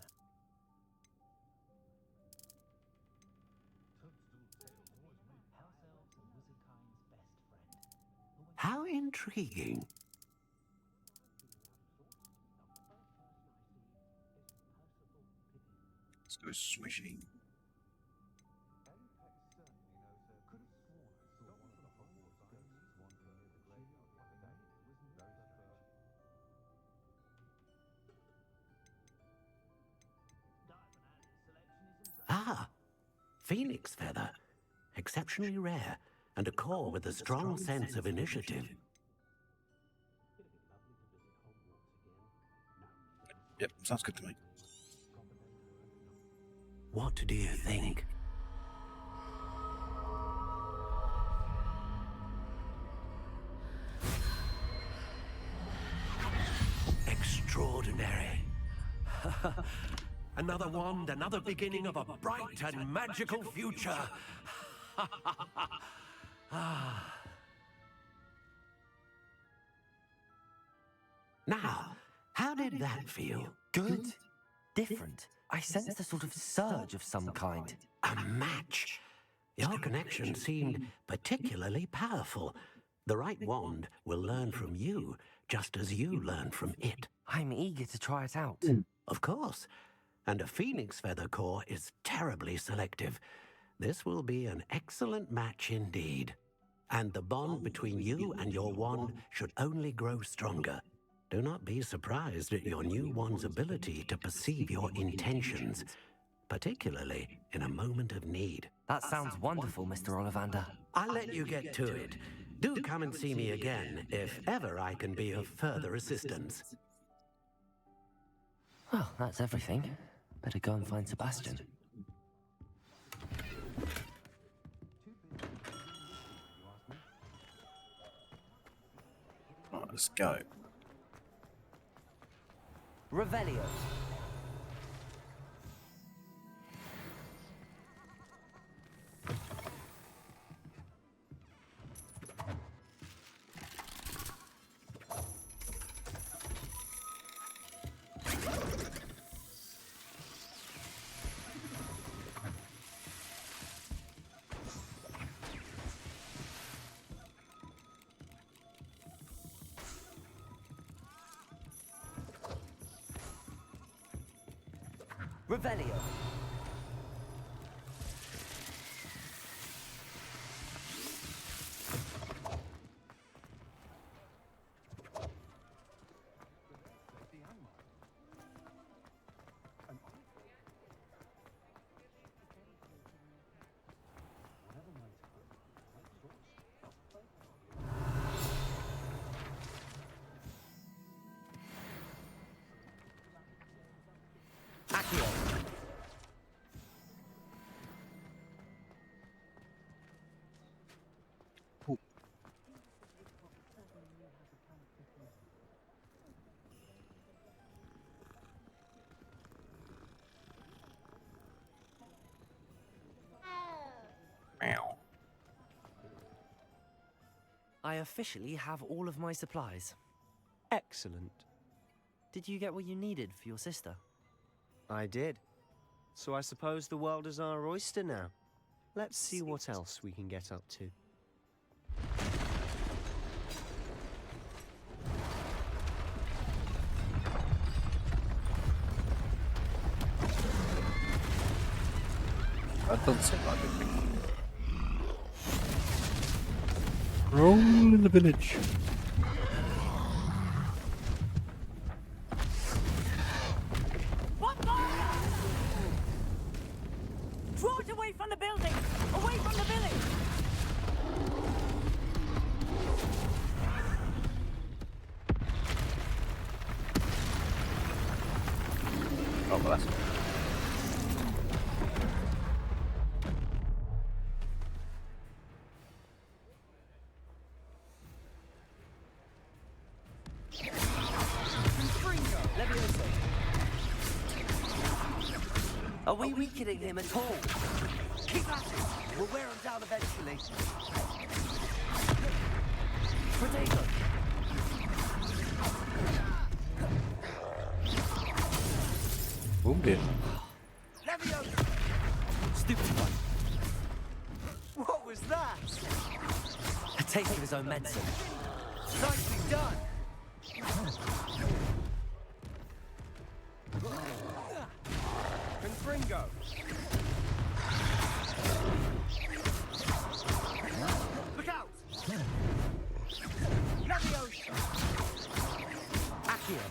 Speaker 6: How intriguing.
Speaker 2: Let's go swishing.
Speaker 6: Phoenix feather. Exceptionally rare, and a core with a strong sense of initiative.
Speaker 2: Yep, sounds good to me.
Speaker 6: What do you think? Extraordinary. Another wand, another beginning of a bright and magical future. Now, how did that feel?
Speaker 4: Good. Different. I sensed a sort of surge of some kind.
Speaker 6: A match. Your connection seemed particularly powerful. The right wand will learn from you, just as you learn from it.
Speaker 4: I'm eager to try it out.
Speaker 6: Of course. And a phoenix feather core is terribly selective. This will be an excellent match indeed. And the bond between you and your wand should only grow stronger. Do not be surprised at your new one's ability to perceive your intentions, particularly in a moment of need.
Speaker 4: That sounds wonderful, Mr. Ollivander.
Speaker 6: I'll let you get to it. Do come and see me again if ever I can be of further assistance.
Speaker 4: Well, that's everything. Better go and find Sebastian.
Speaker 2: Right, let's go.
Speaker 4: Revelio. Revelio. I officially have all of my supplies.
Speaker 14: Excellent.
Speaker 4: Did you get what you needed for your sister?
Speaker 14: I did. So I suppose the world is our oyster now. Let's see what else we can get up to.
Speaker 2: That doesn't seem like a big roll in the village.
Speaker 25: Draw it away from the building! Away from the village!
Speaker 2: Oh, well, that's...
Speaker 4: Are we weakening him at all?
Speaker 25: Keep at it! We'll wear him down eventually.
Speaker 4: Protego!
Speaker 2: Wounded.
Speaker 25: Leviosa!
Speaker 4: Stupid one.
Speaker 25: What was that?
Speaker 4: A taste of his own medicine.
Speaker 25: Nicely done! Confringo! Look out! Leviosa!
Speaker 4: Accio!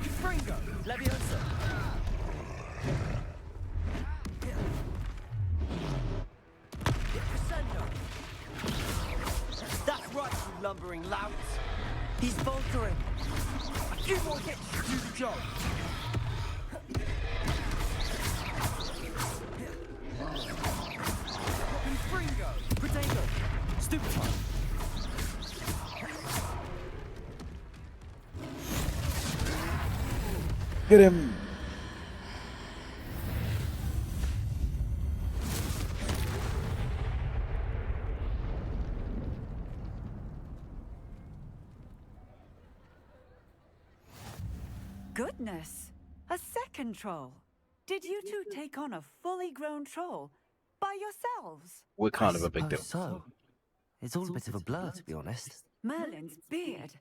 Speaker 25: Confringo!
Speaker 4: Leviosa!
Speaker 25: That's right, you lumbering louts!
Speaker 4: He's faltering!
Speaker 25: A few more hits to do the job! Confringo!
Speaker 4: Protego! Stupid one!
Speaker 2: Get him!
Speaker 25: Goodness! A second troll! Did you two take on a fully grown troll by yourselves?
Speaker 2: We're kind of a big deal.
Speaker 4: So, it's all a bit of a blur, to be honest.
Speaker 25: Merlin's beard.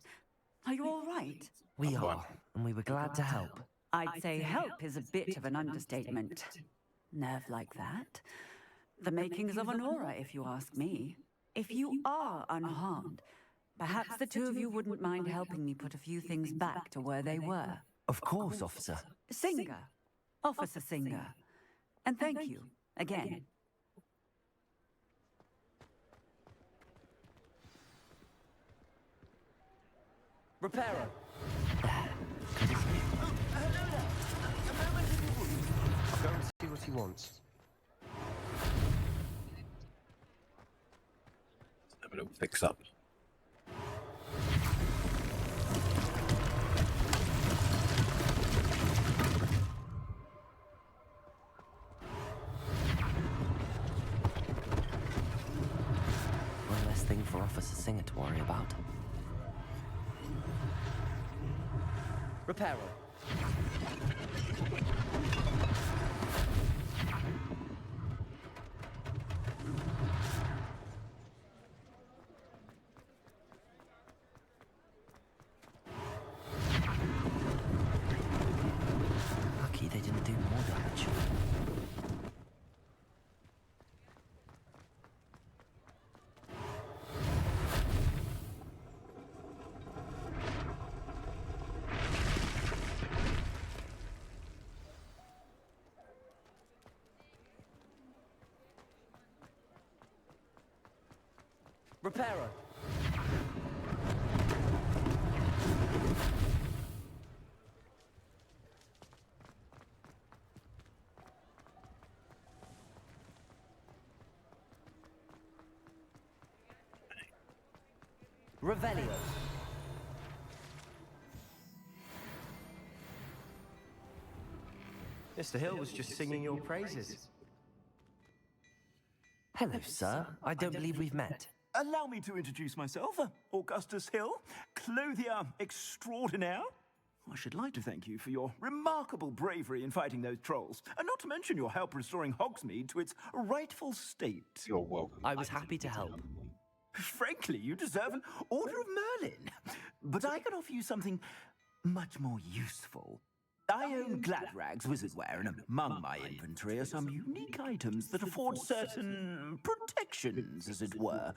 Speaker 25: Are you all right?
Speaker 4: We are, and we were glad to help.
Speaker 25: I'd say help is a bit of an understatement. Nerve like that. The makings of an aura, if you ask me. If you are unharmed, perhaps the two of you wouldn't mind helping me put a few things back to where they were.
Speaker 4: Of course, officer.
Speaker 25: Singer. Officer Singer. And thank you, again.
Speaker 4: Repairer.
Speaker 14: I'll go and see what he wants.
Speaker 2: Have a little fix up.
Speaker 4: One less thing for Officer Singer to worry about. Repairer. Lucky they didn't do more damage. Repairer. Revelio.
Speaker 14: Mr. Hill was just singing your praises.
Speaker 4: Hello, sir. I don't believe we've met.
Speaker 11: Allow me to introduce myself, Augustus Hill, clothier extraordinaire. I should like to thank you for your remarkable bravery in fighting those trolls, and not to mention your help restoring Hogsmeade to its rightful state.
Speaker 2: You're welcome.
Speaker 4: I was happy to help.
Speaker 11: Frankly, you deserve an Order of Merlin. But I can offer you something much more useful. I own Gladrag's wizardware, and among my inventory are some unique items that afford certain protections, as it were.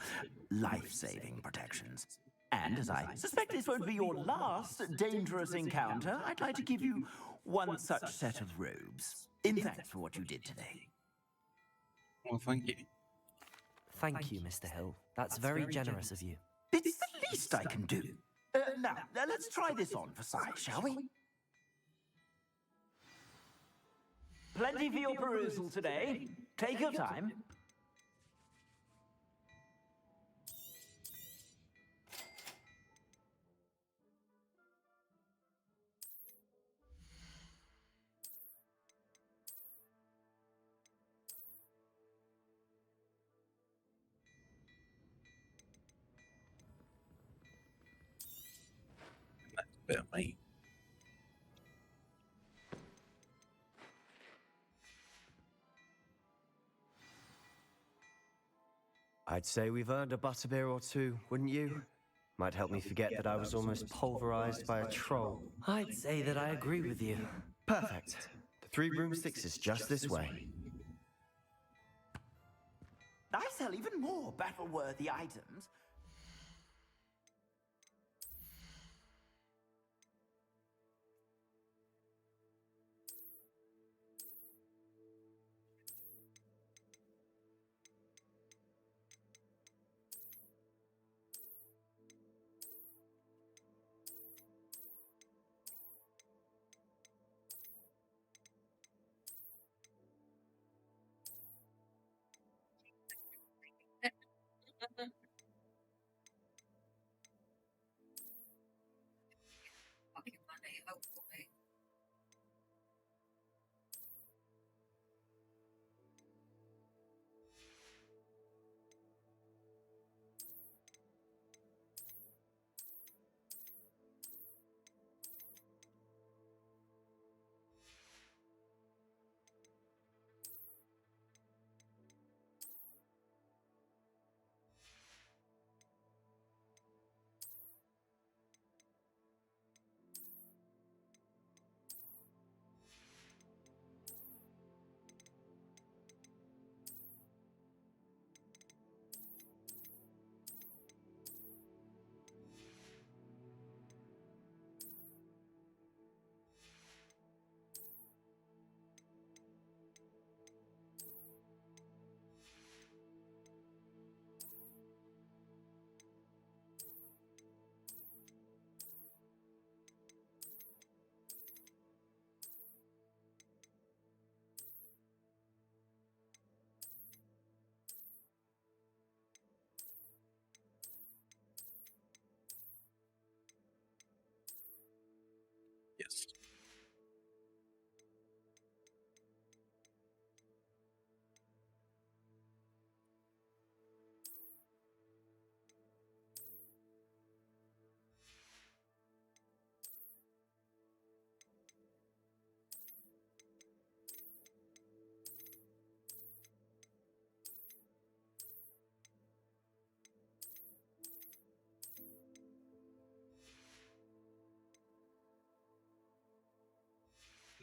Speaker 11: Life-saving protections. And as I suspect this won't be your last dangerous encounter, I'd like to give you one such set of robes. In thanks for what you did today.
Speaker 2: Well, thank you.
Speaker 4: Thank you, Mr. Hill. That's very generous of you.
Speaker 11: It's the least I can do. Now, let's try this on for size, shall we? Plenty for your perusal today. Take your time.
Speaker 2: That's a bit of me.
Speaker 14: I'd say we've earned a butterbeer or two, wouldn't you? Might help me forget that I was almost pulverized by a troll.
Speaker 4: I'd say that I agree with you.
Speaker 14: Perfect. The 3 broomsticks is just this way.
Speaker 11: I sell even more battle-worthy items.
Speaker 2: Yes.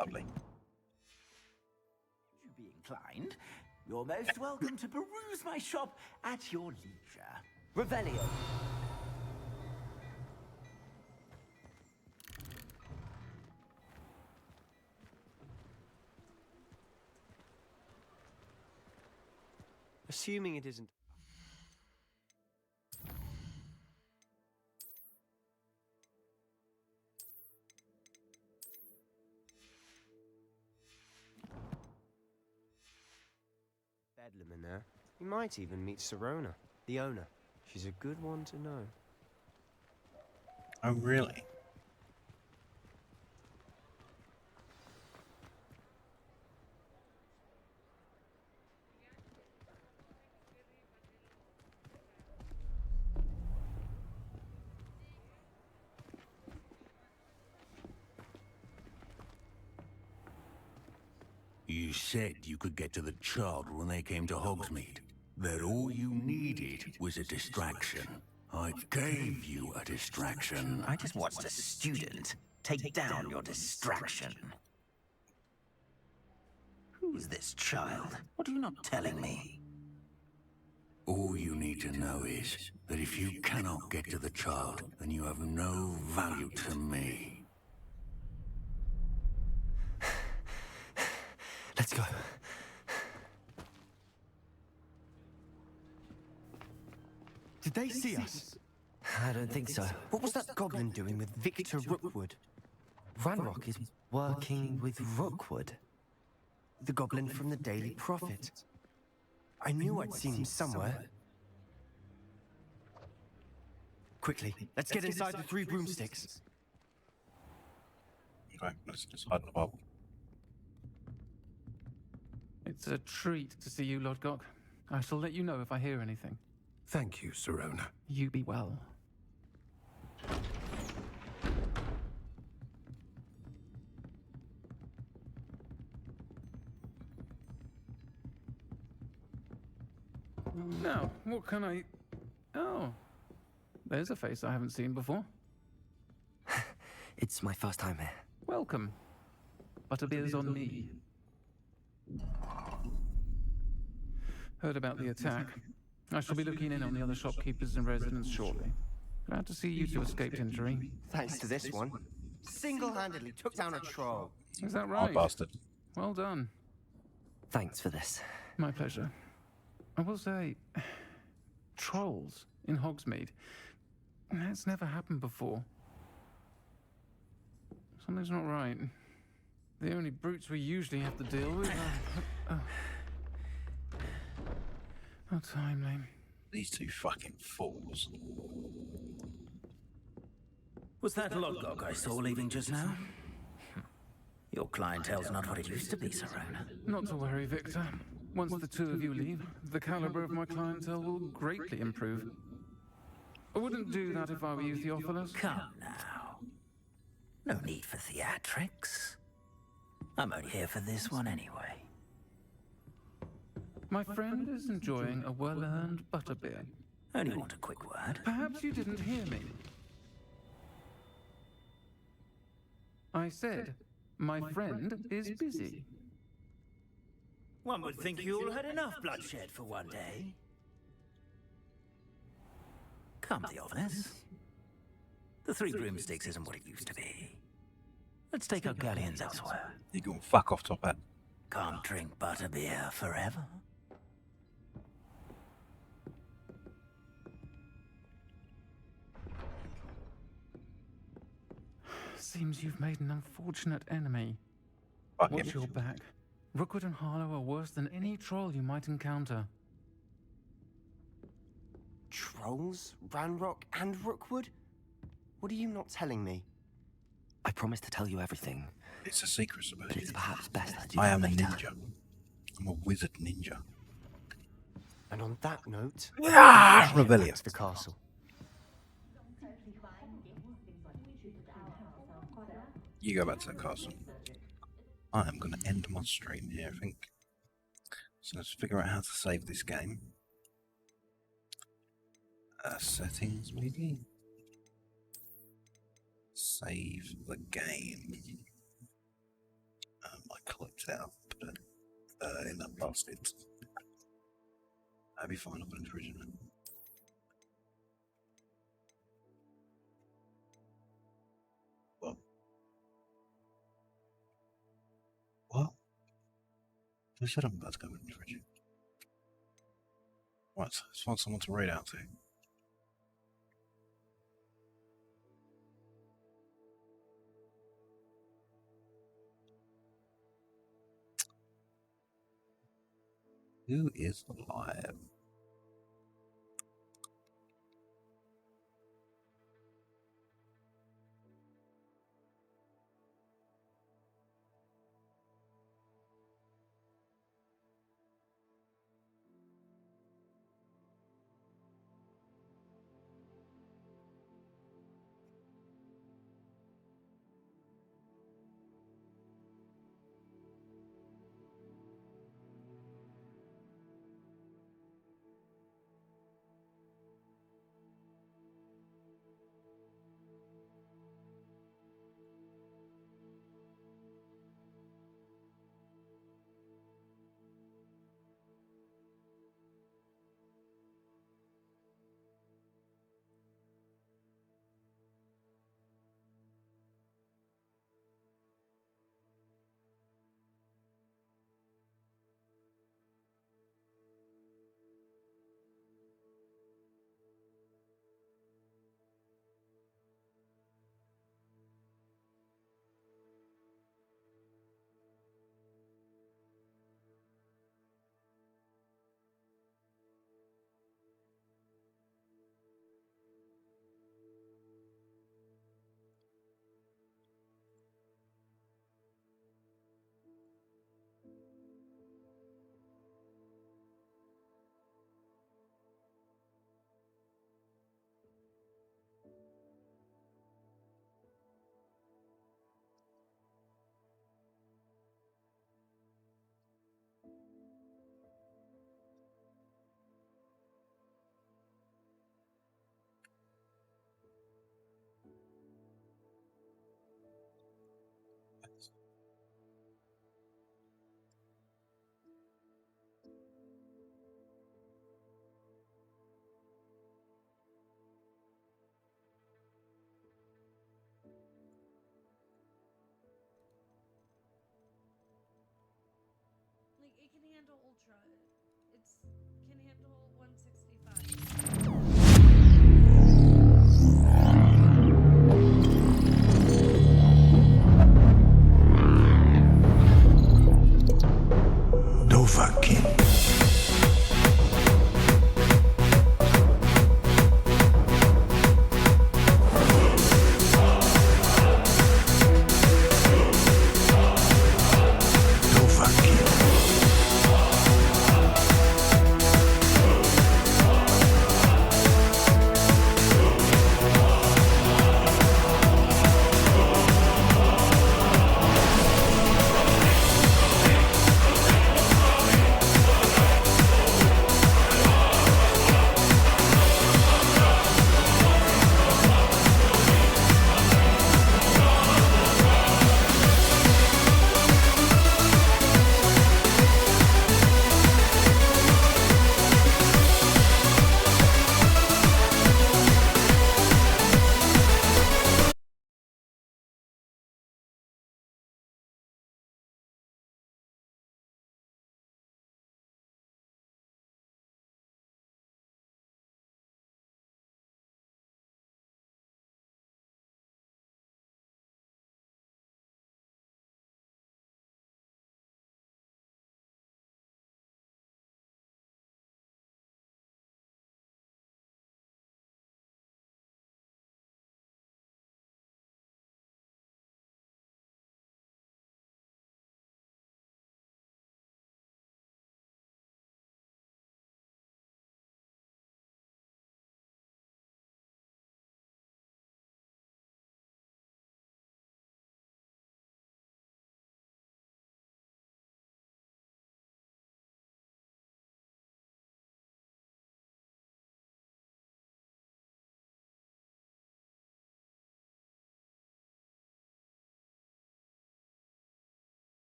Speaker 2: Lovely.
Speaker 12: Should you be inclined, you're most welcome to peruse my shop at your leisure. Revelio.
Speaker 9: Assuming it isn't. Bedlam in there. You might even meet Sirona, the owner. She's a good one to know.
Speaker 2: Oh, really?
Speaker 1: You said you could get to the child when they came to Hogsmeade. That all you needed was a distraction. I gave you a distraction.
Speaker 12: I just watched a student take down your distraction. Who's this child? What are you not telling me?
Speaker 1: All you need to know is that if you cannot get to the child, then you have no value to me.
Speaker 9: Let's go. Did they see us?
Speaker 4: I don't think so.
Speaker 9: What was that goblin doing with Victor Rookwood?
Speaker 4: Ranrock is working with Rookwood.
Speaker 9: The goblin from the Daily Prophet. I knew I'd seen him somewhere. Quickly, let's get inside the 3 broomsticks.
Speaker 2: Okay, let's just hide in the bubble.
Speaker 7: It's a treat to see you, Lodgok. I shall let you know if I hear anything.
Speaker 10: Thank you, Sirona.
Speaker 7: You be well. Now, what can I... Oh, there's a face I haven't seen before.
Speaker 4: It's my first time here.
Speaker 7: Welcome. Butterbeer's on me. Heard about the attack. I shall be looking in on the other shopkeepers and residents shortly. Glad to see you two escaped injury.
Speaker 9: Thanks to this one. Single-handedly took down a troll.
Speaker 7: Is that right?
Speaker 2: Oh, bastard.
Speaker 7: Well done.
Speaker 4: Thanks for this.
Speaker 7: My pleasure. I will say, trolls in Hogsmeade. That's never happened before. Something's not right. The only brutes we usually have to deal with are... How timely.
Speaker 2: These 2 fucking fools.
Speaker 12: Was that Lodgok I saw leaving just now? Your clientele's not what it used to be, Sirona.
Speaker 7: Not to worry, Victor. Once the 2 of you leave, the caliber of my clientele will greatly improve. I wouldn't do that if I were you, Theophilus.
Speaker 12: Come now. No need for theatrics. I'm only here for this one anyway.
Speaker 7: My friend is enjoying a well-earned butterbeer.
Speaker 12: Only want a quick word.
Speaker 7: Perhaps you didn't hear me. I said, my friend is busy.
Speaker 12: One would think you all had enough bloodshed for one day. Come, Theophilus. The 3 broomsticks isn't what it used to be. Let's take our galleons elsewhere.
Speaker 2: You can fuck off, top hat.
Speaker 12: Can't drink butterbeer forever.
Speaker 7: Seems you've made an unfortunate enemy.
Speaker 2: Fuck
Speaker 7: Watch
Speaker 2: him.
Speaker 7: your back. Rookwood and Harlow are worse than any troll you might encounter.
Speaker 9: Trolls? Ranrock and Rookwood? What are you not telling me?
Speaker 4: I promise to tell you everything.
Speaker 2: It's a secret,
Speaker 4: But it's perhaps best I do
Speaker 2: I
Speaker 4: that
Speaker 2: am a
Speaker 4: later.
Speaker 2: ninja. I'm a wizard ninja.
Speaker 9: And on that note,
Speaker 2: Revelio.
Speaker 9: back to the castle.
Speaker 2: You go back to the castle. I am going to end my stream here, I think. So let's figure out how to save this game. Settings, maybe? Save the game. I clicked out, put it in that basket. That'd be fine, I'll put it into original. What? I said I'm about to go into original. Right, let's find someone to read out to. Who is alive?
Speaker 15: Like, it can handle Ultra. It can handle 165.